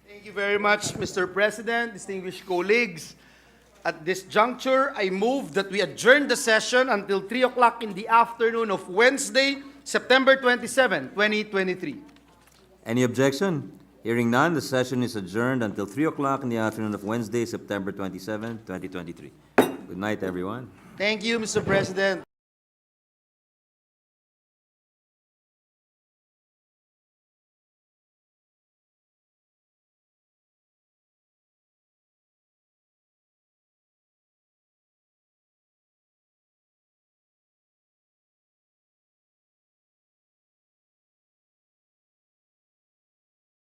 Thank you very much, Mr. President, distinguished colleagues. At this juncture, I move that we adjourn the session until 3 o'clock in the afternoon of Wednesday, September 27, 2023. Any objection? Hearing none, the session is adjourned until 3 o'clock in the afternoon of Wednesday, September 27, 2023. Good night, everyone. Thank you, Mr. President.